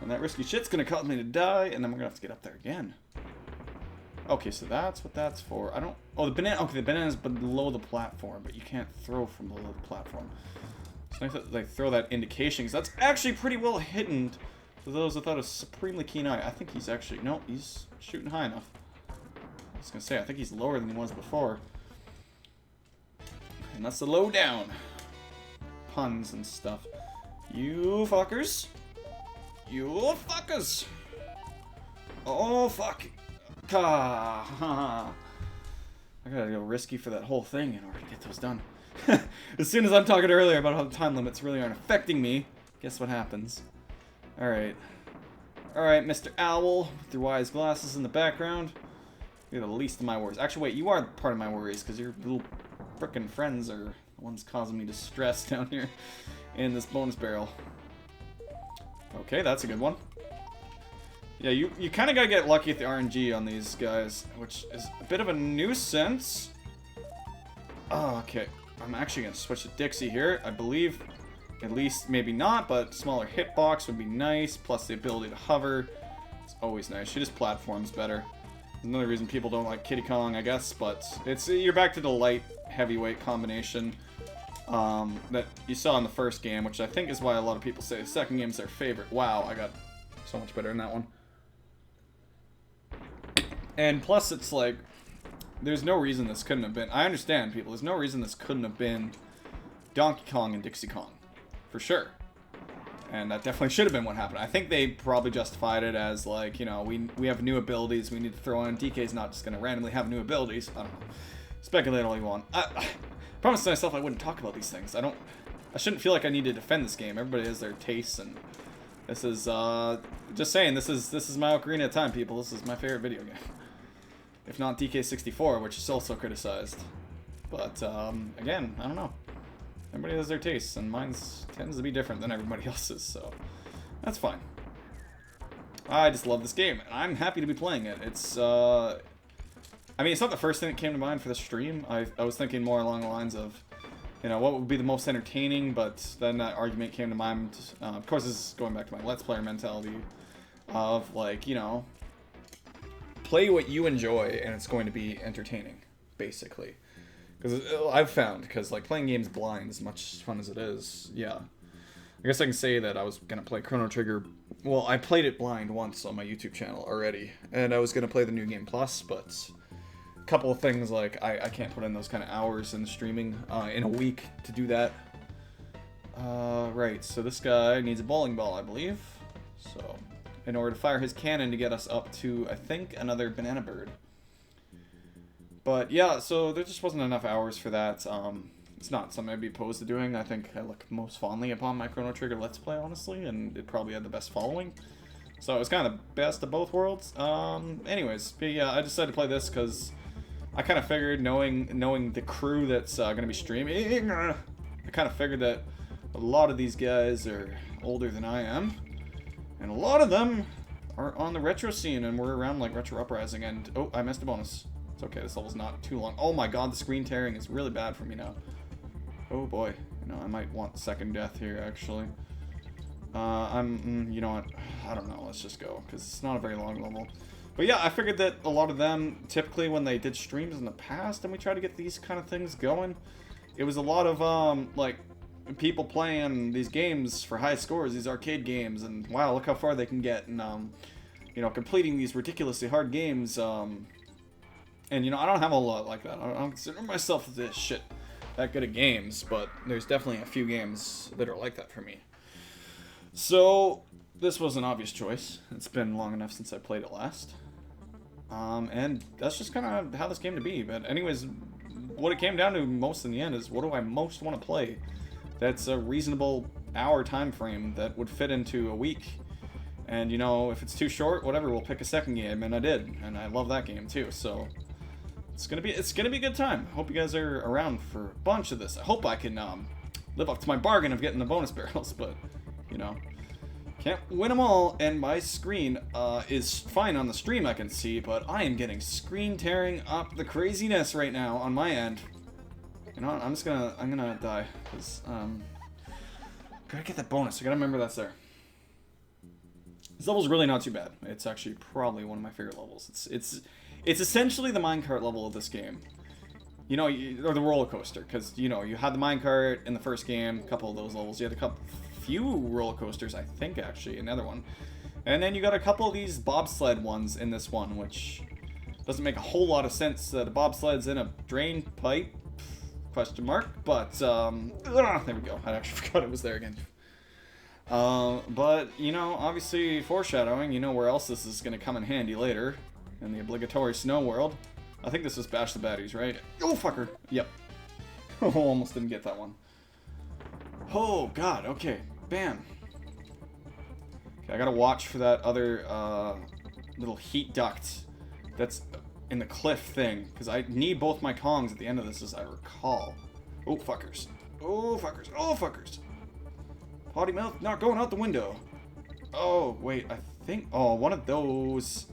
And that risky shit's gonna cause me to die, and then we're gonna have to get up there again. Okay, so that's what that's for. I don't... Oh, the banana... Okay, the banana's below the platform, but you can't throw from below the platform. It's nice that they throw that indication, because that's actually pretty well hidden to those without a supremely keen eye. I think he's actually... No, he's shooting high enough. I was gonna say, I think he's lower than he was before. And that's the low down. Puns and stuff. You fuckers. You fuckers! Oh, fuck. I gotta go risky for that whole thing in order to get those done. As soon as I'm talking earlier about how the time limits really aren't affecting me, guess what happens? Alright. Alright, Mr. Owl, with your wise glasses in the background. You're the least of my worries. Actually, wait, you are part of my worries, because your little frickin' friends are the ones causing me distress down here in this bonus barrel. Okay, that's a good one. Yeah, you kind of gotta get lucky at the RNG on these guys, which is a bit of a nuisance. Oh, okay. I'm actually gonna switch to Dixie here. I believe, at least, maybe not, but smaller hitbox would be nice, plus the ability to hover. It's always nice. She just platforms better. Another reason people don't like Kiddy Kong, I guess, but you're back to the light heavyweight combination that you saw in the first game, which I think is why a lot of people say the second game's their favorite. Wow, I got so much better in that one. And plus, it's like, there's no reason this couldn't have been... I understand, people. There's no reason this couldn't have been Donkey Kong and Dixie Kong. For sure. And that definitely should have been what happened. I think they probably justified it as, like, you know, we have new abilities we need to throw in. DK's not just going to randomly have new abilities. I don't know. Speculate all you want. I promised myself I wouldn't talk about these things. I I shouldn't feel like I need to defend this game. Everybody has their tastes, and this is, just saying, this is my Ocarina of Time, people. This is my favorite video game. If not DK64, which is also criticized. But, again, I don't know. Everybody has their tastes, and mine tends to be different than everybody else's, so that's fine. I just love this game, and I'm happy to be playing it. It's, I mean, it's not the first thing that came to mind for the stream. I was thinking more along the lines of, you know, what would be the most entertaining, but then that argument came to mind. Of course, this is going back to my Let's Player mentality of, like, you know, play what you enjoy, and it's going to be entertaining, basically. Because I've found, because, like, playing games blind, as much fun as it is, yeah. I guess I can say that I was going to play Chrono Trigger. Well, I played it blind once on my YouTube channel already, and I was going to play the New Game Plus, but a couple of things, like, I can't put in those kind of hours in the streaming in a week to do that. Right, so this guy needs a bowling ball, I believe. So, in order to fire his cannon to get us up to, I think, another banana bird. But, yeah, so there just wasn't enough hours for that. It's not something I'd be opposed to doing. I think I look most fondly upon my Chrono Trigger Let's Play, honestly, and it probably had the best following. So it was kind of the best of both worlds. Anyways, but yeah, I decided to play this because I kind of figured, knowing the crew that's going to be streaming, I kind of figured that a lot of these guys are older than I am, and a lot of them are on the retro scene, and we're around like Retro Uprising, and oh, I missed a bonus. It's okay, this level's not too long. Oh my god, the screen tearing is really bad for me now. Oh boy, you know, I might want second death here, actually. You know what, I don't know, let's just go, because it's not a very long level. But yeah, I figured that a lot of them, typically when they did streams in the past and we tried to get these kind of things going, it was a lot of, like, people playing these games for high scores, these arcade games, and wow, look how far they can get, and, you know, completing these ridiculously hard games, and, you know, I don't have a lot like that. I don't consider myself this shit that good at games, but there's definitely a few games that are like that for me. So, this was an obvious choice. It's been long enough since I played it last. And that's just kind of how this came to be. But anyways, what it came down to most in the end is, what do I most want to play that's a reasonable hour time frame that would fit into a week? And, you know, if it's too short, whatever, we'll pick a second game, and I did. And I love that game, too, so it's gonna be a good time. Hope you guys are around for a bunch of this. I hope I can live up to my bargain of getting the bonus barrels, but you know, can't win them all. And my screen is fine on the stream, I can see, but I am getting screen tearing up the craziness right now on my end. You know what, I'm gonna die because gotta get that bonus. I gotta remember that's there. This level's really not too bad. It's actually probably one of my favorite levels. It's essentially the minecart level of this game. You know, or the roller coaster, because, you know, you had the minecart in the first game, a couple of those levels. You had a few roller coasters, I think, actually, another one. And then you got a couple of these bobsled ones in this one, which doesn't make a whole lot of sense. The bobsled's in a drain pipe, question mark, but, there we go. I actually forgot it was there again. But, you know, obviously foreshadowing, you know where else this is going to come in handy later. In the obligatory snow world. I think this is Bash the Baddies, right? Oh, fucker. Yep. Oh, almost didn't get that one. Oh, God. Okay. Bam. Okay, I gotta watch for that other, little heat duct that's in the cliff thing. Because I need both my Kongs at the end of this, as I recall. Oh, fuckers. Oh, fuckers. Oh, fuckers. Potty mouth not going out the window. Oh, wait. I think... Oh, one of those...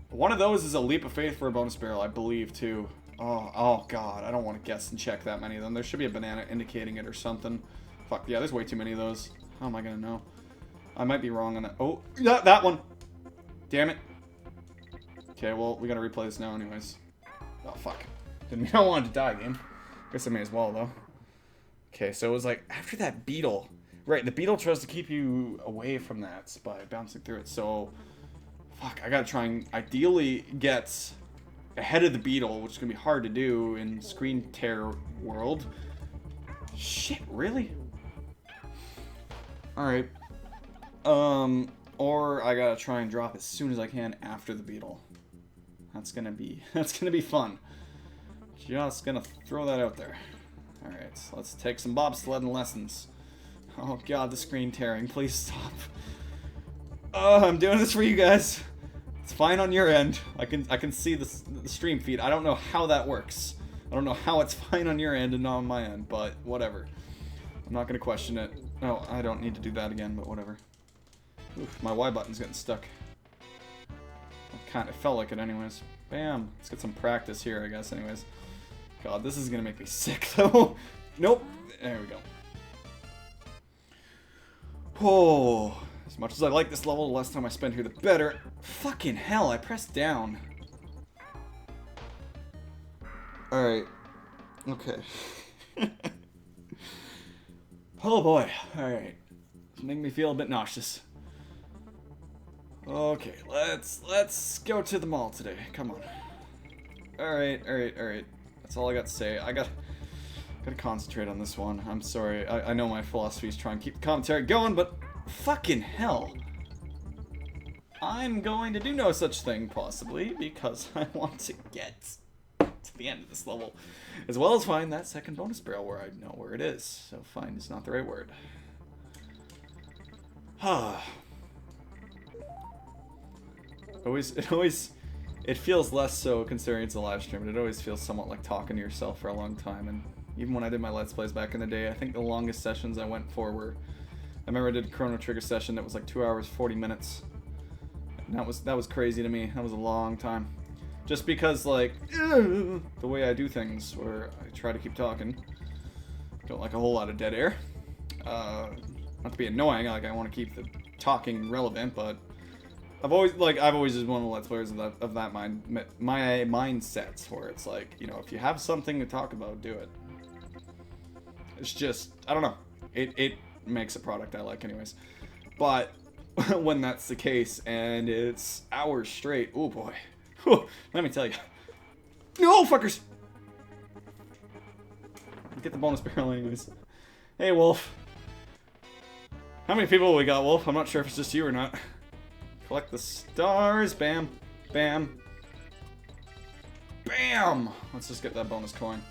One of those is a leap of faith for a bonus barrel, I believe, too. Oh, God. I don't want to guess and check that many of them. There should be a banana indicating it or something. Fuck, yeah, there's way too many of those. How am I going to know? I might be wrong on that. Oh, yeah, that one. Damn it. Okay, well, we got to replay this now anyways. Oh, fuck. Didn't mean I wanted to die, game. Guess I may as well, though. Okay, so it was like, after that beetle. Right, the beetle tries to keep you away from that by bouncing through it, so... Fuck, I gotta try and ideally get ahead of the beetle, which is gonna be hard to do in Screen Tear world. Shit, really? Alright. Or I gotta try and drop as soon as I can after the beetle. That's gonna be fun. Just gonna throw that out there. Alright, so let's take some bobsledding lessons. Oh god, the screen tearing. Please stop. Oh, I'm doing this for you guys. It's fine on your end. I can see the stream feed. I don't know how that works. I don't know how it's fine on your end and not on my end, but whatever. I'm not gonna question it. No, I don't need to do that again, but whatever. Oof, my Y button's getting stuck. It felt like it anyways. Bam. Let's get some practice here, I guess, anyways. God, this is gonna make me sick, though. Nope. There we go. Oh, as much as I like this level, the less time I spend here, the better. Fucking hell, I pressed down. Alright. Okay. Oh boy. Alright. It's making me feel a bit nauseous. Okay, let's go to the mall today. Come on. Alright. That's all I got to say. Gotta concentrate on this one. I'm sorry. I know my philosophy is trying to keep the commentary going, but fucking hell. I'm going to do no such thing, possibly, because I want to get to the end of this level, as well as find that second bonus barrel where I know where it is. So find is not the right word. It feels less so considering it's a live stream, but it always feels somewhat like talking to yourself for a long time. And even when I did my Let's Plays back in the day, I think the longest sessions I went for were, I remember I did a Chrono Trigger session that was like 2 hours 40 minutes. And that was crazy to me. That was a long time. Just because, like, the way I do things, where I try to keep talking. Don't like a whole lot of dead air. Not to be annoying, like I want to keep the talking relevant, but I've always just one of the Let's Players of that my mindsets, where it's like, you know, if you have something to talk about, do it. It's just, I don't know, it makes a product I like anyways. But when that's the case and it's hours straight, oh boy, let me tell you, no fuckers, get the bonus barrel anyways. Hey Wolf, how many people we got, Wolf? I'm not sure if it's just you or not. Collect the stars. Bam. Bam. Bam! Let's just get that bonus coin.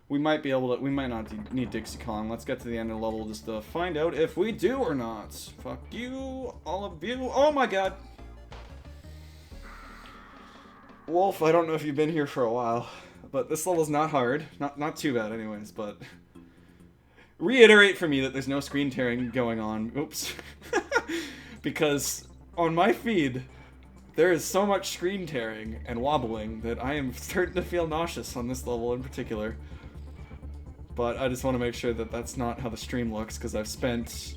We might be able to... We might not need Dixie Kong. Let's get to the end of the level just to find out if we do or not. Fuck you, all of you. Oh my god. Wolf, I don't know if you've been here for a while, but this level's not hard. Not too bad anyways, but... Reiterate for me that there's no screen tearing going on. Oops. Because... on my feed, there is so much screen tearing and wobbling that I am starting to feel nauseous on this level in particular. But I just want to make sure that that's not how the stream looks, because I've spent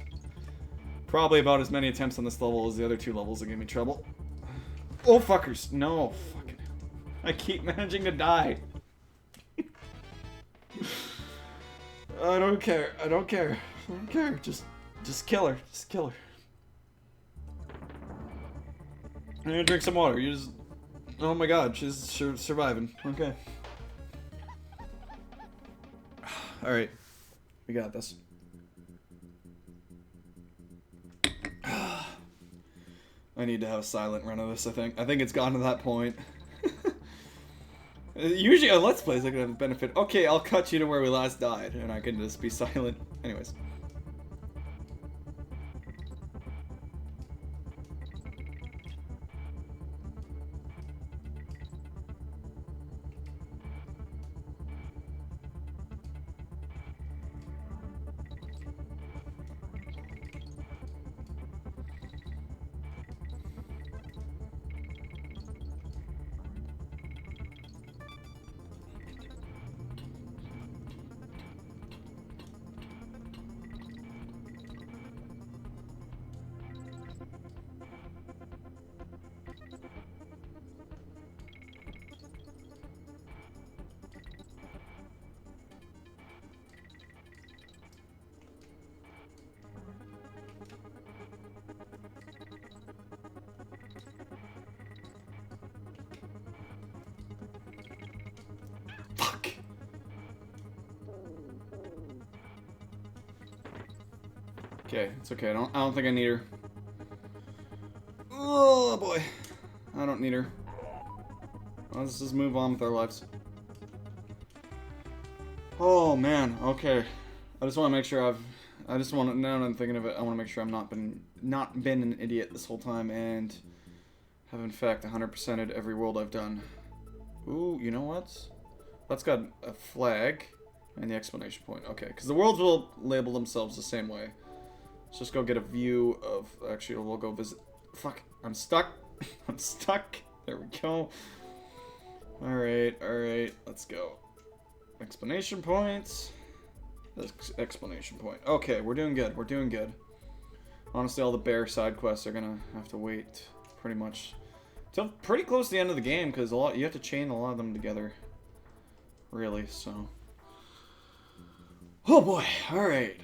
probably about as many attempts on this level as the other two levels that gave me trouble. Oh, fuckers. No. Fucking hell. I keep managing to die. I don't care. I don't care. I don't care. Just kill her. Just kill her. I'm gonna drink some water. You just... Oh my god, she's surviving. Okay. Alright. We got this. I need to have a silent run of this, I think. I think it's gotten to that point. Usually on Let's Plays I can have the benefit. Okay, I'll cut you to where we last died, and I can just be silent. Anyways. Okay, it's okay. I don't think I need her. Oh boy, I don't need her. Let's just move on with our lives. Oh man, okay. I just want to make sure I just want to, now that I'm thinking of it, I want to make sure I'm not been an idiot this whole time and have in fact 100%ed every world I've done. Ooh, you know what? That's got a flag and the exclamation point. Okay, because the worlds will label themselves the same way. Let's just go get a view of, actually, we'll go visit, fuck, I'm stuck. I'm stuck. There we go. Alright, let's go. Explanation points. Explanation point. Okay, we're doing good. We're doing good. Honestly, all the bear side quests are gonna have to wait pretty much till pretty close to the end of the game because you have to chain a lot of them together. Really, so. Oh boy. All right.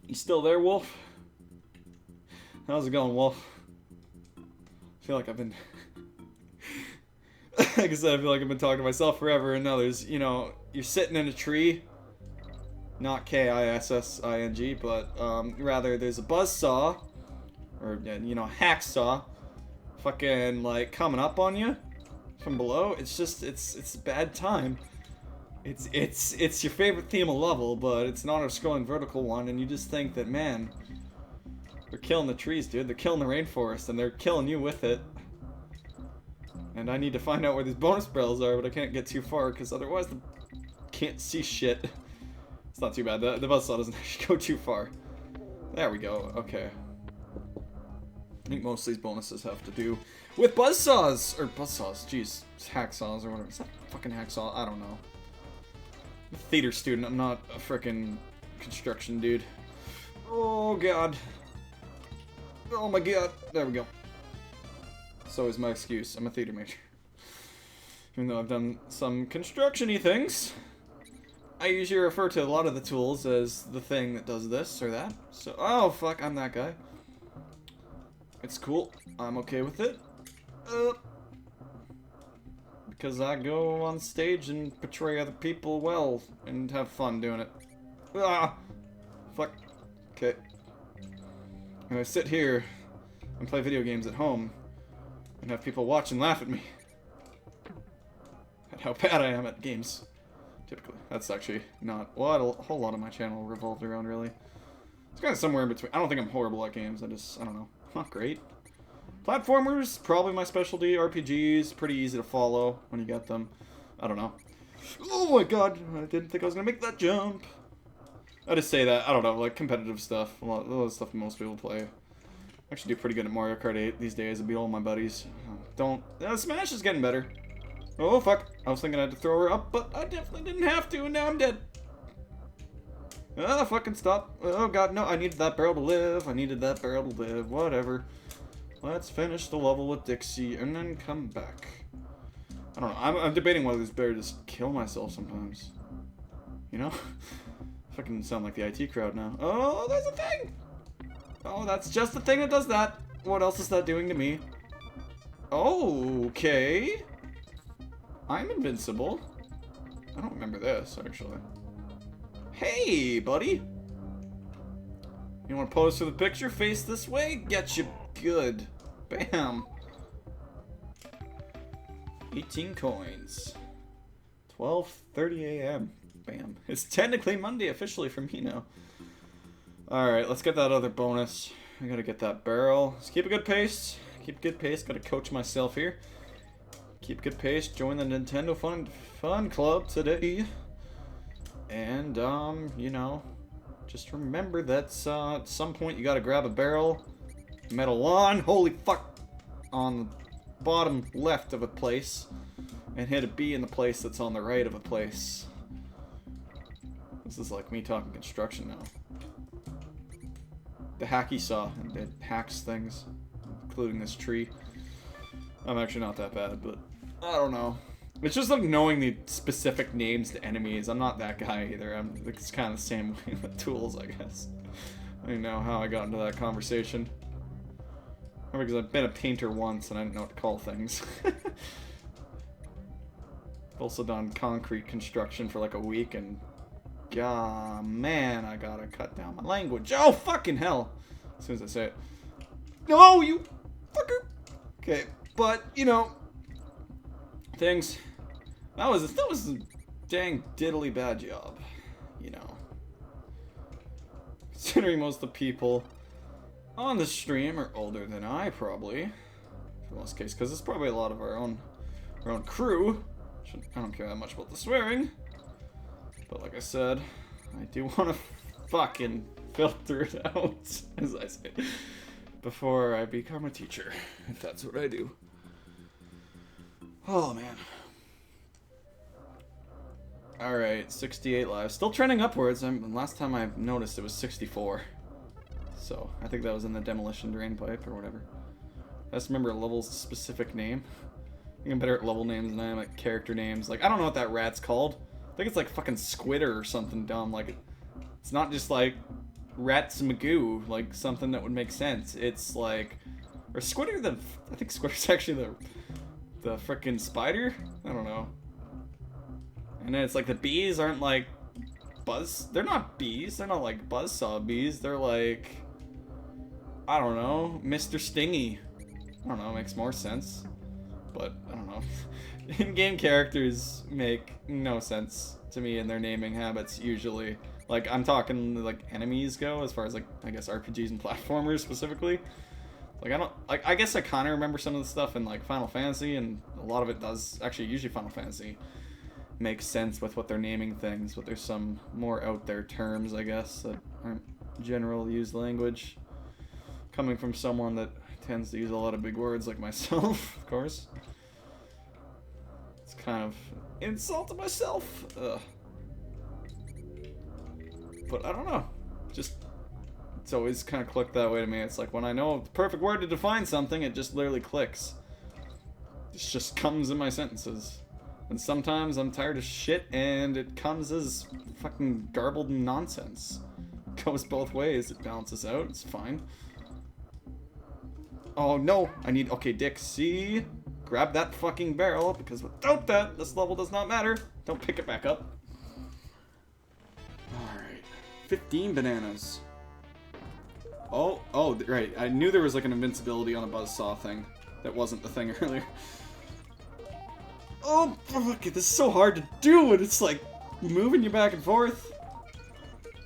You still there, Wolf? How's it going, Wolf? I feel like I've been. Like I said, I feel like I've been talking to myself forever, and now there's, you know, you're sitting in a tree. Not K-I-S-S-I-N-G, but rather there's a buzzsaw, or, you know, hacksaw, fucking, like, coming up on you from below. It's just, it's a bad time. It's your favorite theme of level, but it's not a scrolling vertical one, and you just think that, man, they're killing the trees, dude. They're killing the rainforest, and they're killing you with it. And I need to find out where these bonus barrels are, but I can't get too far, because otherwise I can't see shit. It's not too bad. The buzzsaw doesn't actually go too far. There we go. Okay. I think most of these bonuses have to do with buzzsaws. Or buzzsaws. Jeez. Hacksaws or whatever. Is that fucking hacksaw? I don't know. I'm a theater student. I'm not a frickin' construction dude. Oh, God. Oh, my God. There we go. So is my excuse. I'm a theater major. Even though I've done some construction-y things, I usually refer to a lot of the tools as the thing that does this or that. So, oh fuck, I'm that guy. It's cool. I'm okay with it. Because I go on stage and portray other people well and have fun doing it. Ah! Fuck. Okay. And I sit here and play video games at home and have people watch and laugh at me. At how bad I am at games. Typically. That's actually not what a whole lot of my channel revolved around, really. It's kind of somewhere in between. I don't think I'm horrible at games. I don't know. Not great. Platformers, probably my specialty. RPGs, pretty easy to follow when you get them. I don't know. Oh my god, I didn't think I was going to make that jump. I just say that. I don't know, like competitive stuff. A lot of stuff most people play. I actually do pretty good at Mario Kart 8 these days. I beat all my buddies. Smash is getting better. Oh, fuck. I was thinking I had to throw her up, but I definitely didn't have to, and now I'm dead. Ah, fucking stop. Oh, God, no. I needed that barrel to live. I needed that barrel to live. Whatever. Let's finish the level with Dixie, and then come back. I don't know. I'm debating whether this bear just kill myself sometimes. You know? Fucking sound like the IT crowd now. Oh, there's a thing! Oh, that's just the thing that does that. What else is that doing to me? Oh, okay. I'm invincible. I don't remember this, actually. Hey, buddy. You want to pose for the picture? Face this way? Get you good. Bam. 18 coins. 12:30 a.m. Bam. It's technically Monday officially for me now. Alright, let's get that other bonus. I gotta get that barrel. Let's keep a good pace. Keep a good pace. Gotta coach myself here. Keep good pace. Join the Nintendo Fun Club today. And, you know, just remember that at some point you gotta grab a barrel, metal one, holy fuck, on the bottom left of a place, and hit a B in the place that's on the right of a place. This is like me talking construction now. The hacky saw, and it hacks things, including this tree. I'm actually not that bad, but I don't know. It's just like knowing the specific names to enemies. I'm not that guy either. It's kind of the same way with tools, I guess. I don't know how I got into that conversation. Maybe because I've been a painter once and I didn't know what to call things. I've also done concrete construction for like a week and... God, man, I gotta cut down my language. Oh, fucking hell. As soon as I say it. No, you fucker. Okay, but, you know... Things. That was dang diddly bad job, you know. Considering most of the people on the stream are older than I, probably. For most cases, because it's probably a lot of our own crew. I don't care that much about the swearing. But like I said, I do want to fucking filter it out, as I say, before I become a teacher, if that's what I do. Oh, man. Alright, 68 lives. Still trending upwards. Last time I noticed it was 64. So, I think that was in the demolition drain pipe or whatever. I just remember a level's specific name. I think I'm better at level names than I am at character names. Like, I don't know what that rat's called. I think it's like fucking Squitter or something dumb. Like, it's not just like Rats Magoo, like something that would make sense. It's like, or Squitter I think Squitter's actually the frickin' spider? I don't know. And then it's like the bees aren't like they're not bees. They're not like buzzsaw bees. They're like, I don't know, Mr. Stingy. I don't know, makes more sense. But, I don't know. In-game characters make no sense to me in their naming habits, usually. Like, I'm talking, like, enemies go, as far as, like, I guess RPGs and platformers specifically. Like, I guess I kind of remember some of the stuff in, like, Final Fantasy, and a lot of it does, actually, usually Final Fantasy makes sense with what they're naming things, but there's some more out there terms, I guess, that aren't general used language. Coming from someone that tends to use a lot of big words like myself, of course. It's kind of insult to myself. Ugh. But I don't know. Just, it's always kind of clicked that way to me. It's like when I know the perfect word to define something, it just literally clicks. It just comes in my sentences. And sometimes I'm tired of shit and it comes as fucking garbled nonsense. It goes both ways. It balances out. It's fine. Oh no, okay, Dixie, grab that fucking barrel, because without that, this level does not matter. Don't pick it back up. Alright, 15 bananas. Oh, right, I knew there was like an invincibility on a buzzsaw thing. That wasn't the thing earlier. Oh, fuck it, this is so hard to do, and it's like moving you back and forth.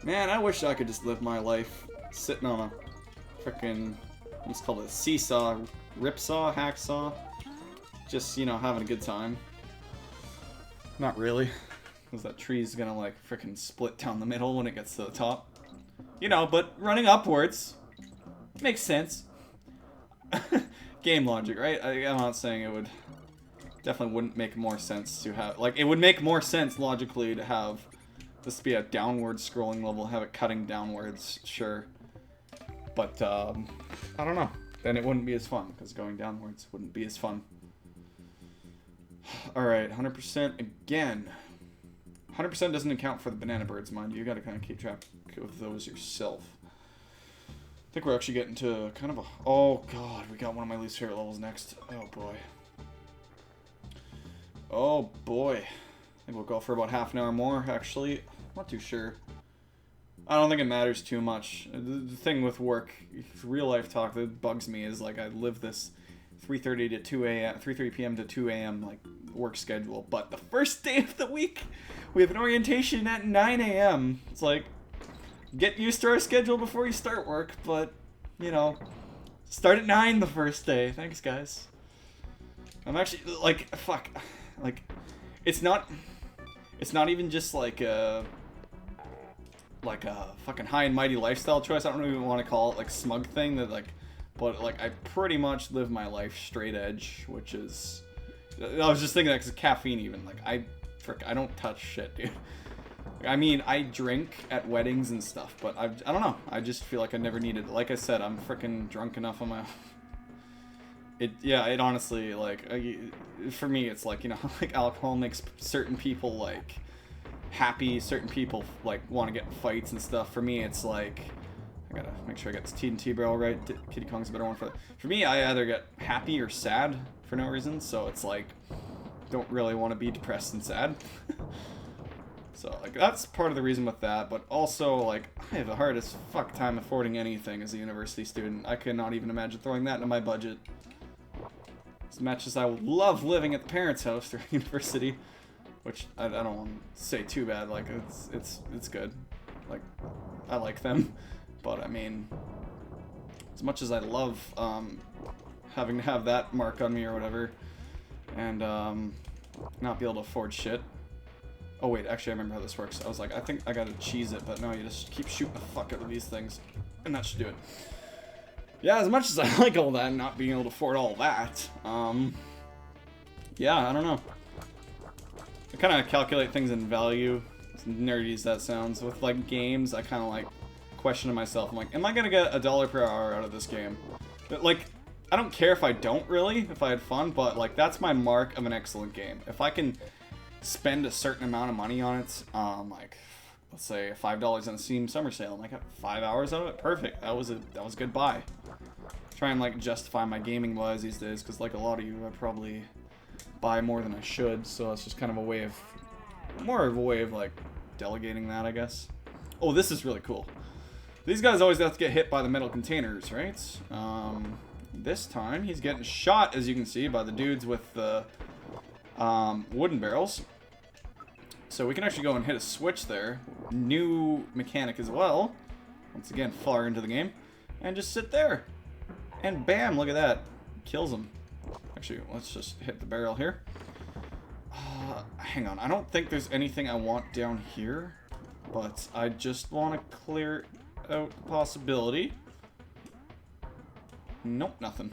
Man, I wish I could just live my life sitting on a frickin', let's call it a seesaw, ripsaw, hacksaw. Just, you know, having a good time. Not really. Because that tree's gonna, like, frickin' split down the middle when it gets to the top. You know, but running upwards makes sense. Game logic, right? I'm not saying it would... Definitely wouldn't make more sense to have... Like, it would make more sense, logically, to have this be a downward scrolling level, have it cutting downwards, sure. But, I don't know. Then it wouldn't be as fun, because going downwards wouldn't be as fun. Alright, 100% again. 100% doesn't account for the banana birds, mind you. You gotta kind of keep track of those yourself. I think we're actually getting to kind of a... Oh, God, we got one of my least favorite levels next. Oh, boy. Oh, boy. I think we'll go for about half an hour more, actually. I'm not too sure. I don't think it matters too much. The thing with work, real life talk that bugs me is like I live this 3:30 to 2 a.m., 3:30 p.m. to 2 a.m. like work schedule, but the first day of the week we have an orientation at 9 a.m. It's like, get used to our schedule before you start work, but you know, start at 9 the first day. Thanks, guys. I'm actually like, fuck, like it's not even just like a fucking high and mighty lifestyle choice. I don't even want to call it like smug thing that like, but like I pretty much live my life straight edge, which is, I was just thinking that because caffeine even, like I don't touch shit, dude. I mean, I drink at weddings and stuff, but I don't know. I just feel like I never needed it. Like I said, I'm freaking drunk enough on my own. It honestly, like, for me, it's like, you know, like alcohol makes certain people like happy, certain people like want to get in fights and stuff. For me, it's like I gotta make sure I get this T&T barrel right. Kitty Kong's a better one for that. For me, I either get happy or sad for no reason, so it's like don't really want to be depressed and sad. So like that's part of the reason with that, but also like I have the hardest fuck time affording anything as a university student. I cannot even imagine throwing that into my budget. As much as I would love living at the parents' house during university, which I don't want to say too bad. Like it's good. Like I like them, but I mean, as much as I love having to have that mark on me or whatever, and not be able to afford shit. Oh wait, actually I remember how this works. I was like, I think I gotta cheese it, but no, you just keep shooting the fuck out of these things, and that should do it. Yeah, as much as I like all that and not being able to afford all that, yeah, I don't know. I kind of calculate things in value, as nerdy as that sounds. With like games, I kind of like question to myself, I'm like, am I gonna get $1 per hour out of this game? But like, I don't care if I don't really, if I had fun, but like that's my mark of an excellent game. If I can spend a certain amount of money on it, like let's say $5 on a Steam summer sale, and I got 5 hours out of it, perfect. That was a good buy. Try and like justify my gaming buys these days, because like a lot of you, I probably buy more than I should, so it's just kind of a way of, more of a way of like delegating that, I guess. Oh, this is really cool. These guys always have to get hit by the metal containers, right? This time he's getting shot, as you can see, by the dudes with the wooden barrels. So we can actually go and hit a switch there. New mechanic as well. Once again, far into the game. And just sit there. And bam, look at that. Kills him. Actually, let's just hit the barrel here. Hang on, I don't think there's anything I want down here. But I just want to clear out the possibility. Nope, nothing.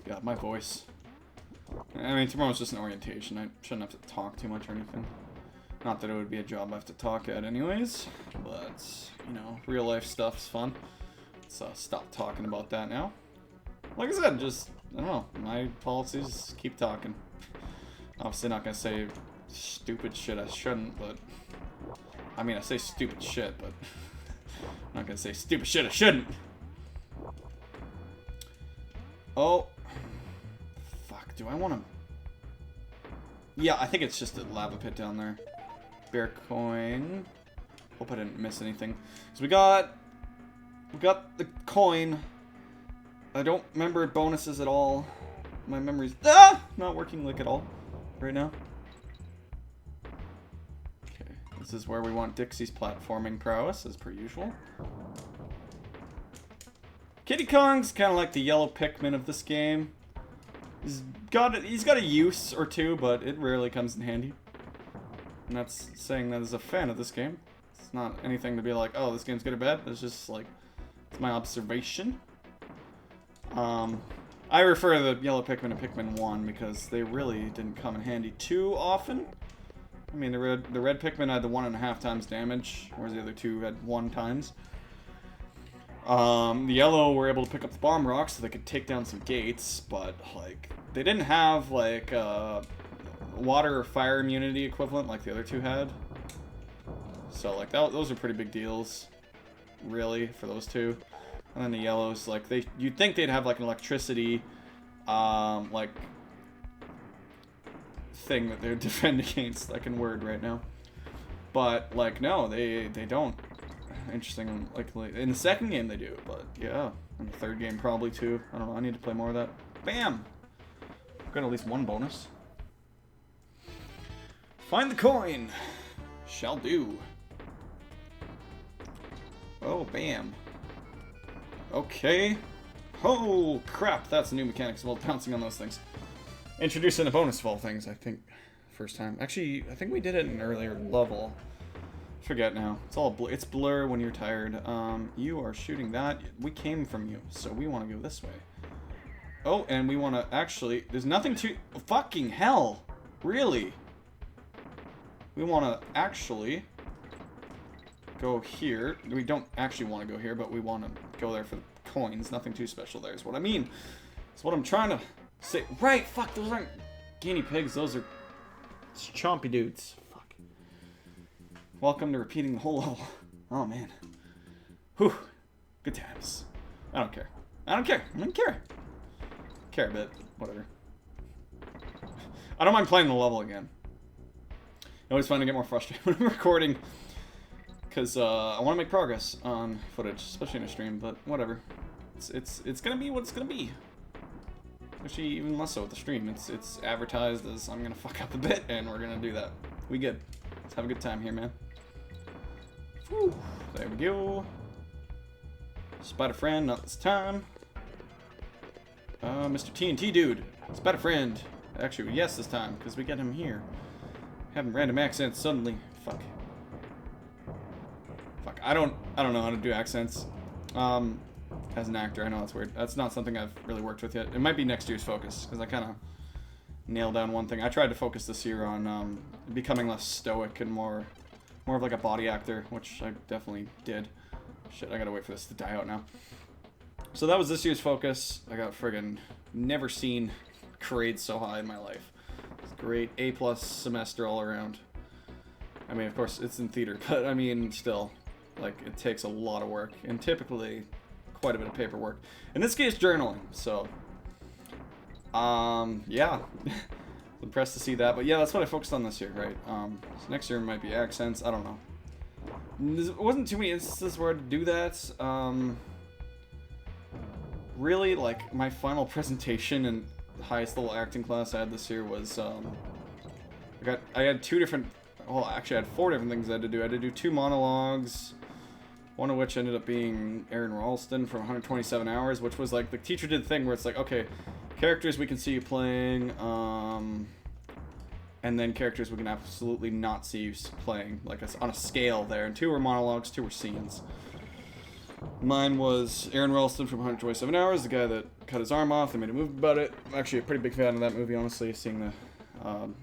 God, my voice. I mean, tomorrow's just an orientation. I shouldn't have to talk too much or anything. Not that it would be a job I have to talk at anyways. But, you know, real life stuff's fun. Let's stop talking about that now. Like I said, just, I don't know. My policies, keep talking. Obviously not going to say stupid shit I shouldn't, but... I mean, I say stupid shit, but... I'm not going to say stupid shit I shouldn't. Oh. Fuck, do I want to... Yeah, I think it's just a lava pit down there. Bear coin. Hope I didn't miss anything. So we got the coin. I don't remember bonuses at all. My memory's not working like at all right now. Okay, this is where we want Dixie's platforming prowess, as per usual. Kiddy Kong's kind of like the yellow Pikmin of this game. He's got a use or two, but it rarely comes in handy. And that's saying that as a fan of this game. It's not anything to be like, oh, this game's good or bad. It's just like, it's my observation. I refer to the yellow Pikmin to Pikmin 1 because they really didn't come in handy too often. I mean, the red Pikmin had the 1.5 times damage, whereas the other two had 1 times. The yellow were able to pick up the bomb rocks so they could take down some gates, but like they didn't have like water or fire immunity equivalent like the other two had. So like those are pretty big deals, really, for those two. And then the yellows, like you'd think they'd have like an electricity, like thing that they would defend against. I can word right now, but like no, they don't. Interesting, like in the second game they do, but yeah, in the third game probably too. I don't know, I need to play more of that. Bam! Got at least one bonus. Find the coin! Shall do. Oh, bam. Okay. Oh, crap, that's a new mechanic, so bouncing on those things. Introducing a bonus of all things, I think, first time. Actually, I think we did it in an earlier level. Forget now. It's all it's blur when you're tired. You are shooting that. We came from you, so we want to go this way. Oh, and we want to actually... There's nothing to... Fucking hell! Really? We want to actually go here. We don't actually want to go here, but we want to go there for the coins. Nothing too special there is what I mean. It's what I'm trying to say. Right, fuck, those aren't guinea pigs. Those are chompy dudes. Welcome to repeating the whole level. Oh, man. Whew. Good times. I don't care. I don't care. I don't care. Care a bit. Whatever. I don't mind playing the level again. I always find I get more frustrated when I'm recording. Because I want to make progress on footage, especially in a stream, but whatever. It's going to be what it's going to be. Actually, even less so with the stream. It's advertised as I'm gonna fuck up a bit, and we're gonna do that. We good. Let's have a good time here, man. Whew. There we go. Spider friend, not this time. Mr. TNT dude. Spider friend. Actually, yes this time, because we get him here. Having random accents suddenly. Fuck. Fuck. I don't know how to do accents. As an actor, I know that's weird. That's not something I've really worked with yet. It might be next year's focus, because I kind of nailed down one thing. I tried to focus this year on becoming less stoic and more of like a body actor, which I definitely did. Shit, I gotta wait for this to die out now. So that was this year's focus. I got friggin' never seen grades so high in my life. It's great. A+ semester all around. I mean, of course, it's in theater, but I mean, still, like, it takes a lot of work, and typically quite a bit of paperwork. In this case, journaling, so, yeah. Impressed to see that, but yeah, that's what I focused on this year, right? So next year might be accents, I don't know. There wasn't too many instances where I had to do that. Really, like, my final presentation in the highest level acting class I had this year was, I had two different, well, actually I had 4 different things I had to do. I had to do 2 monologues, one of which ended up being Aaron Ralston for 127 hours, which was like, the teacher did the thing where it's like, okay, characters we can see you playing, and then characters we can absolutely not see you playing, like on a scale there. And 2 were monologues, 2 were scenes. Mine was Aaron Ralston from 127 Hours, the guy that cut his arm off. They made a movie about it. I'm actually a pretty big fan of that movie, honestly, seeing the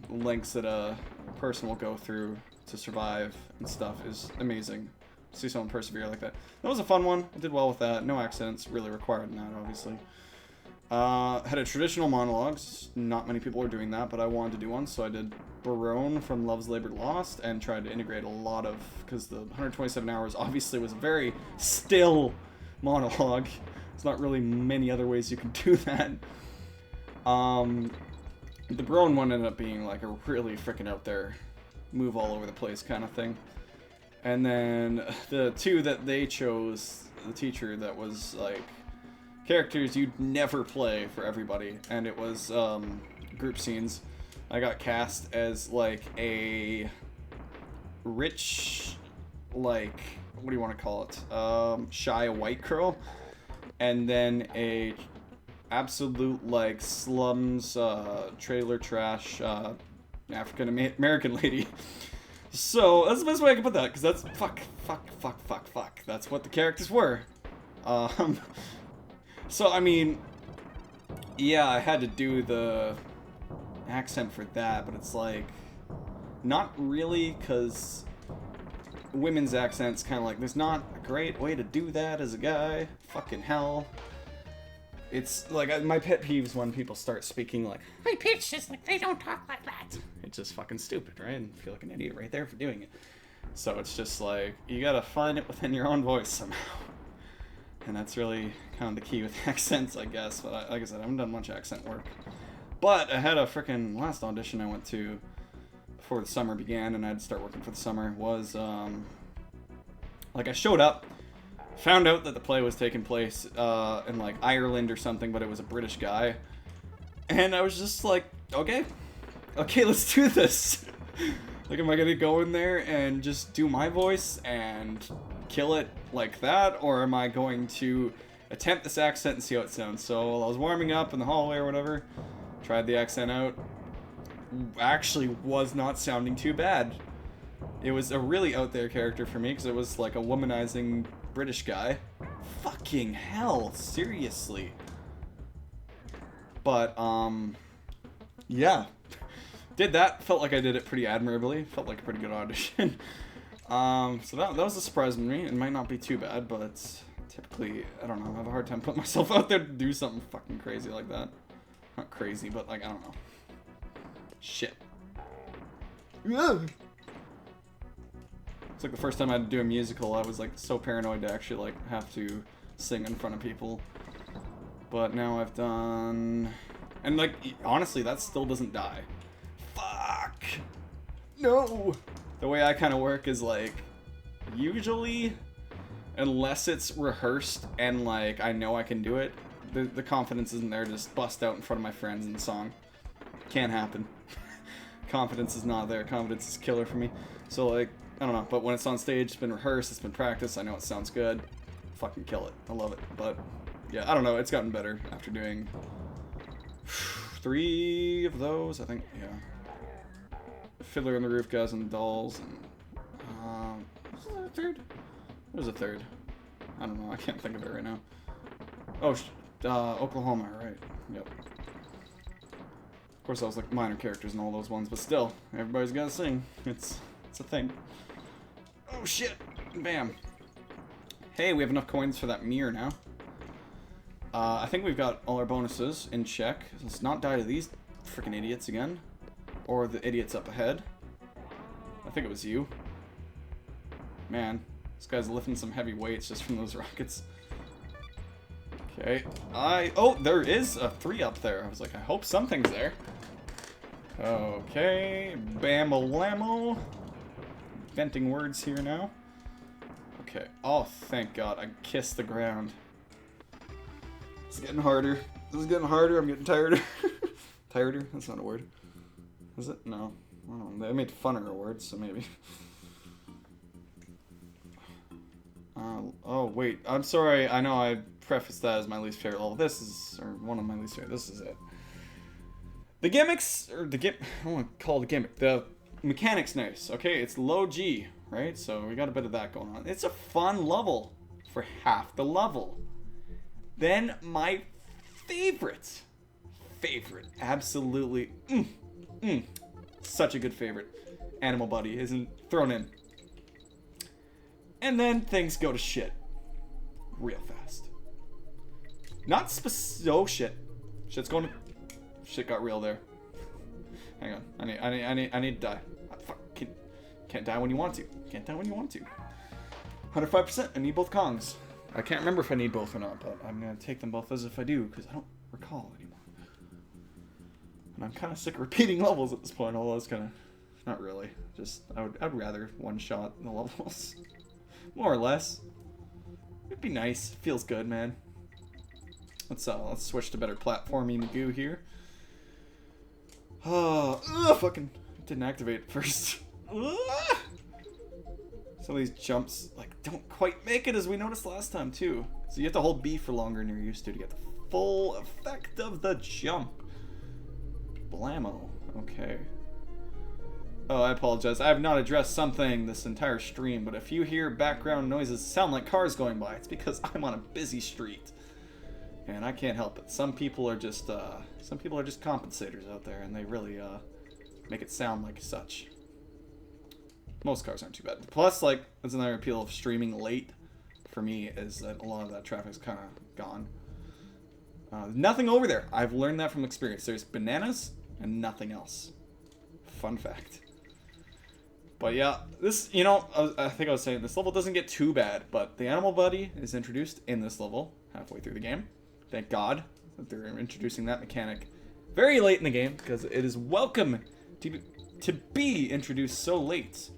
lengths that a person will go through to survive and stuff is amazing. See someone persevere like that. That was a fun one. I did well with that. No accents really required in that, obviously. Had a traditional monologues. Not many people are doing that, but I wanted to do one, so I did Barone from Love's Labored Lost and tried to integrate a lot of, because the 127 Hours obviously was a very still monologue. There's not really many other ways you can do that. The Barone one ended up being like a really freaking out there, move all over the place kind of thing. And then the 2 that they chose, the teacher that was like characters you'd never play for everybody, and it was group scenes. I got cast as like a rich, like, what do you want to call it? Shy white girl, and then a absolute like slums trailer trash African American lady. So that's the best way I can put that, because that's fuck. That's what the characters were. So I mean, yeah, I had to do the accent for that, but it's like not really, because women's accents kind of like, there's not a great way to do that as a guy. Fucking hell. It's like my pet peeves when people start speaking like high pitch, just like they don't talk like that. It's just fucking stupid, right? And I feel like an idiot right there for doing it. So it's just like, you gotta find it within your own voice somehow. And that's really kind of the key with accents, I guess. But like I said, I haven't done much accent work. But I had a freaking last audition I went to before the summer began, and I had to start working for the summer. Was like I showed up, found out that the play was taking place in like Ireland or something, but it was a British guy, and I was just like, okay, let's do this. Like, am I gonna go in there and just do my voice and kill it like that, or am I going to attempt this accent and see how it sounds? So while I was warming up in the hallway or whatever, tried the accent out. Actually was not sounding too bad. It was a really out there character for me, because it was like a womanizing British guy. Fucking hell, seriously. But yeah, did that. Felt like I did it pretty admirably. Felt like a pretty good audition. So that was a surprise to me. It might not be too bad, but it's typically, I don't know, I have a hard time putting myself out there to do something fucking crazy like that. Not crazy, but like, I don't know. Shit. It's like the first time I had to do a musical, I was like so paranoid to actually like have to sing in front of people. But now I've done, and like honestly, that still doesn't die. Fuck. No. The way I kind of work is like, usually, unless it's rehearsed and like I know I can do it, the confidence isn't there to just bust out in front of my friends in the song. Can't happen. Confidence is not there. Confidence is killer for me. So like, I don't know, but when it's on stage, it's been rehearsed, it's been practiced, I know it sounds good. Fucking kill it. I love it. But yeah, I don't know, it's gotten better after doing 3 of those, I think. Yeah. Fiddler on the Roof, Guys and Dolls, and was there a third? There was a third. I don't know, I can't think of it right now. Oh, Oklahoma, right. Yep. Of course, I was like minor characters in all those ones, but still, everybody's gotta sing. It's a thing. Oh shit! Bam. Hey, we have enough coins for that mirror now. I think we've got all our bonuses in check. Let's not die to these freaking idiots again. Or the idiots up ahead. I think it was you. Man, this guy's lifting some heavy weights just from those rockets. Okay, oh, there is a 3 up there. I was like, I hope something's there. Okay, bam-a-lammo. Venting words here now. Okay, oh, thank God, I kissed the ground. It's getting harder. This is getting harder, I'm getting tireder. Tireder? That's not a word. Is it? No. I don't know. They made funner words, so maybe. Oh, wait. I'm sorry. I know I prefaced that as my least favorite level. This is, or one of my least favorite. This is it. The gimmicks, or I don't want to call it a gimmick. The mechanic's nice. Okay, it's low G, right? So we got a bit of that going on. It's a fun level for half the level. Then my favorite, absolutely, such a good favorite, Animal Buddy isn't thrown in. And then things go to shit real fast. Not oh shit. Shit's going to... Shit got real there. Hang on. I need to die. Fuck. Can't die when you want to. Can't die when you want to. 105%. I need both Kongs. I can't remember if I need both or not, but I'm going to take them both as if I do, because I don't recall anymore. And I'm kind of sick of repeating levels at this point, although it's kind of... Not really. Just, I'd rather one-shot the levels. More or less. It'd be nice. Feels good, man. Let's switch to better platforming Magoo here. Fucking didn't activate it first. Some of these jumps like don't quite make it, as we noticed last time too. So you have to hold B for longer than you're used to get the full effect of the jump. Blammo. Okay. Oh, I apologize. I have not addressed something this entire stream, but if you hear background noises sound like cars going by, it's because I'm on a busy street. And I can't help it. Some people are just compensators out there, and they really make it sound like such. Most cars aren't too bad. Plus, like, that's another appeal of streaming late for me, is that a lot of that traffic's kind of gone. Nothing over there. I've learned that from experience. There's bananas and nothing else. Fun fact. But yeah, this, you know, I think I was saying this level doesn't get too bad, but the Animal Buddy is introduced in this level halfway through the game. Thank God that they're introducing that mechanic very late in the game, because it is welcome to be introduced so late.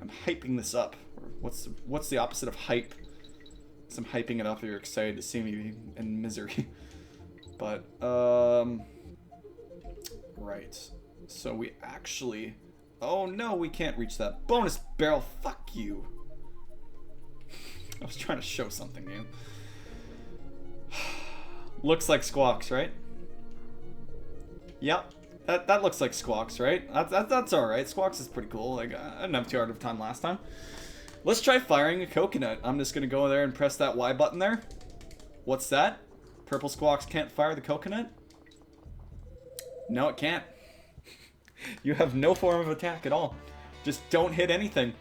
I'm hyping this up. What's the opposite of hype? I'm hyping it up. You're excited to see me in misery. But right. So we actually... Oh no, we can't reach that bonus barrel. Fuck you. I was trying to show something, man. Looks like Squawks, right? Yep. That looks like Squawks, right? That's alright. Squawks is pretty cool. Like, I didn't have too hard of a time last time. Let's try firing a coconut. I'm just gonna go there and press that Y button there. What's that? Purple Squawks can't fire the coconut? No, it can't. You have no form of attack at all. Just don't hit anything.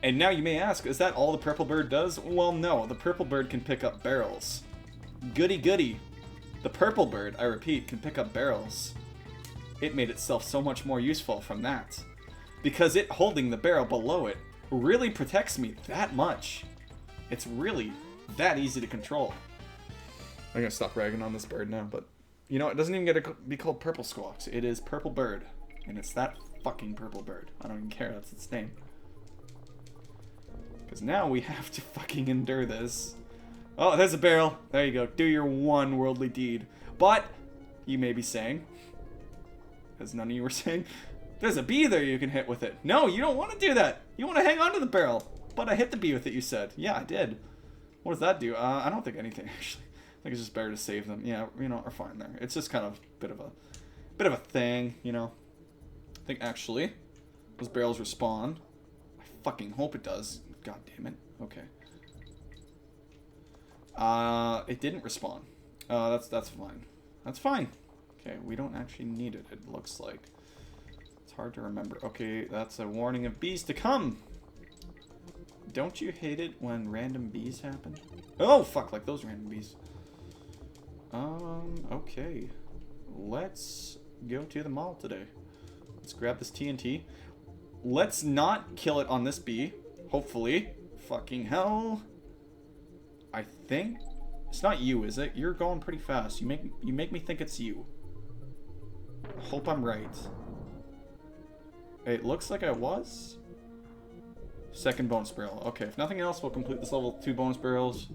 And now you may ask, is that all the Purple Bird does? Well, no. The Purple Bird can pick up barrels. Goody goody. The Purple Bird, I repeat, can pick up barrels. It made itself so much more useful from that. Because it holding the barrel below it really protects me that much. It's really that easy to control. I'm gonna stop ragging on this bird now, but... You know, it doesn't even get to be called Purple Squawks. It is Purple Bird. And it's that fucking Purple Bird. I don't even care, that's its name. Because now we have to fucking endure this. Oh, there's a barrel. There you go. Do your one worldly deed. But, you may be saying, as none of you were saying, there's a bee there you can hit with it. No, you don't want to do that. You want to hang on to the barrel. But I hit the bee with it, you said. Yeah, I did. What does that do? I don't think anything, actually. I think it's just better to save them. Yeah, you know, we're fine there. It's just kind of a bit of a thing, you know. I think, actually, those barrels respawn. I fucking hope it does. God damn it. Okay. It didn't respawn. That's fine. That's fine. Okay, we don't actually need it, it looks like. It's hard to remember. Okay, that's a warning of bees to come. Don't you hate it when random bees happen? Oh, fuck, like those random bees. Okay. Let's go to the mall today. Let's grab this TNT. Let's not kill it on this bee. Hopefully. Fucking hell. I think it's not you, is it? You're going pretty fast. You make me think it's you. Hope I'm right. It looks like I was. Second bonus barrel. Okay, if nothing else, we'll complete this level with 2 bonus barrels.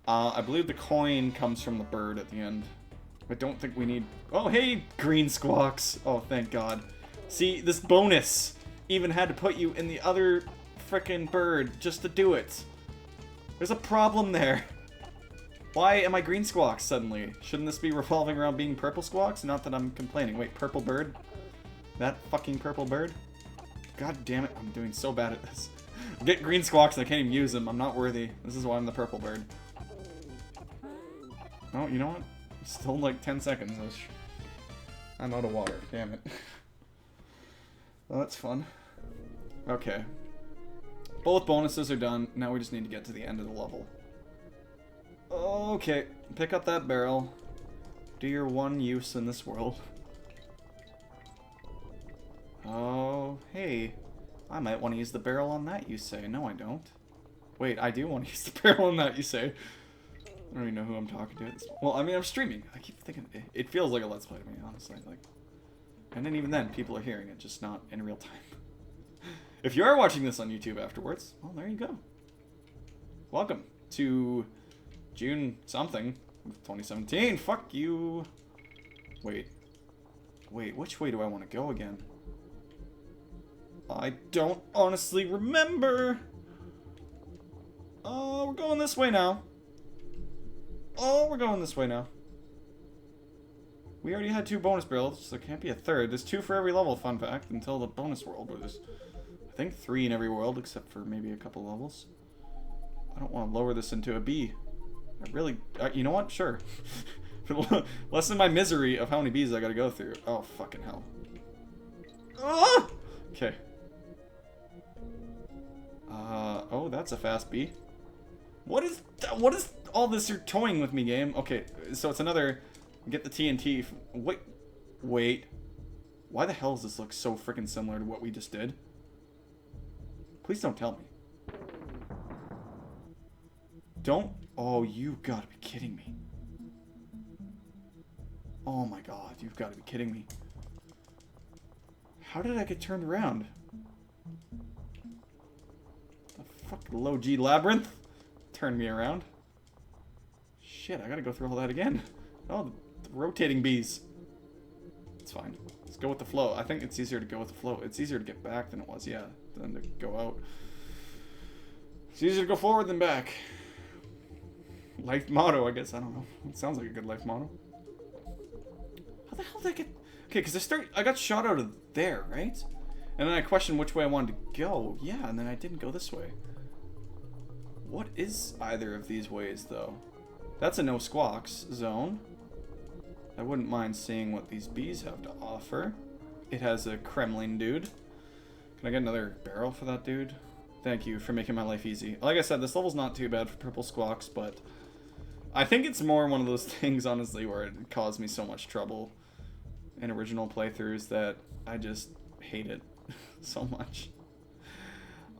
I believe the coin comes from the bird at the end. I don't think we need... Oh, hey, green squawks. Oh, thank God. See, this bonus even had to put you in the other frickin' bird just to do it. There's a problem there. Why am I green squawks suddenly? Shouldn't this be revolving around being purple squawks? Not that I'm complaining. Wait, purple bird? That fucking purple bird? God damn it, I'm doing so bad at this. I get green squawks and I can't even use them. I'm not worthy. This is why I'm the purple bird. Oh, you know what? Still like 10 seconds. I'm out of water. Damn it. Well, that's fun. Okay. Both bonuses are done. Now we just need to get to the end of the level. Okay. Pick up that barrel. Do your one use in this world. Oh, hey. I might want to use the barrel on that, you say. No, I don't. Wait, I do want to use the barrel on that, you say. I don't even know who I'm talking to. Well, I mean, I'm streaming. I keep thinking it feels like a Let's Play to me, honestly. Like, and then even then, people are hearing it, just not in real time. If you are watching this on YouTube afterwards, well, there you go. Welcome to June something, 2017. Fuck you. Wait, which way do I want to go again? I don't honestly remember. Oh, we're going this way now. Oh, we're going this way now. We already had 2 bonus barrels, so there can't be a third. There's 2 for every level, fun fact, until the bonus world, where there's, I think, 3 in every world, except for maybe a couple levels. I don't want to lower this into a B. I really, you know what? Sure. Lessen my misery of how many Bs I gotta go through. Oh, fucking hell. Ah! Okay. Oh, that's a fast B. What is all this you're toying with me, game? Okay, so it's another get the TNT. Wait. Why the hell does this look so freaking similar to what we just did? Please don't tell me. Don't. Oh, you gotta be kidding me. Oh my God, you've gotta be kidding me. How did I get turned around? The fucking low G labyrinth turned me around. Shit, I gotta go through all that again. Oh, the rotating bees. It's fine. Let's go with the flow. I think it's easier to go with the flow. It's easier to get back than it was, yeah, than to go out. It's easier to go forward than back. Life motto, I guess. I don't know. It sounds like a good life motto. How the hell did I get... Okay, because I got shot out of there, right? And then I questioned which way I wanted to go. Yeah, and then I didn't go this way. What is either of these ways, though? That's a no squawks zone. I wouldn't mind seeing what these bees have to offer. It has a Kremlin dude. Can I get another barrel for that dude? Thank you for making my life easy. Like I said, this level's not too bad for purple squawks, but I think it's more one of those things, honestly, where it caused me so much trouble in original playthroughs that I just hate it so much.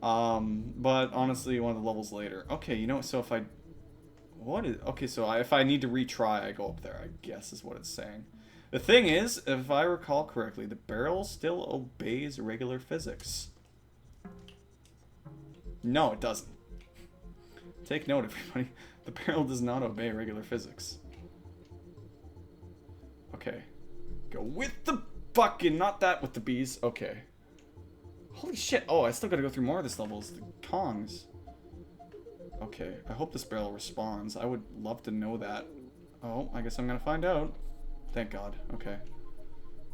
But honestly, one of the levels later. Okay, you know, so if I... Okay, so if I need to retry, I go up there, I guess is what it's saying. The thing is, if I recall correctly, the barrel still obeys regular physics. No, it doesn't. Take note, everybody. The barrel does not obey regular physics. Okay. Go with the fucking, not that with the bees. Okay. Holy shit. Oh, I still gotta go through more of this levels. The Kongs. Okay. I hope this barrel responds. I would love to know that. Oh, I guess I'm gonna find out. Thank God. Okay.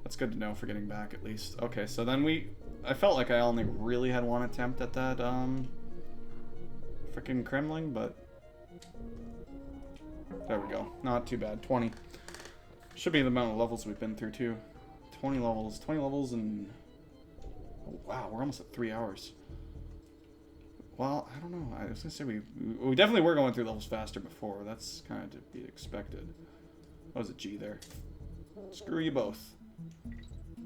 That's good to know for getting back at least. Okay, so then I felt like I only really had one attempt at that, freaking Kremling, but there we go. Not too bad. 20. Should be the amount of levels we've been through too. 20 levels and oh, wow, we're almost at 3 hours. Well, I don't know. I was gonna say we definitely were going through levels faster before. That's kind of to be expected. That was a G there. Screw you both.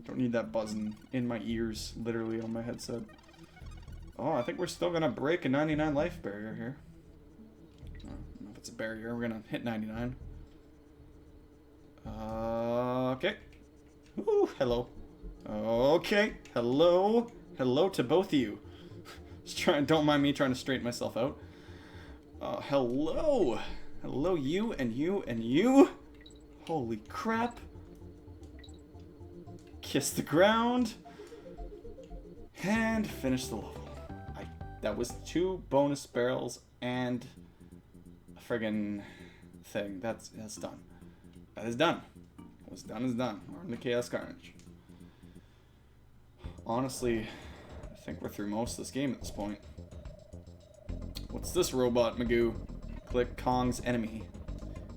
Don't need that buzzing in my ears, literally on my headset. Oh, I think we're still gonna break a 99 life barrier here. I don't know if it's a barrier. We're gonna hit 99. Okay. Ooh, hello. Okay. Hello. Hello to both of you. Just don't mind me trying to straighten myself out. Hello. Hello, you and you and you. Holy crap. Kiss the ground. And finish the level. That was 2 bonus barrels and a friggin' thing. That's done. That is done. What's done is done. We're in the Chaos Carnage. Honestly, I think we're through most of this game at this point. What's this robot, Magoo? Click Kong's enemy.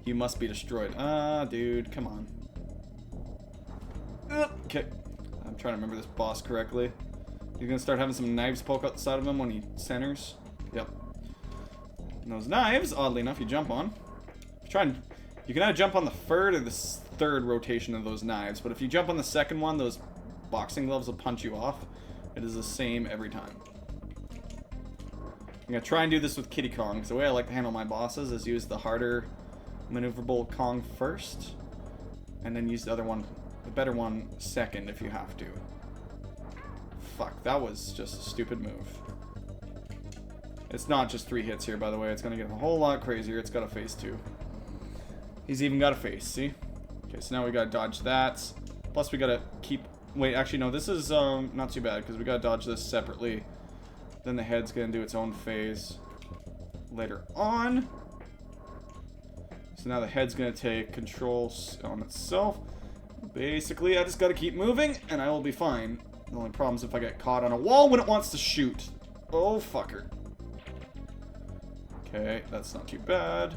You must be destroyed. Ah, dude, come on. Okay. I'm trying to remember this boss correctly. He's gonna start having some knives poke out the side of him when he centers. Yep. And those knives, oddly enough, you jump on. You can either jump on the third or the third rotation of those knives, but if you jump on the second one, those boxing gloves will punch you off. It is the same every time. I'm gonna try and do this with Kiddy Kong, because the way I like to handle my bosses is use the harder, maneuverable Kong first, and then use the other one, the better one, second if you have to. Fuck, that was just a stupid move. It's not just 3 hits here, by the way. It's gonna get a whole lot crazier. It's got a face too. He's even got a face, see? Okay, so now we gotta dodge that. Plus we gotta keep... Wait, actually no, this is not too bad, because we gotta dodge this separately. Then the head's gonna do its own phase later on. So now the head's gonna take control on itself. Basically, I just gotta keep moving, and I will be fine. The only problem is if I get caught on a wall when it wants to shoot. Oh, fucker. Okay, that's not too bad.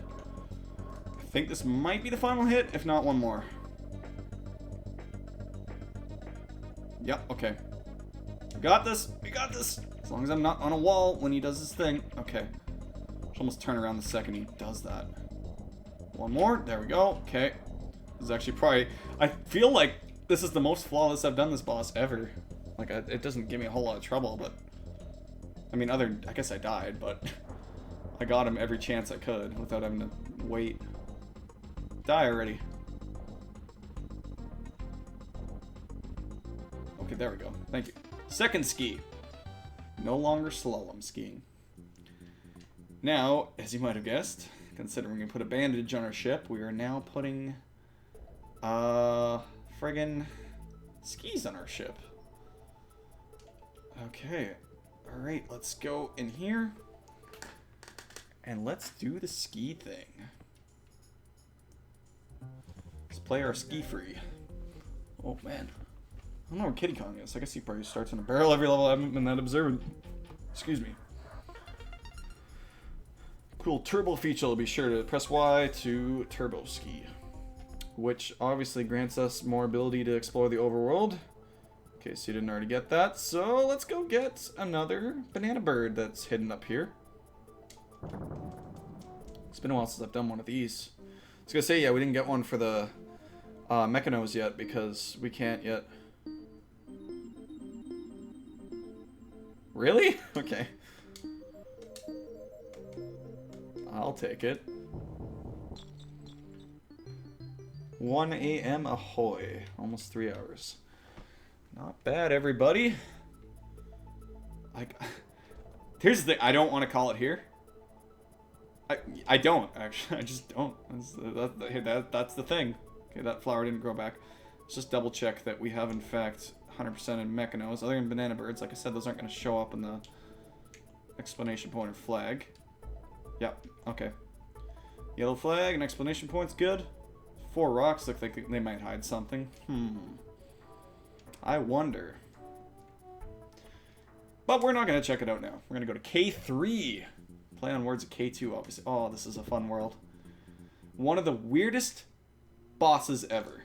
I think this might be the final hit, if not one more. Yep, okay. We got this. We got this. As long as I'm not on a wall when he does his thing. Okay. Should almost turn around the second he does that. One more. There we go. Okay. This is actually probably... I feel like this is the most flawless I've done this boss ever. Like, it doesn't give me a whole lot of trouble, but... I mean, I guess I died, but... I got him every chance I could without having to wait. Die already. Okay, there we go. Thank you. Second ski. No longer slalom skiing. Now, as you might have guessed, considering we put a bandage on our ship, we are now putting... friggin' skis on our ship. Okay. Alright, let's go in here. And let's do the ski thing. Let's play our ski free. Oh, man. I don't know where Kiddy Kong is. I guess he probably starts in a barrel every level. I haven't been that observant. Excuse me. Cool turbo feature. I'll be sure to press Y to turbo ski. Which obviously grants us more ability to explore the overworld. In case you didn't already get that. So let's go get another banana bird that's hidden up here. It's been a while since I've done one of these. I was gonna say, yeah, we didn't get one for the Mechanos yet because we can't yet. Really? Okay. I'll take it. 1 a.m. ahoy. Almost 3 hours. Not bad, everybody. Like, here's the thing. I don't want to call it here. I don't, actually. I just don't. That's the thing. Okay, that flower didn't grow back. Let's just double check that we have, in fact, 100% in Mechanos. Other than banana birds, like I said, those aren't going to show up in the explanation point or flag. Yep, okay. Yellow flag and explanation point's good. 4 rocks look like they might hide something. I wonder. But we're not going to check it out now. We're going to go to K3. Play on words of K2, obviously. Oh, this is a fun world. One of the weirdest bosses ever.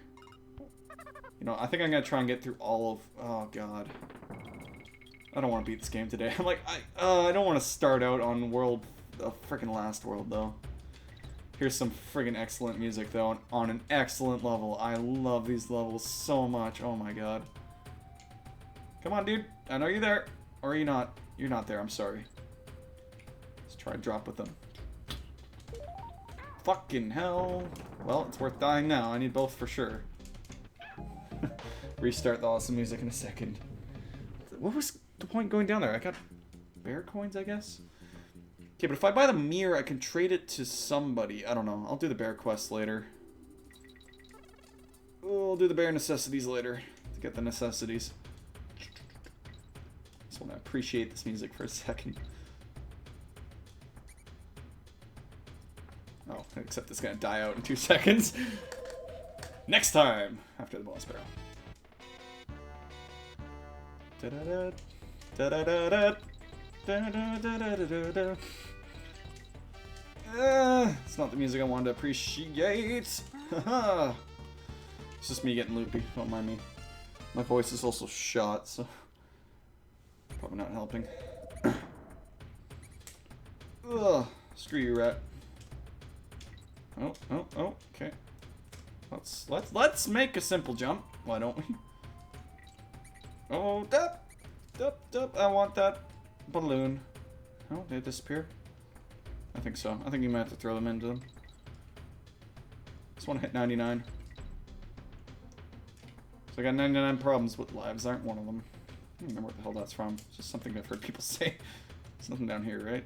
You know, I think I'm going to try and get through all of... Oh, God. I don't want to beat this game today. I'm like, I don't want to start out on world... The freaking last world, though. Here's some friggin' excellent music, though, on an excellent level. I love these levels so much. Oh, my God. Come on, dude. I know you're there. Or are you not? You're not there. I'm sorry. Let's try and drop with them. Fucking hell. Well, it's worth dying now. I need both for sure. Restart the awesome music in a second. What was the point going down there? I got bear coins, I guess? Okay, but if I buy the mirror, I can trade it to somebody. I don't know. I'll do the bear quest later. We'll do the bear necessities later to get the necessities. Just want to appreciate this music for a second. Oh, except it's going to die out in 2 seconds. Next time, after the boss barrel. Da-da-da, da-da-da-da, da-da-da-da-da-da. It's not the music I wanted to appreciate. It's just me getting loopy, don't mind me. My voice is also shot, so probably not helping. Ugh, screw you, rat. Oh, okay. Let's make a simple jump. Why don't we? Oh, dup. I want that balloon. Oh, they disappear? I think so. I think you might have to throw them into them. Just want to hit 99. So I got 99 problems with lives. Aren't one of them. I don't remember what the hell that's from. It's just something I've heard people say. There's nothing down here, right?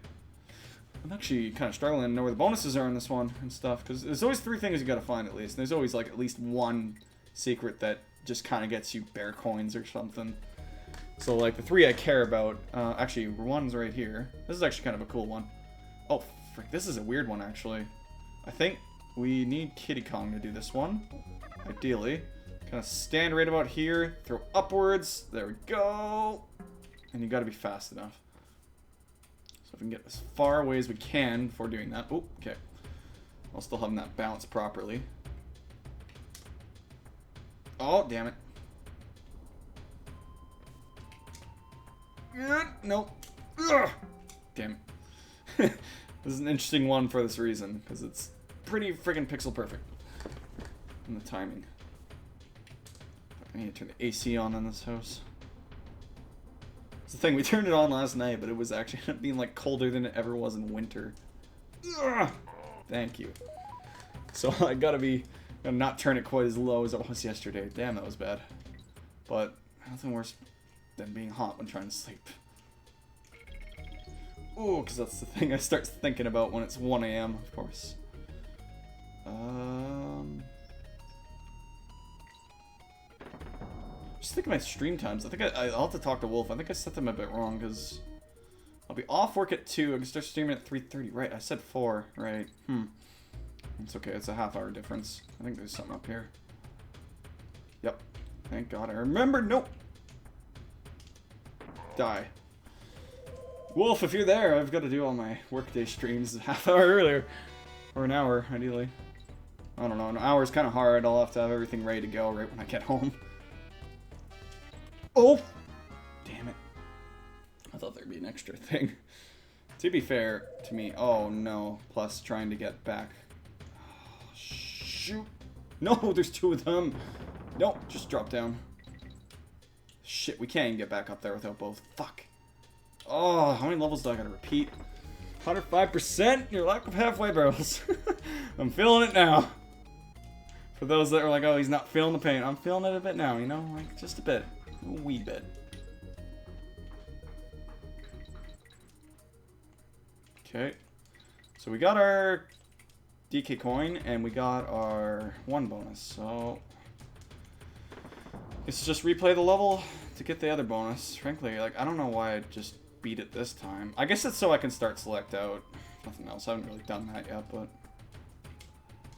I'm actually kind of struggling to know where the bonuses are in this one and stuff, because there's always 3 things you gotta find at least. And there's always like at least one secret that just kind of gets you bear coins or something. So like the 3 I care about, actually one's right here. This is actually kind of a cool one. Oh, frick, this is a weird one actually. I think we need Kiddy Kong to do this one, ideally. Kind of stand right about here, throw upwards, there we go. And you gotta be fast enough. So if we can get as far away as we can before doing that. Oh, okay. While still having that bounce properly. Oh, damn it. Nope. Ugh. Damn it. This is an interesting one for this reason, because it's pretty freaking pixel perfect. And the timing. I need to turn the AC on in this house. It's the thing, we turned it on last night, but it was actually being like colder than it ever was in winter. Ugh. Thank you. So I gotta not turn it quite as low as it was yesterday. Damn, that was bad. But nothing worse than being hot when trying to sleep. Ooh, because that's the thing I start thinking about when it's 1 AM, of course. Just think of my stream times. I think I'll have to talk to Wolf. I think I set them a bit wrong, because I'll be off work at 2. I can start streaming at 3:30. Right, I said 4. Right. It's okay. It's a half-hour difference. I think there's something up here. Yep. Thank God I remembered. Nope. Die. Wolf, if you're there, I've got to do all my workday streams a half hour earlier. Or an hour, ideally. I don't know. An hour's kind of hard. I'll have to have everything ready to go right when I get home. Oh! Damn it. I thought there'd be an extra thing. To be fair to me, oh no. Plus trying to get back. Oh, shoot. No, there's 2 of them. Nope, just drop down. Shit, we can't even get back up there without both. Fuck. Oh, how many levels do I gotta repeat? 105%? Your lack of halfway barrels. I'm feeling it now. For those that are like, oh, he's not feeling the pain. I'm feeling it a bit now, you know? Like, just a bit. A wee bit. Okay. So we got our DK coin, and we got our 1 bonus, so... Let's just replay the level to get the other bonus. Frankly, like, I don't know why I just beat it this time. I guess it's so I can start select out. Nothing else. I haven't really done that yet, but...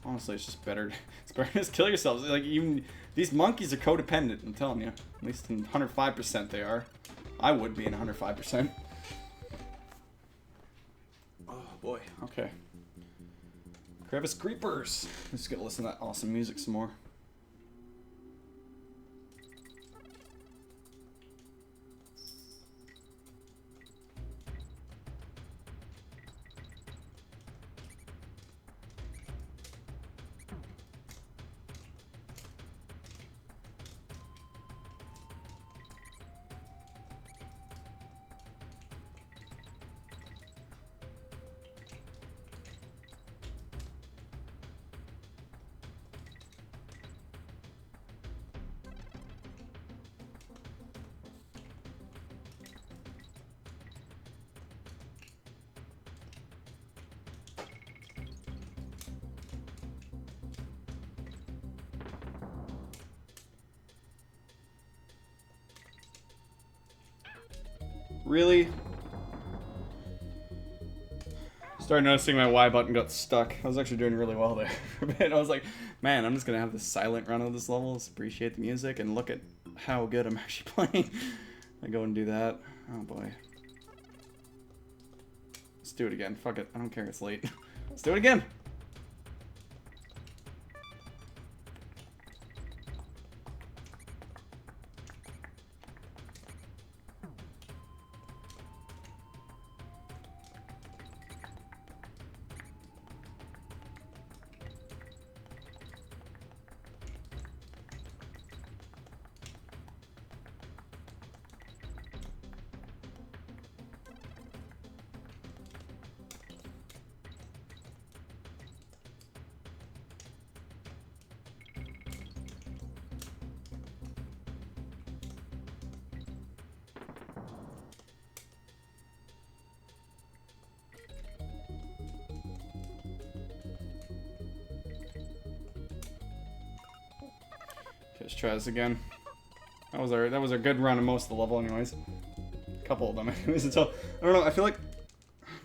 Honestly, it's just better. It's better to just kill yourselves. Like, even... These monkeys are codependent, I'm telling you. At least in 105% they are. I would be in 105%. Oh, boy. Okay. Crevice Creepers. Let's get to listen to that awesome music some more. Really? Started noticing my Y button got stuck. I was actually doing really well there for a bit. I was like, man, I'm just gonna have this silent run of this level, just appreciate the music, and look at how good I'm actually playing. I go and do that. Oh boy. Let's do it again. Fuck it. I don't care, it's late. Let's do it again! Let's try this again. That was our good run in most of the level, anyways. A couple of them, anyways. Until I don't know. I feel like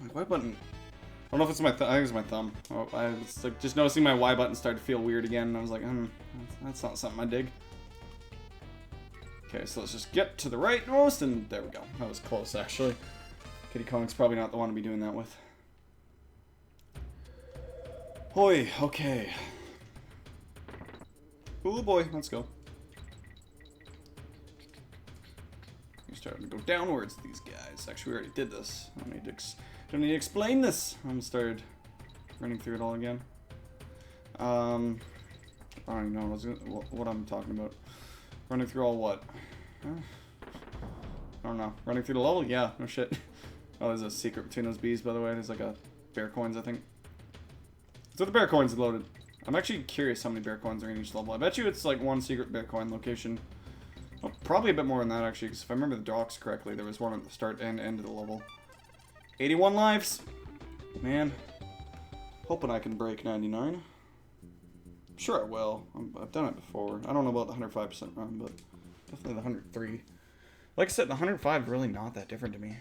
my Y button. I don't know if it's my. I think it's my thumb. Oh, I was like just noticing my Y button started to feel weird again, and I was like, that's not something I dig. Okay, so let's just get to the rightmost, and there we go. That was close, actually. Kitty Kong's probably not the one to be doing that with. Hoi. Okay. Oh boy, let's go. You're starting to go downwards, these guys. Actually, we already did this. I don't need to explain this. I'm started running through it all again. I don't even know what I'm talking about. Running through all what? I don't know. Running through the level? Yeah, no shit. Oh, there's a secret between those bees, by the way. There's like a bear coins, I think. So the bear coins loaded. I'm actually curious how many bear coins are in each level. I bet you it's like one secret bear coin location. Well, probably a bit more than that, actually, because if I remember the docs correctly, there was one at the start and end of the level. 81 lives! Man. Hoping I can break 99. Sure I will. I've done it before. I don't know about the 105% run, but definitely the 103. Like I said, the 105 is really not that different to me.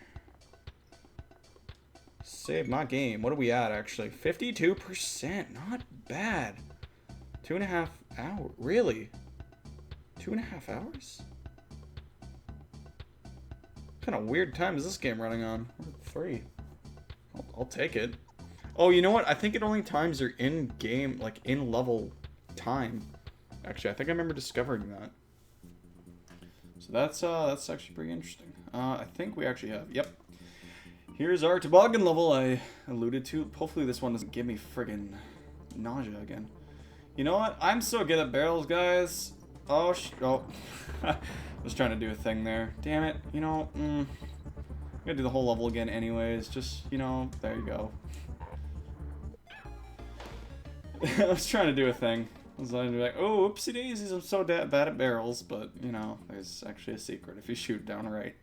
Save my game. What are we at, actually? 52%. Not bad. 2.5 hours. Really? 2.5 hours? What kind of weird time is this game running on? We're at 3. I'll take it. Oh, you know what? I think it only times your in-game, like, in-level time. Actually, I think I remember discovering that. So that's actually pretty interesting. I think we actually have... Yep. Here's our toboggan level I alluded to. Hopefully this one doesn't give me friggin' nausea again. You know what? I'm so good at barrels, guys. Oh, I was trying to do a thing there. Damn it. You know, I'm gonna do the whole level again anyways. Just, you know, there you go. I was trying to do a thing. I was going to be like, oh, oopsie daisies, I'm so bad at barrels. But, you know, there's actually a secret if you shoot down right.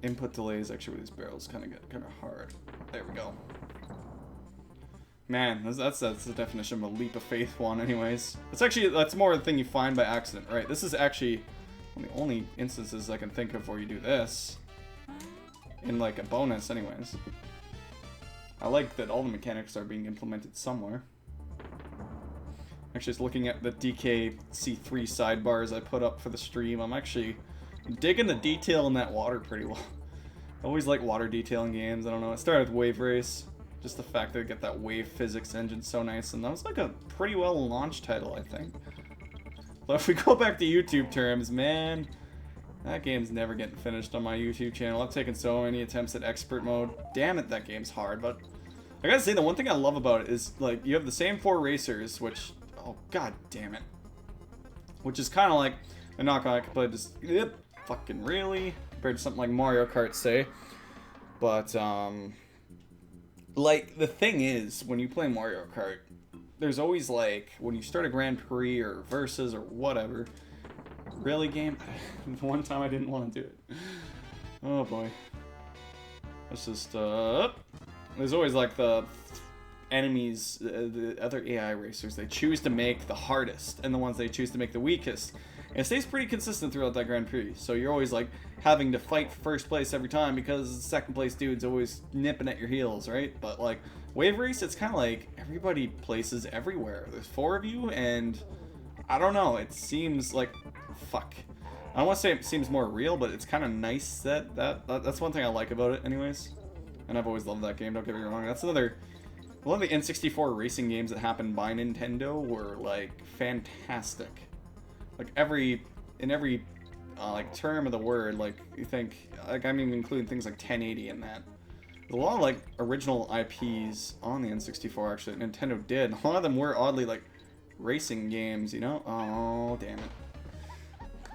input delays actually with these barrels kind of hard. There we go. Man, that's the definition of a leap of faith one, anyways. That's more the thing you find by accident, right? This is actually one of the only instances I can think of where you do this in like a bonus, anyways. I like that all the mechanics are being implemented somewhere. Actually, just looking at the DKC3 sidebars I put up for the stream, I'm actually digging the detail in that water pretty well. I always like water detail in games. I don't know. It started with Wave Race. Just the fact that they get that wave physics engine so nice, and that was like a pretty well launched title, I think. But if we go back to YouTube terms, man, that game's never getting finished on my YouTube channel. I've taken so many attempts at expert mode. Damn it, that game's hard. But I gotta say, the one thing I love about it is, like, you have the same 4 racers, which, oh god damn it, which is kind of like a knockout I could play just, yep, fucking really, compared to something like Mario Kart, say. But like, the thing is, when you play Mario Kart, there's always, like, when you start a Grand Prix or Versus or whatever, really, game? One time I didn't want to do it. Oh, boy. Let's just, there's always, like, the enemies, the other AI racers, they choose to make the hardest, and the ones they choose to make the weakest. And it stays pretty consistent throughout that Grand Prix, so you're always, like, having to fight first place every time because the second place dude's always nipping at your heels, right? But, like, Wave Race, it's kind of like everybody places everywhere. There's 4 of you, and I don't know, it seems like, fuck. I don't want to say it seems more real, but it's kind of nice that's one thing I like about it, anyways. And I've always loved that game, don't get me wrong. That's another, one of the N64 racing games that happened by Nintendo were, like, fantastic. Like, in every like, term of the word, like, you think, like, I mean, including things like 1080 in that. There's a lot of, like, original IPs on the N64, actually, that Nintendo did. A lot of them were, oddly, like, racing games, you know? Oh, damn it.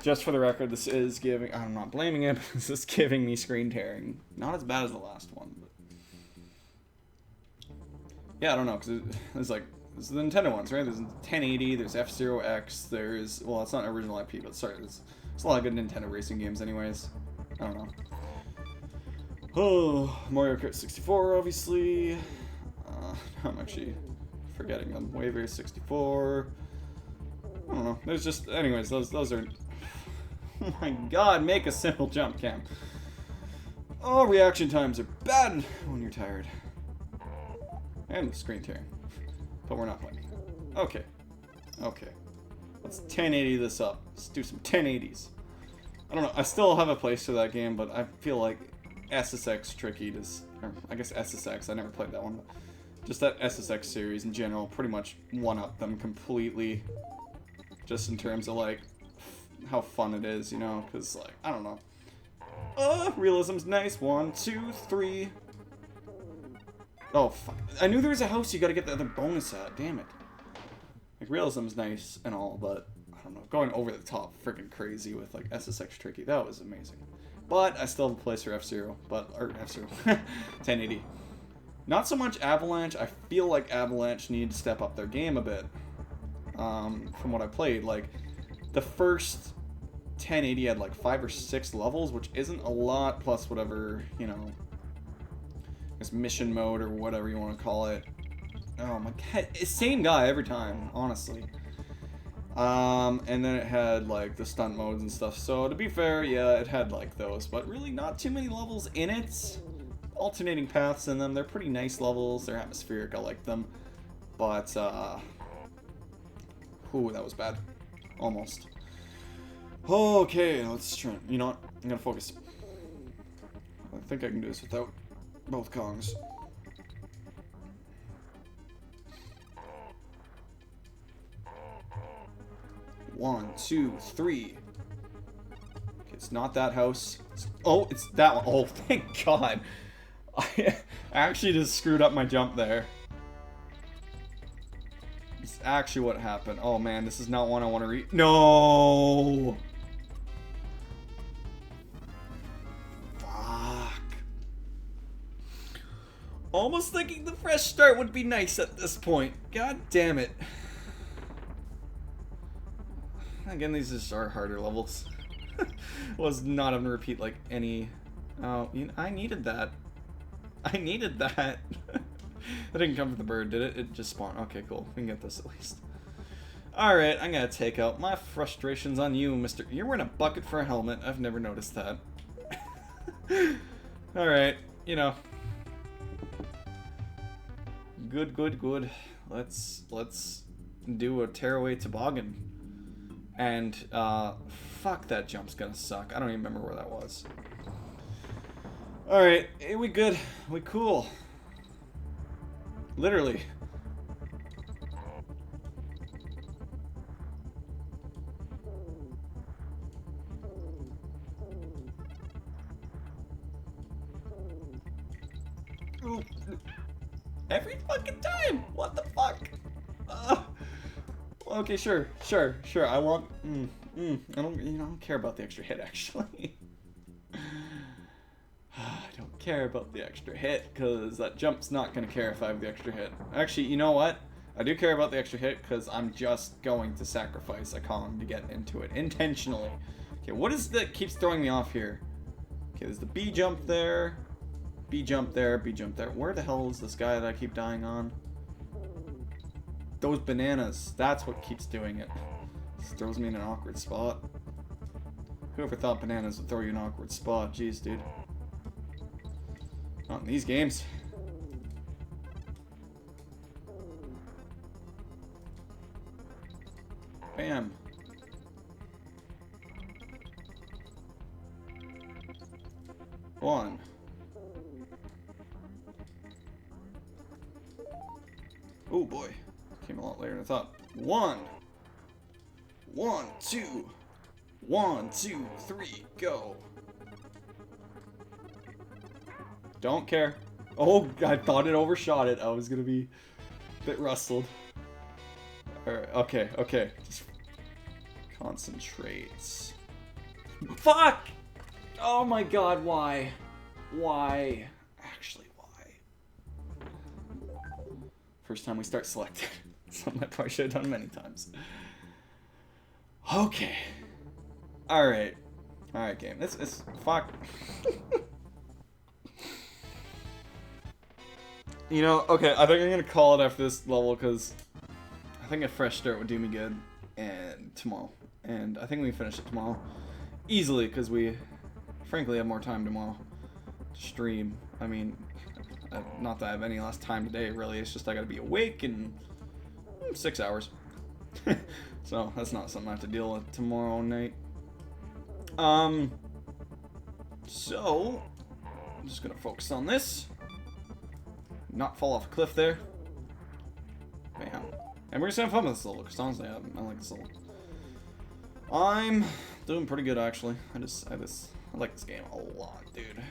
Just for the record, this is giving, I'm not blaming it, but this is giving me screen tearing. Not as bad as the last one, but... Yeah, I don't know, because there's, like, there's the Nintendo ones, right? There's 1080, there's F-Zero X, there's, well, it's not an original IP, but sorry, there's a lot of good Nintendo racing games anyways. I don't know. Oh, Mario Kart 64, obviously. I'm actually forgetting them. Wave Race 64. I don't know. There's just, anyways, those are... Oh my god, make a simple jump, Cam. Oh, reaction times are bad when you're tired. And the screen tearing. But we're not playing. Okay. Okay. Let's 1080 this up. Let's do some 1080s. I don't know. I still have a place for that game, but I feel like SSX Tricky does... Or I guess SSX. I never played that one. But just that SSX series in general pretty much one-up them completely. Just in terms of, like, how fun it is, you know? Because, like, I don't know. Realism's nice. 1, 2, 3... Oh, fuck. I knew there was a house you gotta get the other bonus at. Damn it. Like, realism's nice and all, but, I don't know, going over the top freaking crazy with, like, SSX Tricky, that was amazing. But I still have a place for F-Zero, or F-Zero, 1080. Not so much Avalanche. I feel like Avalanche need to step up their game a bit, from what I played. Like, the first 1080 had, like, 5 or 6 levels, which isn't a lot, plus whatever, you know... This mission mode or whatever you want to call it. Oh my god, same guy every time, honestly. And then it had like the stunt modes and stuff. So to be fair, yeah, it had like those, but really not too many levels in it. Alternating paths in them. They're pretty nice levels. They're atmospheric. I like them. But ooh, that was bad. Almost. Okay, let's try. You know what? I'm gonna focus. I think I can do this without both Kongs. One, two, three. Okay, it's not that house. Oh, it's that one. Oh, thank God. I actually just screwed up my jump there. It's actually what happened. Oh man, this is not one I want to read. No! Almost thinking the fresh start would be nice at this point. God damn it. Again, these just are harder levels. Was not having to repeat like any Oh, I needed that. I needed that. That didn't come from the bird, did it? It just spawned. Okay, cool. We can get this at least. Alright, I'm gonna take out my frustrations on you, Mr. You're wearing a bucket for a helmet. I've never noticed that. Alright, you know. Good. Let's do a tearaway toboggan. And, fuck, that jump's gonna suck. I don't even remember where that was. Alright, we good. We cool. Literally. Ooh. Every fucking time! What the fuck? Okay, sure. I want... I don't care about the extra hit, actually. I don't care about the extra hit, because that jump's not going to care if I have the extra hit. Actually, you know what? I do care about the extra hit, because I'm just going to sacrifice a column to get into it, intentionally. Okay, what is that keeps throwing me off here? Okay, there's the B jump there. B jump there, B jump there. Where the hell is this guy that I keep dying on? Those bananas. That's what keeps doing it. This throws me in an awkward spot. Whoever thought bananas would throw you in an awkward spot? Jeez, dude. Not in these games. Bam. One. Oh boy. Came a lot later than I thought. One, two. 1, 2, 3, go. Don't care. Oh, I thought it overshot it. I was gonna be a bit rustled. Alright, okay. Just concentrate. Fuck! Oh my god, why? Why? Actually, why? First time we start selecting. Something I probably should have done many times. Okay. Alright. Alright, game. This is... Fuck. You know, okay, I think I'm gonna call it after this level, because I think a fresh start would do me good. And tomorrow. And I think we can finish it tomorrow. Easily, because we, frankly, have more time tomorrow to stream. I mean, not that I have any less time today, really. It's just I gotta be awake in 6 hours. So, that's not something I have to deal with tomorrow night. So, I'm just gonna focus on this. Not fall off a cliff there. Bam. And we're just gonna have fun with this level, because honestly, I like this level. I'm doing pretty good, actually. I like this game a lot, dude.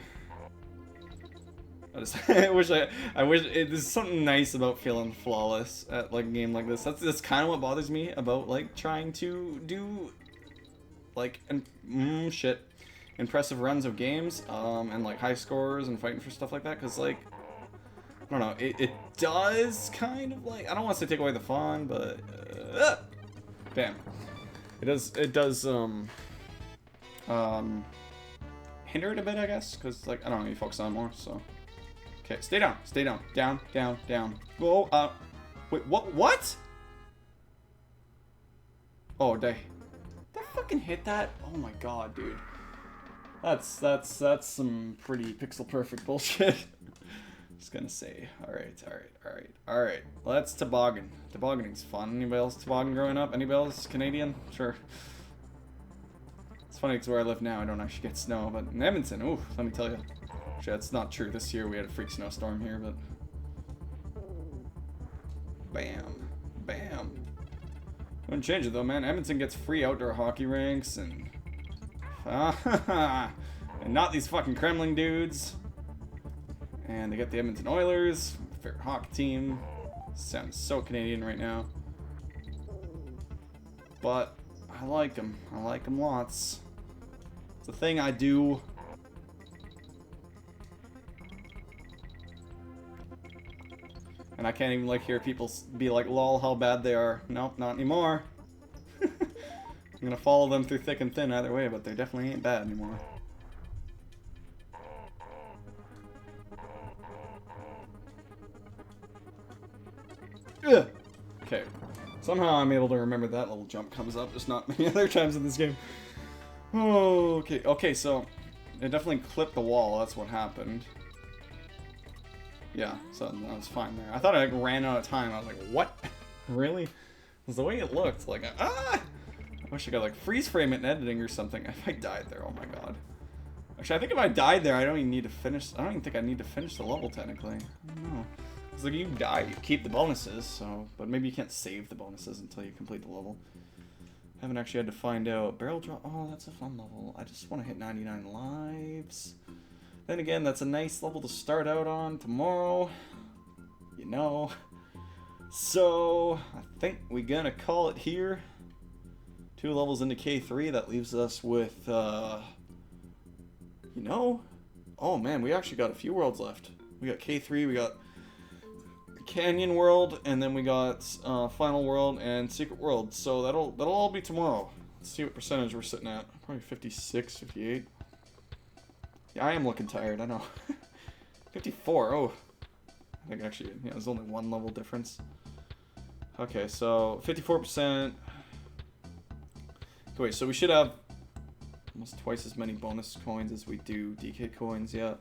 I wish there's something nice about feeling flawless at like a game like this. That's kind of what bothers me about like trying to do like impressive runs of games and like high scores and fighting for stuff like that, because like I don't know, it does kind of like, I don't want to say take away the fun, but bam, it does hinder it a bit, I guess, because like I don't know, you focus on it more. So okay, stay down, down. Whoa, wait, what? Oh, did I fucking hit that? Oh my god, dude. That's some pretty pixel perfect bullshit. Just gonna say, alright. Let's toboggan. Tobogganing's fun. Anybody else toboggan growing up? Anybody else Canadian? Sure. It's funny because where I live now, I don't actually get snow, but in Edmonton, ooh, let me tell you. Actually, that's not true. This year we had a freak snowstorm here, but... Bam. Wouldn't change it though, man. Edmonton gets free outdoor hockey rinks and... and not these fucking Kremling dudes. And they get the Edmonton Oilers, favorite hockey team. Sounds so Canadian right now. But I like them. I like them lots. It's a thing I do. And I can't even like hear people be like, lol, how bad they are. Nope, not anymore. I'm gonna follow them through thick and thin either way, but they definitely ain't bad anymore. Ugh. Okay. Somehow I'm able to remember that little jump comes up, just not many other times in this game. Okay. Okay, so it definitely clipped the wall. That's what happened. Yeah, so that was fine there. I thought I ran out of time. I was like, what? Really? Because the way it looked, like, I wish I could, like, freeze frame it in editing or something. If I died there, oh my god. Actually, I think if I died there, I don't even need to finish. I don't even think I need to finish the level, technically. I don't know. It's like, you die, you keep the bonuses, so. But maybe you can't save the bonuses until you complete the level. Haven't actually had to find out. Barrel drop. Oh, that's a fun level. I just want to hit 99 lives. Then again, that's a nice level to start out on tomorrow. You know. So, I think we're gonna call it here. 2 levels into K3. That leaves us with, you know. Oh man, we actually got a few worlds left. We got K3, we got Canyon World, and then we got Final World and Secret World. So that'll all be tomorrow. Let's see what percentage we're sitting at. Probably 56, 58. Yeah, I am looking tired, I know. 54, oh. I think actually, yeah, there's only 1 level difference. Okay, so 54%. Wait, so we should have almost twice as many bonus coins as we do DK coins, yeah.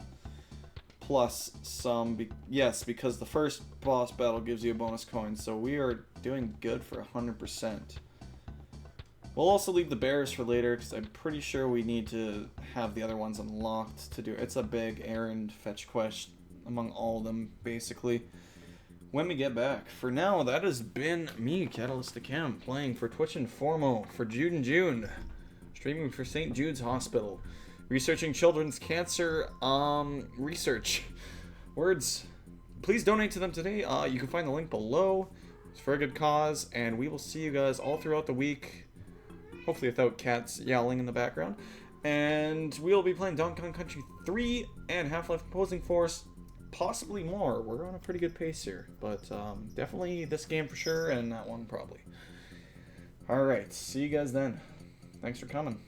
Plus some, yes, because the first boss battle gives you a bonus coin, so we are doing good for 100%. We'll also leave the bears for later, because I'm pretty sure we need to have the other ones unlocked to do it. It's a big errand fetch quest among all of them, basically, when we get back. For now, that has been me, Catalyst Chem, playing for Twitch Informo, for Jude and June, streaming for St. Jude's Hospital, researching children's cancer research. Words. Please donate to them today. You can find the link below. It's for a good cause, and we will see you guys all throughout the week. Hopefully without cats yowling in the background. And we'll be playing Donkey Kong Country 3 and Half-Life Opposing Force. Possibly more. We're on a pretty good pace here. But definitely this game for sure, and that one probably. Alright, see you guys then. Thanks for coming.